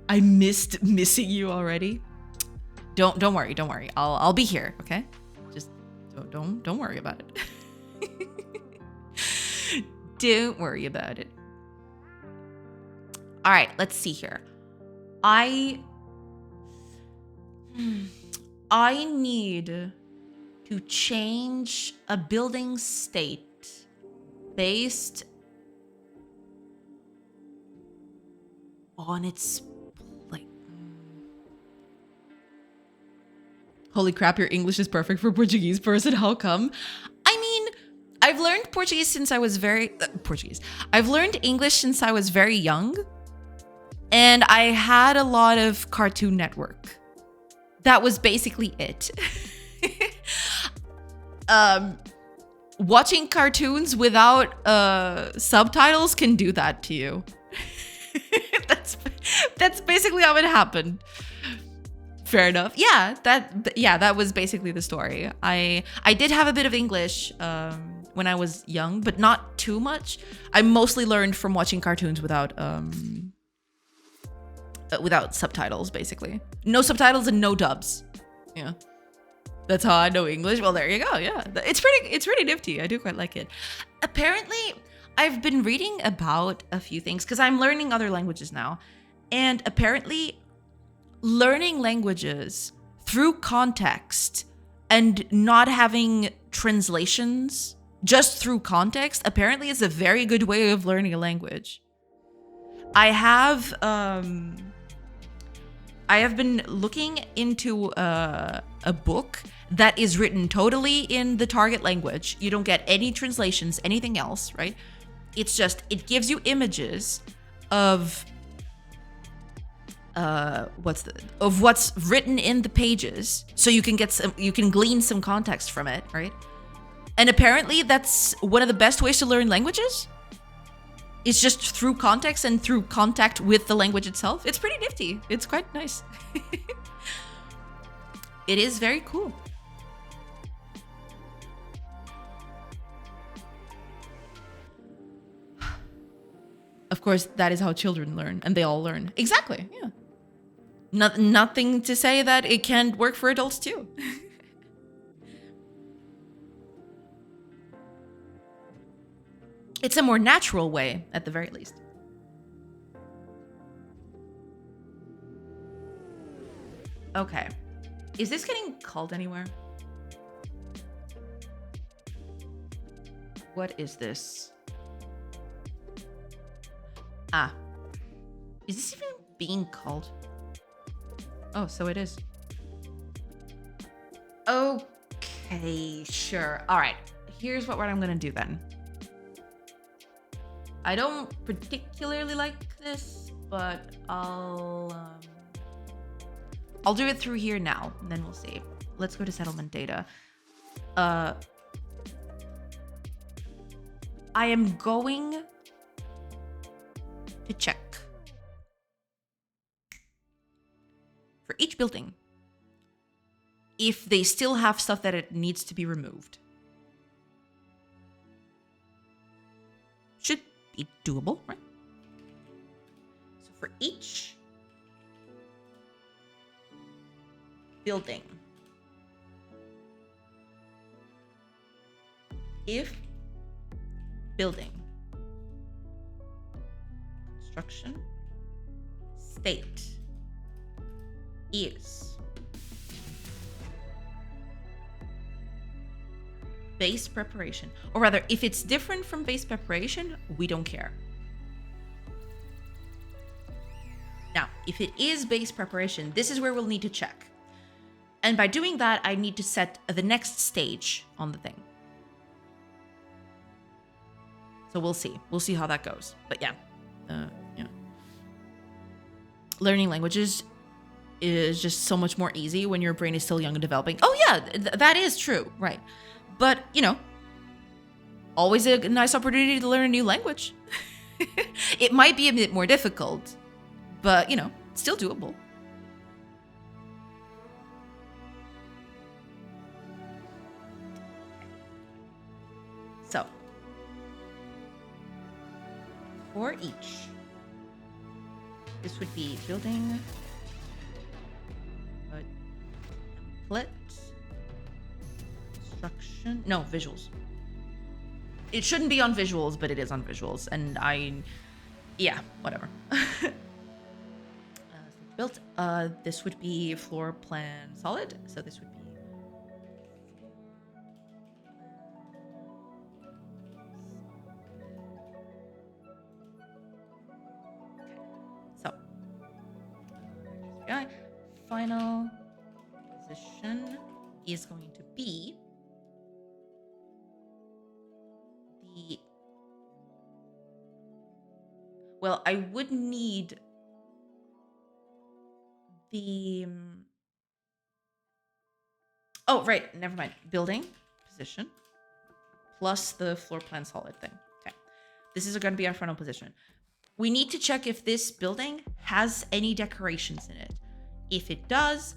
I missed missing you already. Don't worry, don't worry. I'll be here, okay? Just don't worry about it. Don't worry about it. All right, let's see here. I need to change a building state based on its like. Holy crap, your English is perfect for a Portuguese person. How come? I mean, I've learned Portuguese since I was I've learned English since I was very young. And I had a lot of Cartoon Network. That was basically it. Watching cartoons without subtitles can do that to you. That's basically how it happened. Fair enough. Yeah, that was basically the story. I did have a bit of English when I was young, but not too much. I mostly learned from watching cartoons without subtitles, basically. No subtitles and no dubs. Yeah. That's how I know English. Well, there you go. Yeah. It's pretty nifty. I do quite like it. Apparently, I've been reading about a few things because I'm learning other languages now. And apparently, learning languages through context and not having translations just through context apparently is a very good way of learning a language. I have been looking into a book that is written totally in the target language. You don't get any translations, anything else, right? It's just, it gives you images of what's written in the pages, so you can glean some context from it, right? And apparently that's one of the best ways to learn languages. It's just through context and through contact with the language itself. It's pretty nifty. It's quite nice. It is very cool. Of course, that is how children learn, and they all learn. Exactly, yeah. Nothing to say that it can't work for adults too. It's a more natural way, at the very least. Okay. Is this getting called anywhere? What is this? Ah. Is this even being called? Oh, so it is. Okay, sure. All right. Here's what I'm gonna do then. I don't particularly like this, but I'll do it through here now, and then we'll see. Let's go to settlement data. I am going to check for each building if they still have stuff that it needs to be removed. Should be doable, right? So for each building, if building construction state is base preparation, or rather, if it's different from base preparation, we don't care. Now, if it is base preparation, this is where we'll need to check. And by doing that, I need to set the next stage on the thing. So we'll see. We'll see how that goes. But yeah. Learning languages is just so much more easy when your brain is still young and developing. Oh yeah, that is true. Right. But, always a nice opportunity to learn a new language. It might be a bit more difficult, but, still doable. So, for each, this would be building, template, instruction, no, visuals. It shouldn't be on visuals, but it is on visuals, and whatever. Built, this would be floor plan solid, so this would be final position is going to be I would need the right, never mind. Building position plus the floor plan solid thing. Okay. This is going to be our final position. We need to check if this building has any decorations in it. If it does,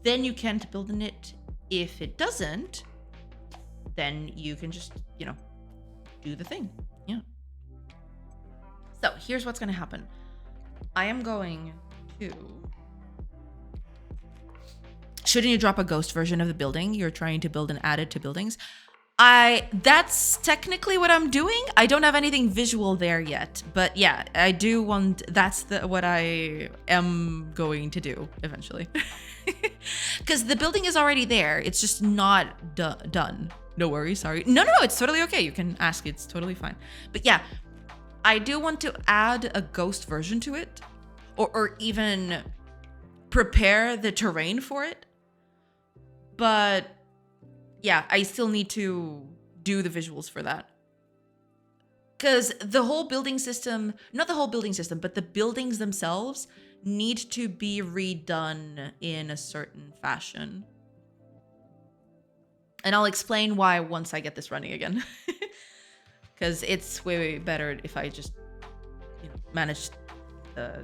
then you can't build in it. If it doesn't, then you can just, do the thing. Yeah. So here's what's going to happen. I am going to... Shouldn't you drop a ghost version of the building you're trying to build and add it to buildings? That's technically what I'm doing. I don't have anything visual there yet, but yeah, I do want, that's what I am going to do eventually. Because the building is already there. It's just not done. No worries, sorry. No, it's totally okay. You can ask, it's totally fine. But yeah, I do want to add a ghost version to it, or even prepare the terrain for it. But yeah, I still need to do the visuals for that. Because the whole building system, not the whole building system, but the buildings themselves need to be redone in a certain fashion. And I'll explain why once I get this running again. Because it's way better if I just, manage the...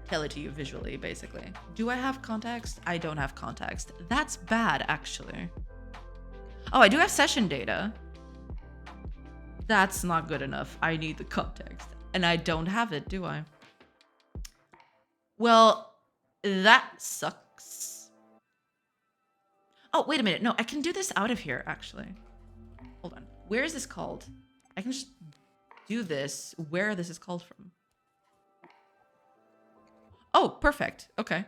tell it to you visually, basically. Do I have context? I don't have context. That's bad, actually. Oh, I do have session data. That's not good enough. I need the context. And I don't have it, do I? Well, that sucks. Oh, wait a minute. No, I can do this out of here, actually. Hold on. Where is this called? I can just do this where this is called from. Oh, perfect. Okay.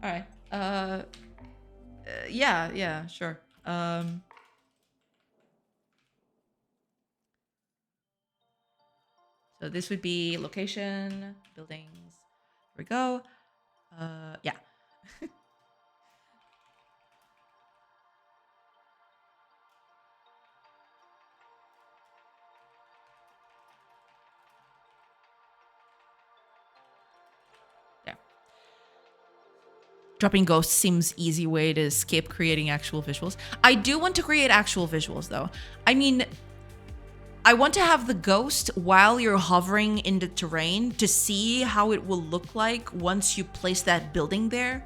All right. Yeah, sure. So this would be location, buildings. Here we go. Yeah. Dropping ghosts seems easy way to skip creating actual visuals. I do want to create actual visuals though. I mean, I want to have the ghost while you're hovering in the terrain to see how it will look like once you place that building there.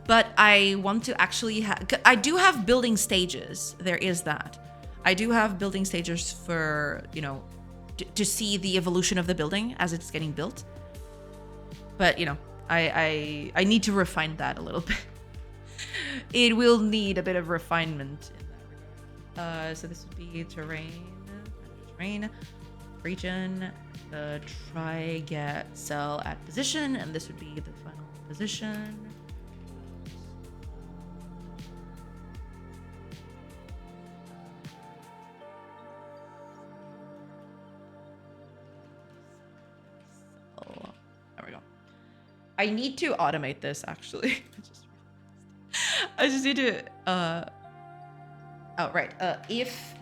But I want to actually I do have building stages. There is that. I do have building stages for, to see the evolution of the building as it's getting built. But, I need to refine that a little bit. It will need a bit of refinement in that regard. So this would be terrain, region, try, get, sell at position, and this would be the final position. I need to automate this actually. I just need to oh right. If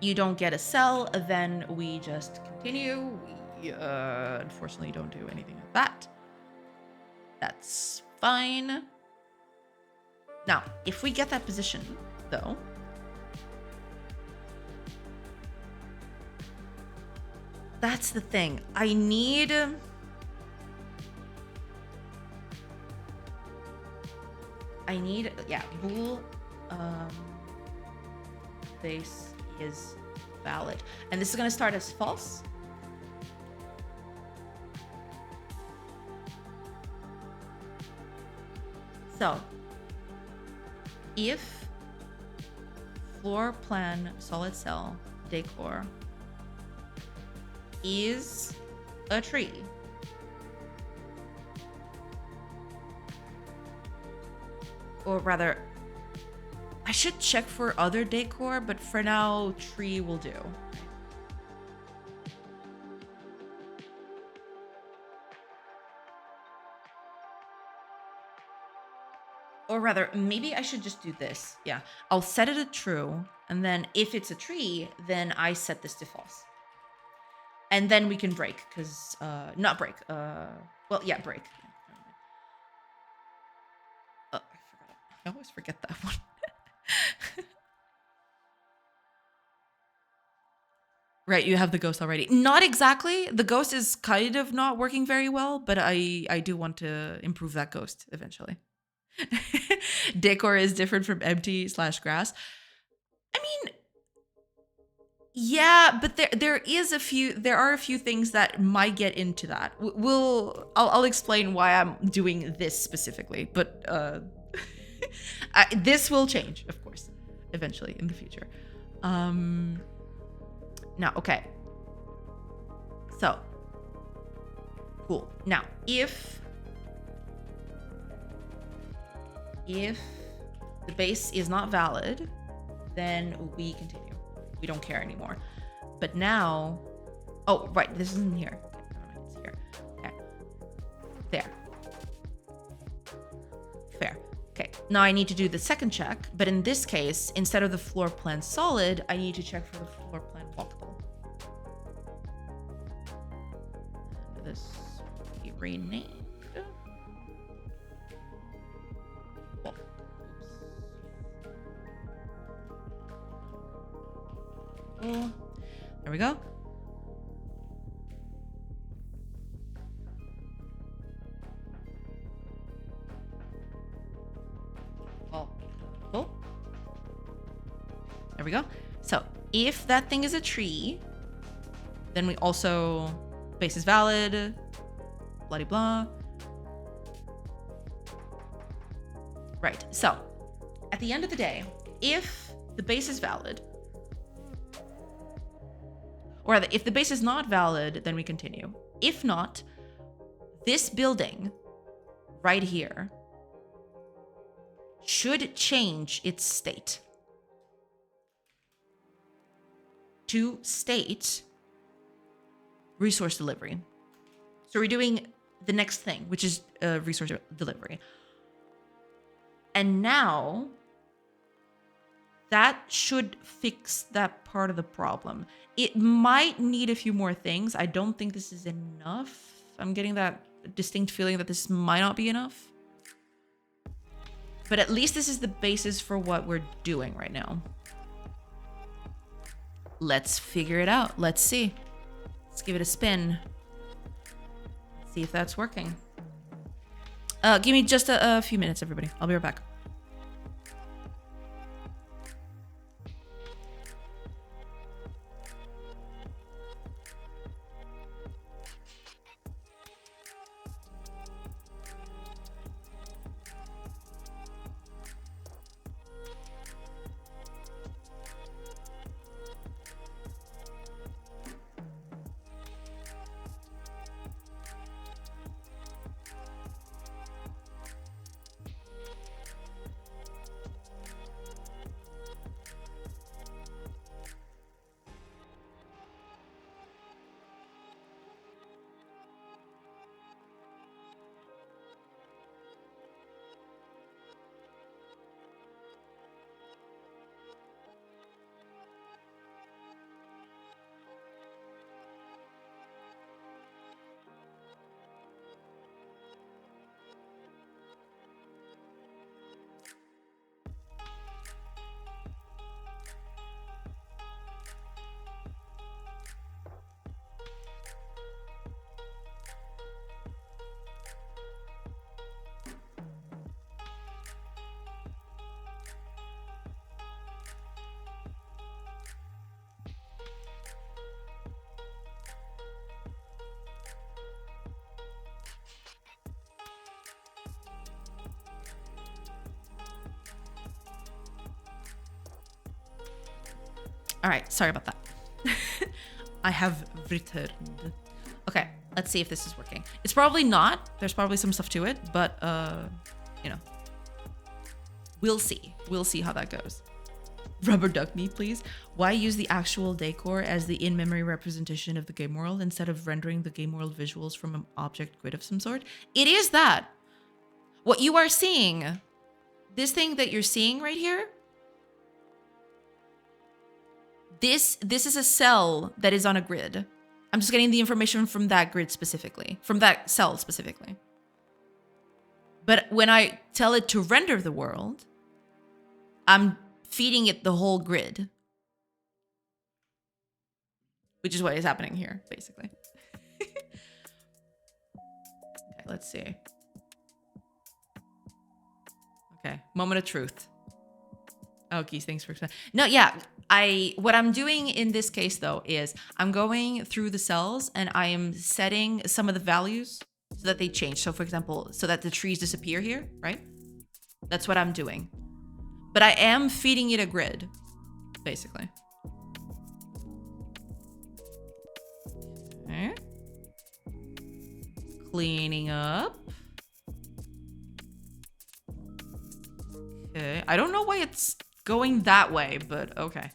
you don't get a cell, then we just continue. We unfortunately don't do anything like that. That's fine. Now, if we get that position, though, that's the thing. I need yeah, bool base is valid. And this is going to start as false. So, if floor plan solid cell decor is a tree, or rather, I should check for other decor, but for now, tree will do. Or rather, maybe I should just do this. Yeah, I'll set it to true, and then if it's a tree, then I set this to false. And then we can break, because, not break, well, yeah, break. Oh, I forgot it. I always forget that one. Right, you have the ghost already. Not exactly. The ghost is kind of not working very well, but I do want to improve that ghost eventually. Decor is different from empty/grass. I mean, yeah, but there are a few things that might get into that. I'll explain why I'm doing this specifically, but this will change, of course, eventually in the future. Now, okay. So, cool. Now, if the base is not valid, then we continue. We don't care anymore. But now, oh, right, this isn't here. It's here. Okay. There. Fair. Okay, now I need to do the second check, but in this case, instead of the floor plan solid, I need to check for the floor plan walkable. And this will be renamed. Oh, there we go. Oh. There we go. So if that thing is a tree, then we also base is valid, blah de blah. Right. So at the end of the day, if the base is valid, or rather, if the base is not valid, then we continue. If not, this building right here should change its state to state resource delivery. So we're doing the next thing, which is resource delivery. And now that should fix that part of the problem. It might need a few more things. I don't think this is enough. I'm getting that distinct feeling that this might not be enough. But at least this is the basis for what we're doing right now. Let's figure it out. Let's see. Let's give it a spin. See if that's working. Give me just a few minutes, everybody. I'll be right back. All right, sorry about that. I have returned. Okay, let's see if this is working. It's probably not. There's probably some stuff to it, but you know, we'll see. We'll see how that goes. Rubber duck me, please. Why use the actual decor as the in-memory representation of the game world instead of rendering the game world visuals from an object grid of some sort? It is that. What you are seeing, this thing that you're seeing right here, this is a cell that is on a grid. I'm just getting the information from that grid specifically, from that cell specifically. But when I tell it to render the world, I'm feeding it the whole grid, which is what is happening here, basically. Okay, let's see. Okay, moment of truth. Oh, geez, thanks for explaining. No, yeah, what I'm doing in this case though is I'm going through the cells and I am setting some of the values so that they change. So for example, so that the trees disappear here, right? That's what I'm doing. But I am feeding it a grid, basically. Okay. Cleaning up. Okay, I don't know why it's going that way, but okay.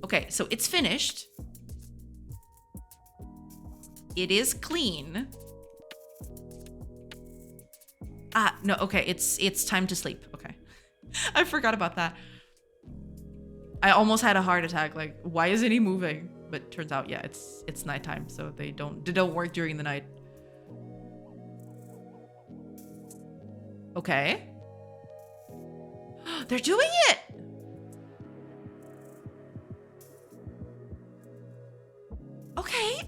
Okay, so it's finished. It is clean. Ah, no, okay, it's time to sleep. Okay. I forgot about that. I almost had a heart attack. Like, why isn't he moving? But turns out, yeah, it's nighttime, so they don't work during the night. Okay. They're doing it! Okay.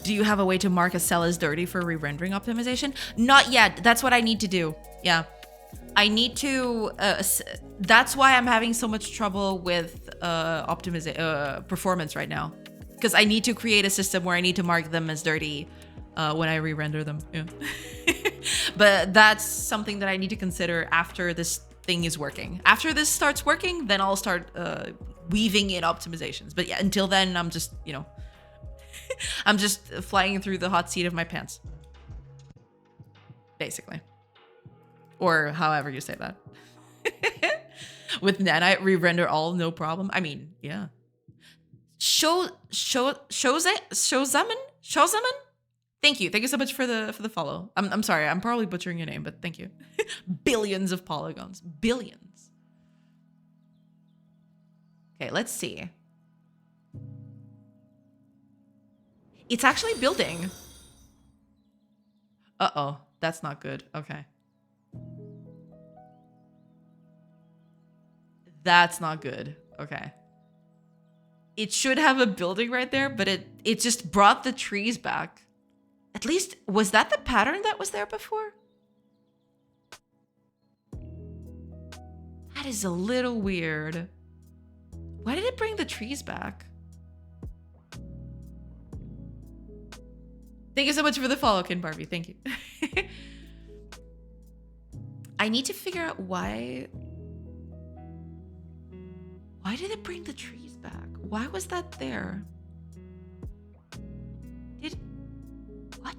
Do you have a way to mark a cell as dirty for re-rendering optimization? Not yet. That's what I need to do. Yeah. I need to... that's why I'm having so much trouble with performance right now. Because I need to create a system where I need to mark them as dirty when I re-render them. Yeah. But that's something that I need to consider after this thing is working. After this starts working, then I'll start weaving in optimizations. But yeah, until then, I'm just, you know... I'm just flying through the hot seat of my pants. Basically. Or however you say that. With Nanite, re-render all, no problem. I mean, yeah. Shozaman? Thank you. Thank you so much for the follow. I'm sorry. I'm probably butchering your name, but thank you. Billions of polygons. Billions. Okay, let's see. It's actually building. Uh-oh. That's not good. Okay. That's not good. Okay. It should have a building right there, but it just brought the trees back. At least, was that the pattern that was there before? That is a little weird. Why did it bring the trees back? Thank you so much for the follow, Kin Barbie. Thank you. I need to figure out why did it bring the trees back? Why was that there? What?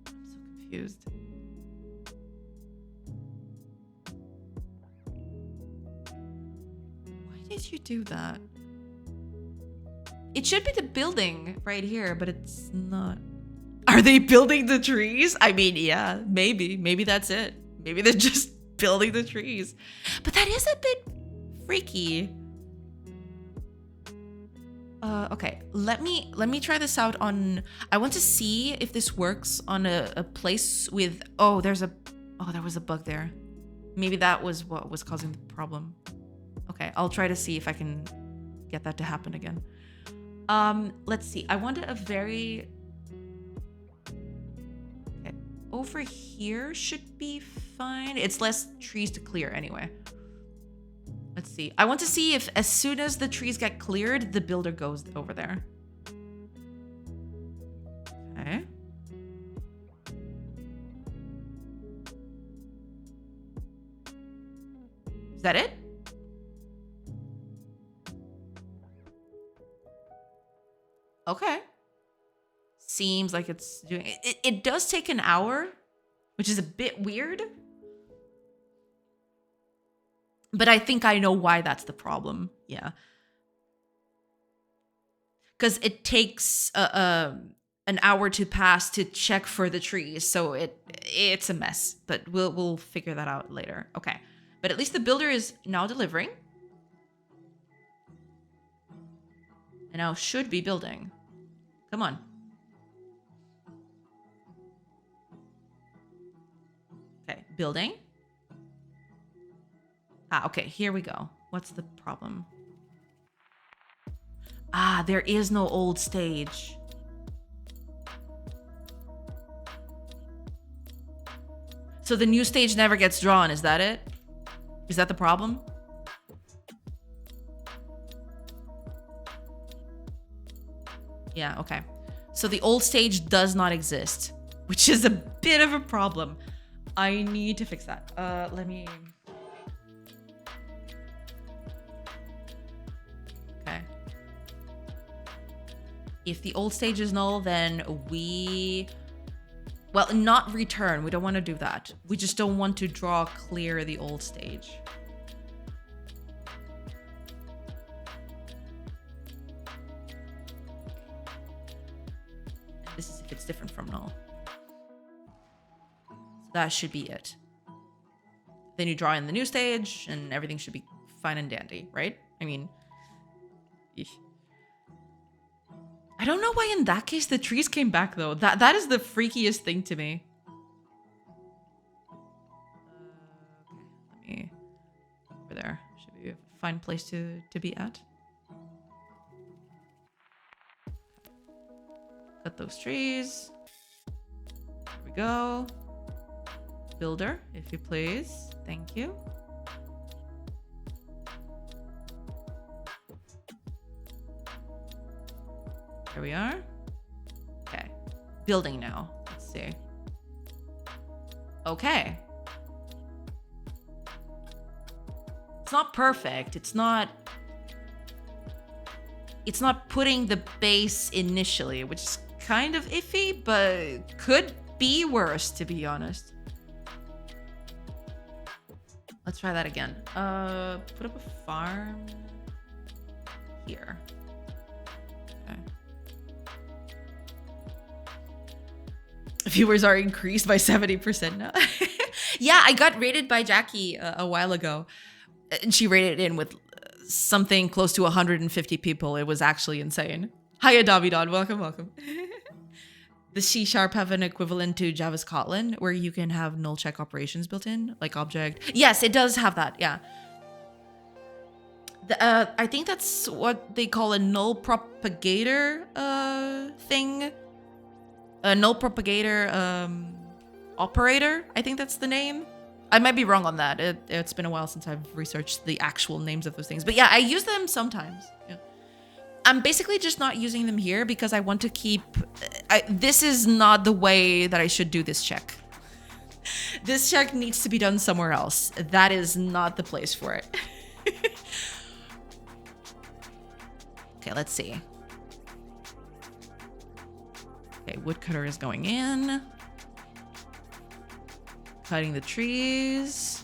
I'm so confused. Why did you do that? It should be the building right here, but it's not. Are they building the trees? I mean, yeah, maybe. Maybe that's it. Maybe they're just building the trees. But that is a bit freaky. Okay, let me try this out on... I want to see if this works on a place with... Oh, there was a bug there. Maybe that was what was causing the problem. Okay, I'll try to see if I can get that to happen again. Let's see. I wanted a very... Okay. Over here should be fine. It's less trees to clear anyway. Let's see. I want to see if as soon as the trees get cleared, the builder goes over there. Okay. Is that it? Okay. Seems like it's doing it. It does take an hour, which is a bit weird. But I think I know why that's the problem. Yeah. Because it takes an hour to pass to check for the trees, so it's a mess. But we'll figure that out later. Okay. But at least the builder is now delivering. And now should be building. Come on. Okay, building. Ah, okay, here we go. What's the problem? Ah, there is no old stage. So the new stage never gets drawn, is that it? Is that the problem? Yeah, okay. So the old stage does not exist, which is a bit of a problem. I need to fix that. Let me... Okay. If the old stage is null, then we... Well, not return. We don't want to do that. We just don't want to draw clear the old stage. This is if it's different from null. So that should be it. Then you draw in the new stage and everything should be fine and dandy, right? I mean... Eesh. I don't know why in that case the trees came back though. That is the freakiest thing to me. Okay, let me... Over there. Should be a fine place to be at. Cut those trees. There we go. Builder, if you please. Thank you. There we are. Okay. Building now. Let's see. Okay. It's not perfect. It's not putting the base initially, which is kind of iffy, but could be worse, to be honest. Let's try that again. Put up a farm here. Okay. Viewers are increased by 70% now. Yeah, I got rated by Jackie a while ago. And she rated it in with something close to 150 people. It was actually insane. Hiya, Davidon. Welcome, welcome. Does C# have an equivalent to Java Kotlin where you can have null check operations built in, like object? Yes, it does have that. Yeah. I think that's what they call a null propagator thing. A null propagator operator. I think that's the name. I might be wrong on that. It's been a while since I've researched the actual names of those things. But yeah, I use them sometimes. Yeah. I'm basically just not using them here because I want to keep... this is not the way that I should do this check. This check needs to be done somewhere else. That is not the place for it. Okay, let's see. Okay, woodcutter is going in. Cutting the trees.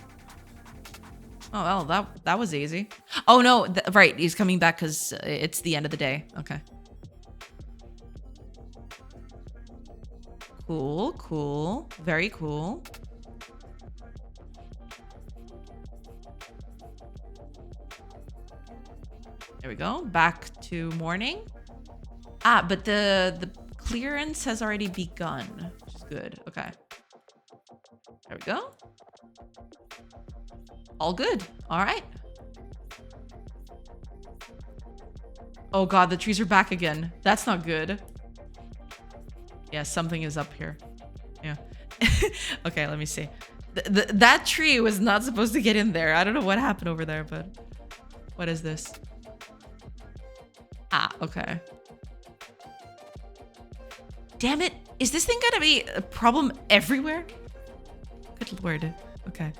Oh, well, that was easy. Oh, no, right. He's coming back because it's the end of the day. Okay. Cool, cool. Very cool. There we go. Back to morning. Ah, but the clearance has already begun, which is good. Okay. There we go. All good. All right. Oh god, the trees are back again. That's not good. Yeah, something is up here. Yeah. Okay, let me see. That tree was not supposed to get in there. I don't know what happened over there, but... What is this? Ah, okay. Damn it. Is this thing gonna be a problem everywhere? Good lord. Okay.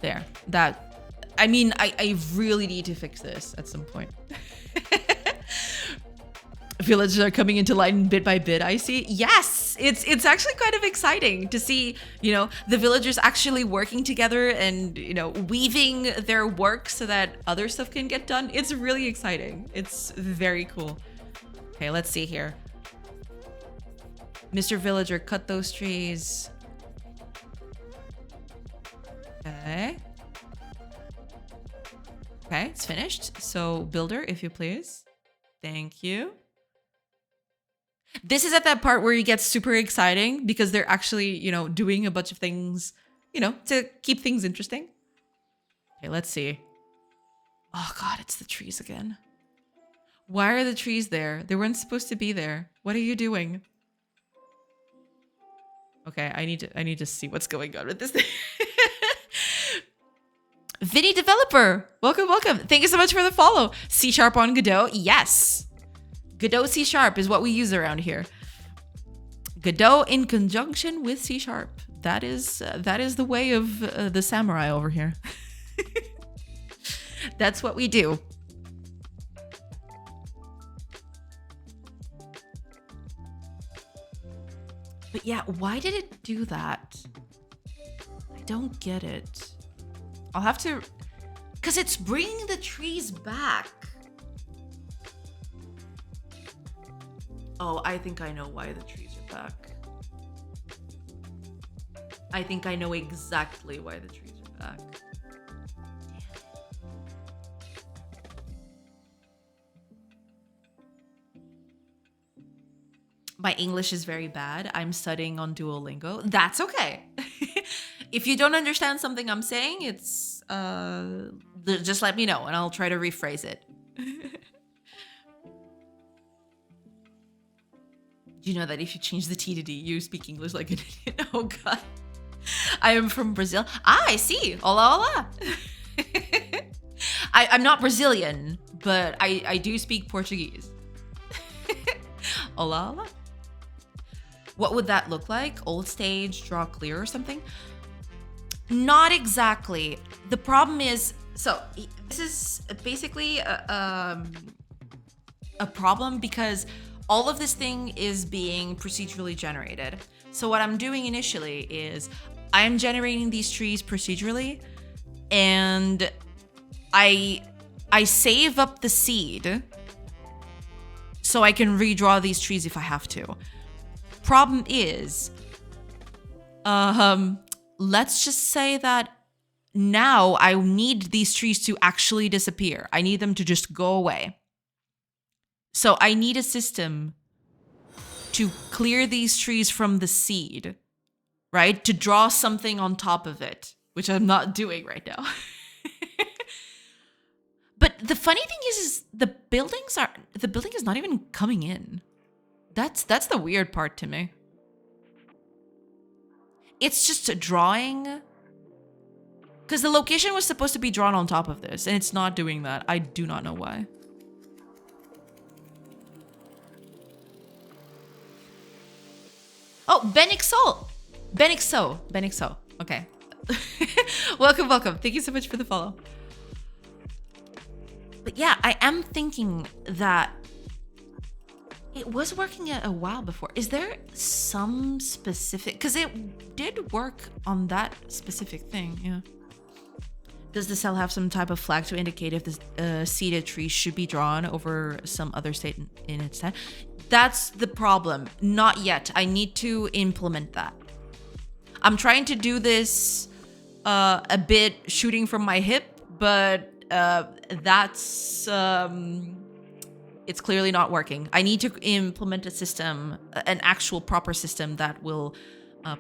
There. That. I mean, I really need to fix this at some point. Villagers are coming into line bit by bit, I see. Yes, it's actually kind of exciting to see, you know, the villagers actually working together and, you know, weaving their work so that other stuff can get done. It's really exciting. It's very cool. Okay, let's see here. Mr. Villager, cut those trees. Okay. Okay, it's finished. So, builder, if you please. Thank you. This is at that part where it gets super exciting because they're actually, you know, doing a bunch of things, you know, to keep things interesting. Okay, let's see. Oh God, it's the trees again. Why are the trees there? They weren't supposed to be there. What are you doing? Okay, I need to see what's going on with this thing. Vinny Developer, welcome, welcome. Thank you so much for the follow. C# on Godot, yes. Godot C# is what we use around here. Godot in conjunction with C#. That is the way of the samurai over here. That's what we do. But yeah, why did it do that? I don't get it. I'll have to... Because it's bringing the trees back. Oh, I think I know why the trees are back. I think I know exactly why the trees are back. My English is very bad. I'm studying on Duolingo. That's okay. If you don't understand something I'm saying, it's just let me know and I'll try to rephrase it. Do you know that if you change the T to D, you speak English like an idiot? Oh God. I am from Brazil. Ah, I see. Hola, hola. I'm not Brazilian, but I do speak Portuguese. Hola, hola. What would that look like? Old stage, draw clear or something? Not exactly. The problem is, so this is basically a problem because all of this thing is being procedurally generated. So what I'm doing initially is I'm generating these trees procedurally and I save up the seed so I can redraw these trees if I have to. Problem is, let's just say that now I need these trees to actually disappear. I need them to just go away. So I need a system to clear these trees from the seed, right? To draw something on top of it, which I'm not doing right now. But the funny thing is the building is not even coming in. That's the weird part to me. It's just a drawing. Because the location was supposed to be drawn on top of this, and it's not doing that. I do not know why. Oh, Benixol. Benixo. Okay. Welcome, welcome. Thank you so much for the follow. But yeah, I am thinking that it was working a while before. Is there some specific... Because it did work on that specific thing, yeah. Does the cell have some type of flag to indicate if the seeded tree should be drawn over some other state in its head? That's the problem. Not yet. I need to implement that. I'm trying to do this a bit shooting from my hip, but that's... it's clearly not working. I need to implement a system, an actual proper system that will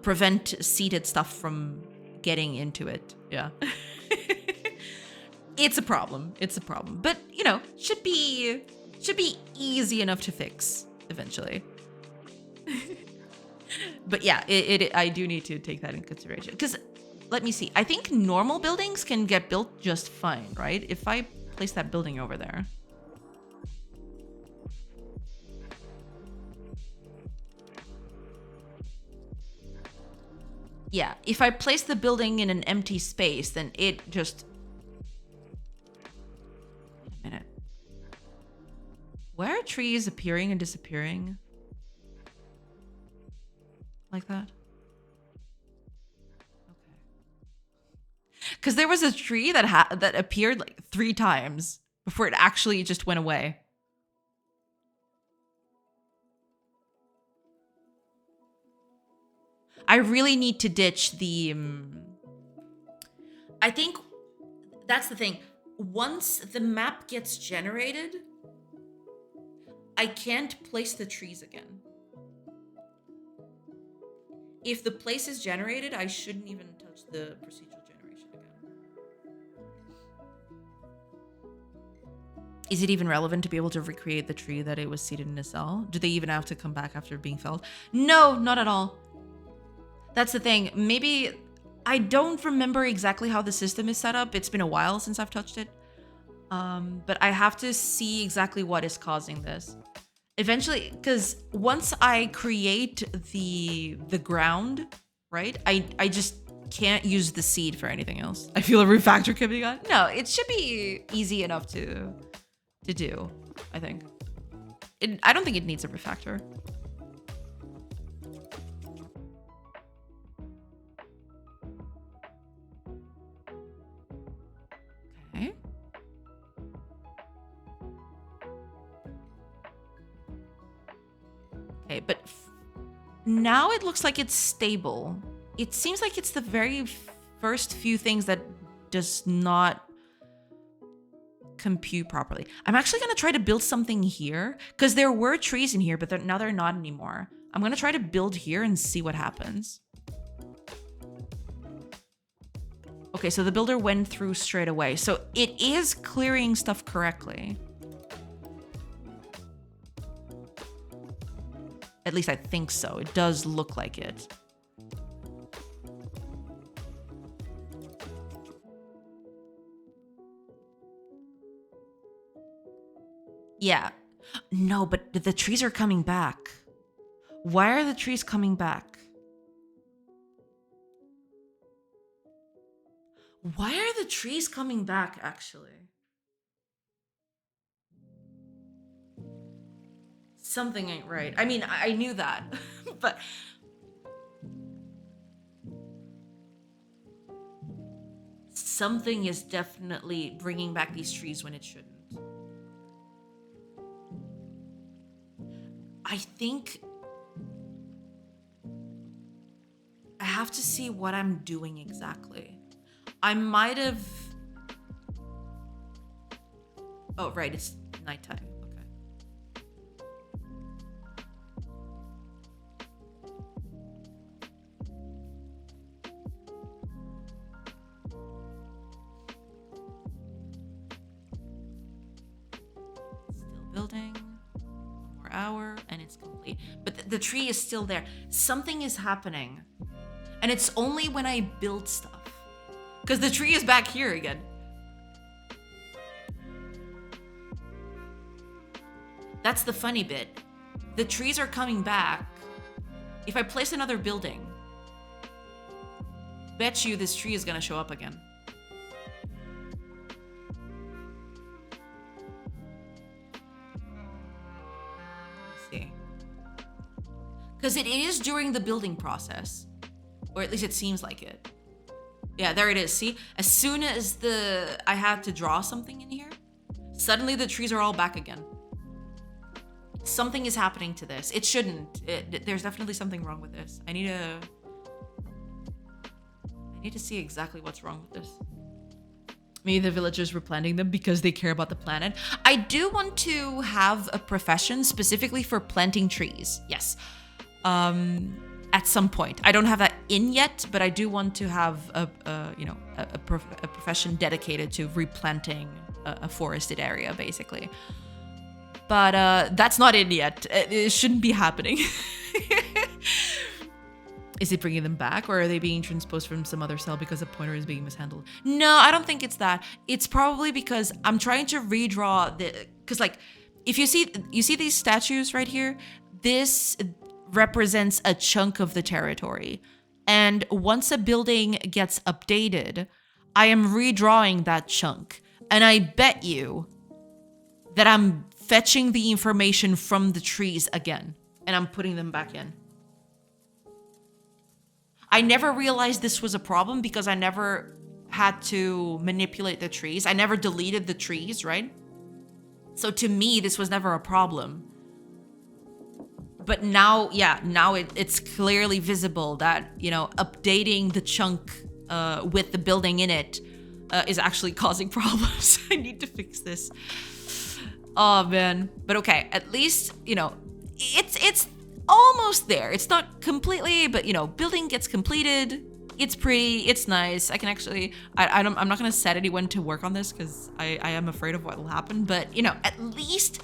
prevent seeded stuff from getting into it. Yeah. It's a problem. It's a problem. But, you know, should be easy enough to fix eventually. But yeah, I do need to take that in consideration. Because, let me see. I think normal buildings can get built just fine, right? If I place that building over there. Yeah, if I place the building in an empty space, then it just... Wait a minute. Why are trees appearing and disappearing? Like that? Okay. Because there was a tree that appeared like 3 times before it actually just went away. I really need to ditch the... I think that's the thing. Once the map gets generated, I can't place the trees again. If the place is generated, I shouldn't even touch the procedural generation again. Is it even relevant to be able to recreate the tree that it was seated in a cell? Do they even have to come back after being felled? No, not at all. That's the thing. Maybe I don't remember exactly how the system is set up. It's been a while since I've touched it. But I have to see exactly what is causing this. Eventually, because once I create the ground, right? I just can't use the seed for anything else. I feel a refactor could be gone. No, it should be easy enough to do, I think. I don't think it needs a refactor. Okay. Okay, but now it looks like it's stable. It seems like it's the very first few things that does not compute properly. I'm actually going to try to build something here because there were trees in here, but now they're not anymore. I'm going to try to build here and see what happens. Okay, so the builder went through straight away. So it is clearing stuff correctly. At least I think so. It does look like it. Yeah. No, but the trees are coming back. Why are the trees coming back? Why are the trees coming back, actually? Something ain't right. I mean, I knew that, but... Something is definitely bringing back these trees when it shouldn't. I think... I have to see what I'm doing exactly. I might have... Oh, right, it's nighttime. Building, 1 more hour, and it's complete. But the tree is still there. Something is happening. And it's only when I build stuff. Because the tree is back here again. That's the funny bit. The trees are coming back. If I place another building, bet you this tree is gonna show up again. Because it is during the building process. Or at least it seems like it. Yeah, there it is. See? As soon as I had to draw something in here, suddenly the trees are all back again. Something is happening to this. It shouldn't. There's definitely something wrong with this. I need to see exactly what's wrong with this. Maybe the villagers were planting them because they care about the planet. I do want to have a profession specifically for planting trees. Yes. At some point. I don't have that in yet, but I do want to have a profession dedicated to replanting a forested area, basically. But that's not in yet. It shouldn't be happening. Is it bringing them back, or are they being transposed from some other cell because a pointer is being mishandled? No, I don't think it's that. It's probably because I'm trying to redraw because like, if you see these statues right here, this represents a chunk of the territory. And once a building gets updated, I am redrawing that chunk. And I bet you that I'm fetching the information from the trees again, and I'm putting them back in. I never realized this was a problem because I never had to manipulate the trees. I never deleted the trees, right? So to me, this was never a problem. But now, yeah, now it's clearly visible that, you know, updating the chunk with the building in it is actually causing problems. I need to fix this. Oh man. But okay, at least, you know, it's almost there. It's not completely, but you know, building gets completed. It's pretty, it's nice. I can actually, I'm not gonna set anyone to work on this because I am afraid of what will happen, but you know, at least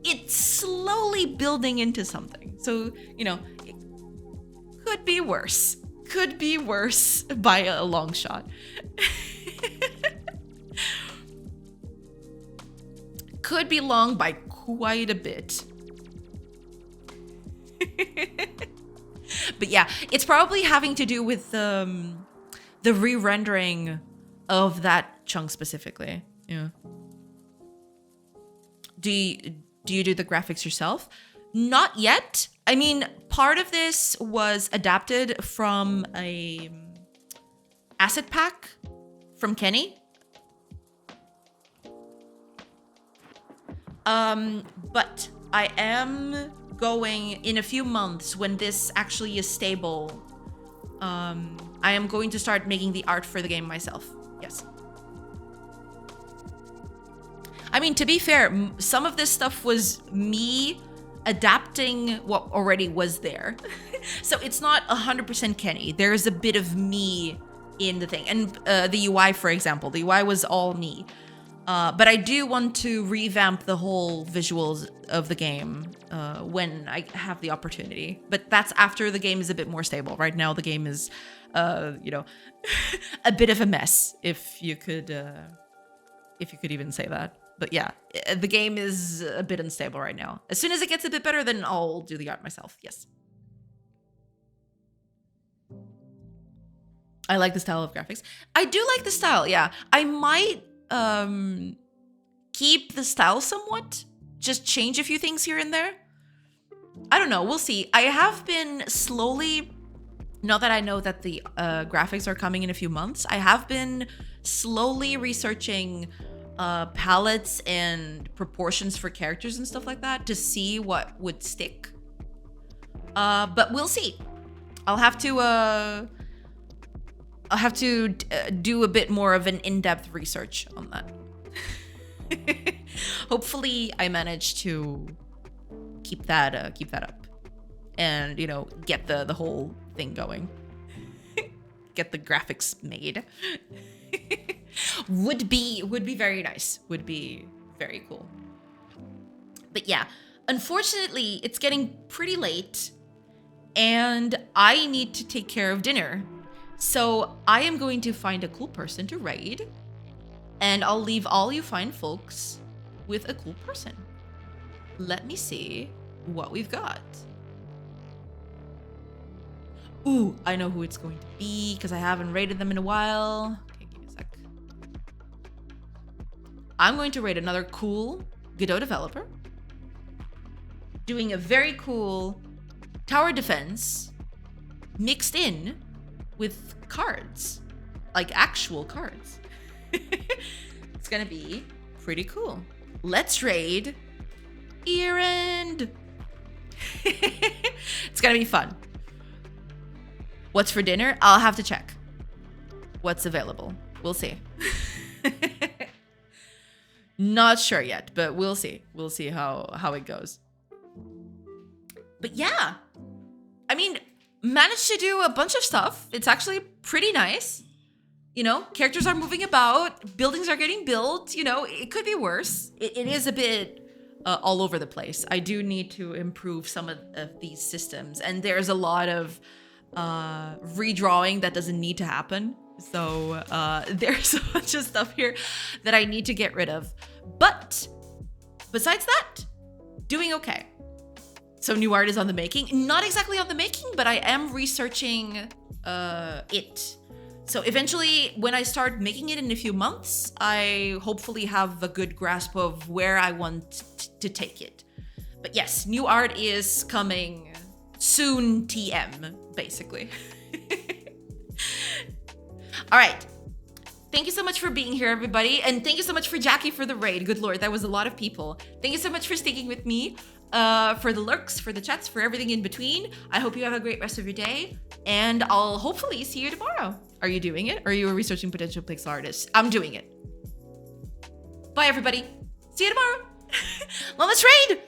it's slowly building into something. So, you know, it could be worse. Could be worse by a long shot. Could be long by quite a bit. But yeah, it's probably having to do with the re-rendering of that chunk specifically. Yeah. Do you do the graphics yourself? Not yet. I mean, part of this was adapted from a asset pack from Kenny. But I am going in a few months when this actually is stable. I am going to start making the art for the game myself. Yes. I mean, to be fair, some of this stuff was me adapting what already was there. So it's not 100% Kenny. There's a bit of me in the thing. And the UI, for example, the UI was all me. But I do want to revamp the whole visuals of the game when I have the opportunity. But that's after the game is a bit more stable. Right now, the game is, you know, a bit of a mess, if you could even say that. But yeah, the game is a bit unstable right now. As soon as it gets a bit better, then I'll do the art myself. Yes. I like the style of graphics. I do like the style, yeah. I might keep the style somewhat, just change a few things here and there. I don't know, we'll see. I have been slowly, now that I know that the graphics are coming in a few months, I have been slowly researching palettes and proportions for characters and stuff like that to see what would stick. But we'll see. I'll have to do a bit more of an in-depth research on that. Hopefully, I manage to keep that up, and you know, get the whole thing going. Get the graphics made. Would be very nice. Would be very cool. But yeah, unfortunately, it's getting pretty late, and I need to take care of dinner. So I am going to find a cool person to raid, and I'll leave all you fine folks with a cool person. Let me see what we've got. Ooh, I know who it's going to be because I haven't raided them in a while. Okay, give me a sec. I'm going to raid another cool Godot developer doing a very cool tower defense mixed in with cards, like actual cards. It's gonna be pretty cool. Let's raid Erend. It's gonna be fun. What's for dinner? I'll have to check what's available. We'll see. Not sure yet, but we'll see. We'll see how it goes. But yeah, I mean, managed to do a bunch of stuff. It's actually pretty nice. You know, characters are moving about, buildings are getting built. You know, it could be worse. It is a bit all over the place. I do need to improve some of these systems, and there's a lot of redrawing that doesn't need to happen. So there's a bunch of stuff here that I need to get rid of. But besides that, doing okay. So new art is on the making. Not exactly on the making, but I am researching it. So eventually, when I start making it in a few months, I hopefully have a good grasp of where I want to take it. But yes, new art is coming soon, TM, basically. All right. Thank you so much for being here, everybody. And thank you so much for Jackie for the raid. Good Lord, that was a lot of people. Thank you so much for sticking with me, for the lurks, for the chats, for everything in between. I hope you have a great rest of your day. And I'll hopefully see you tomorrow. Are you doing it? Or are you researching potential pixel artists? I'm doing it. Bye, everybody. See you tomorrow. Well, let's raid.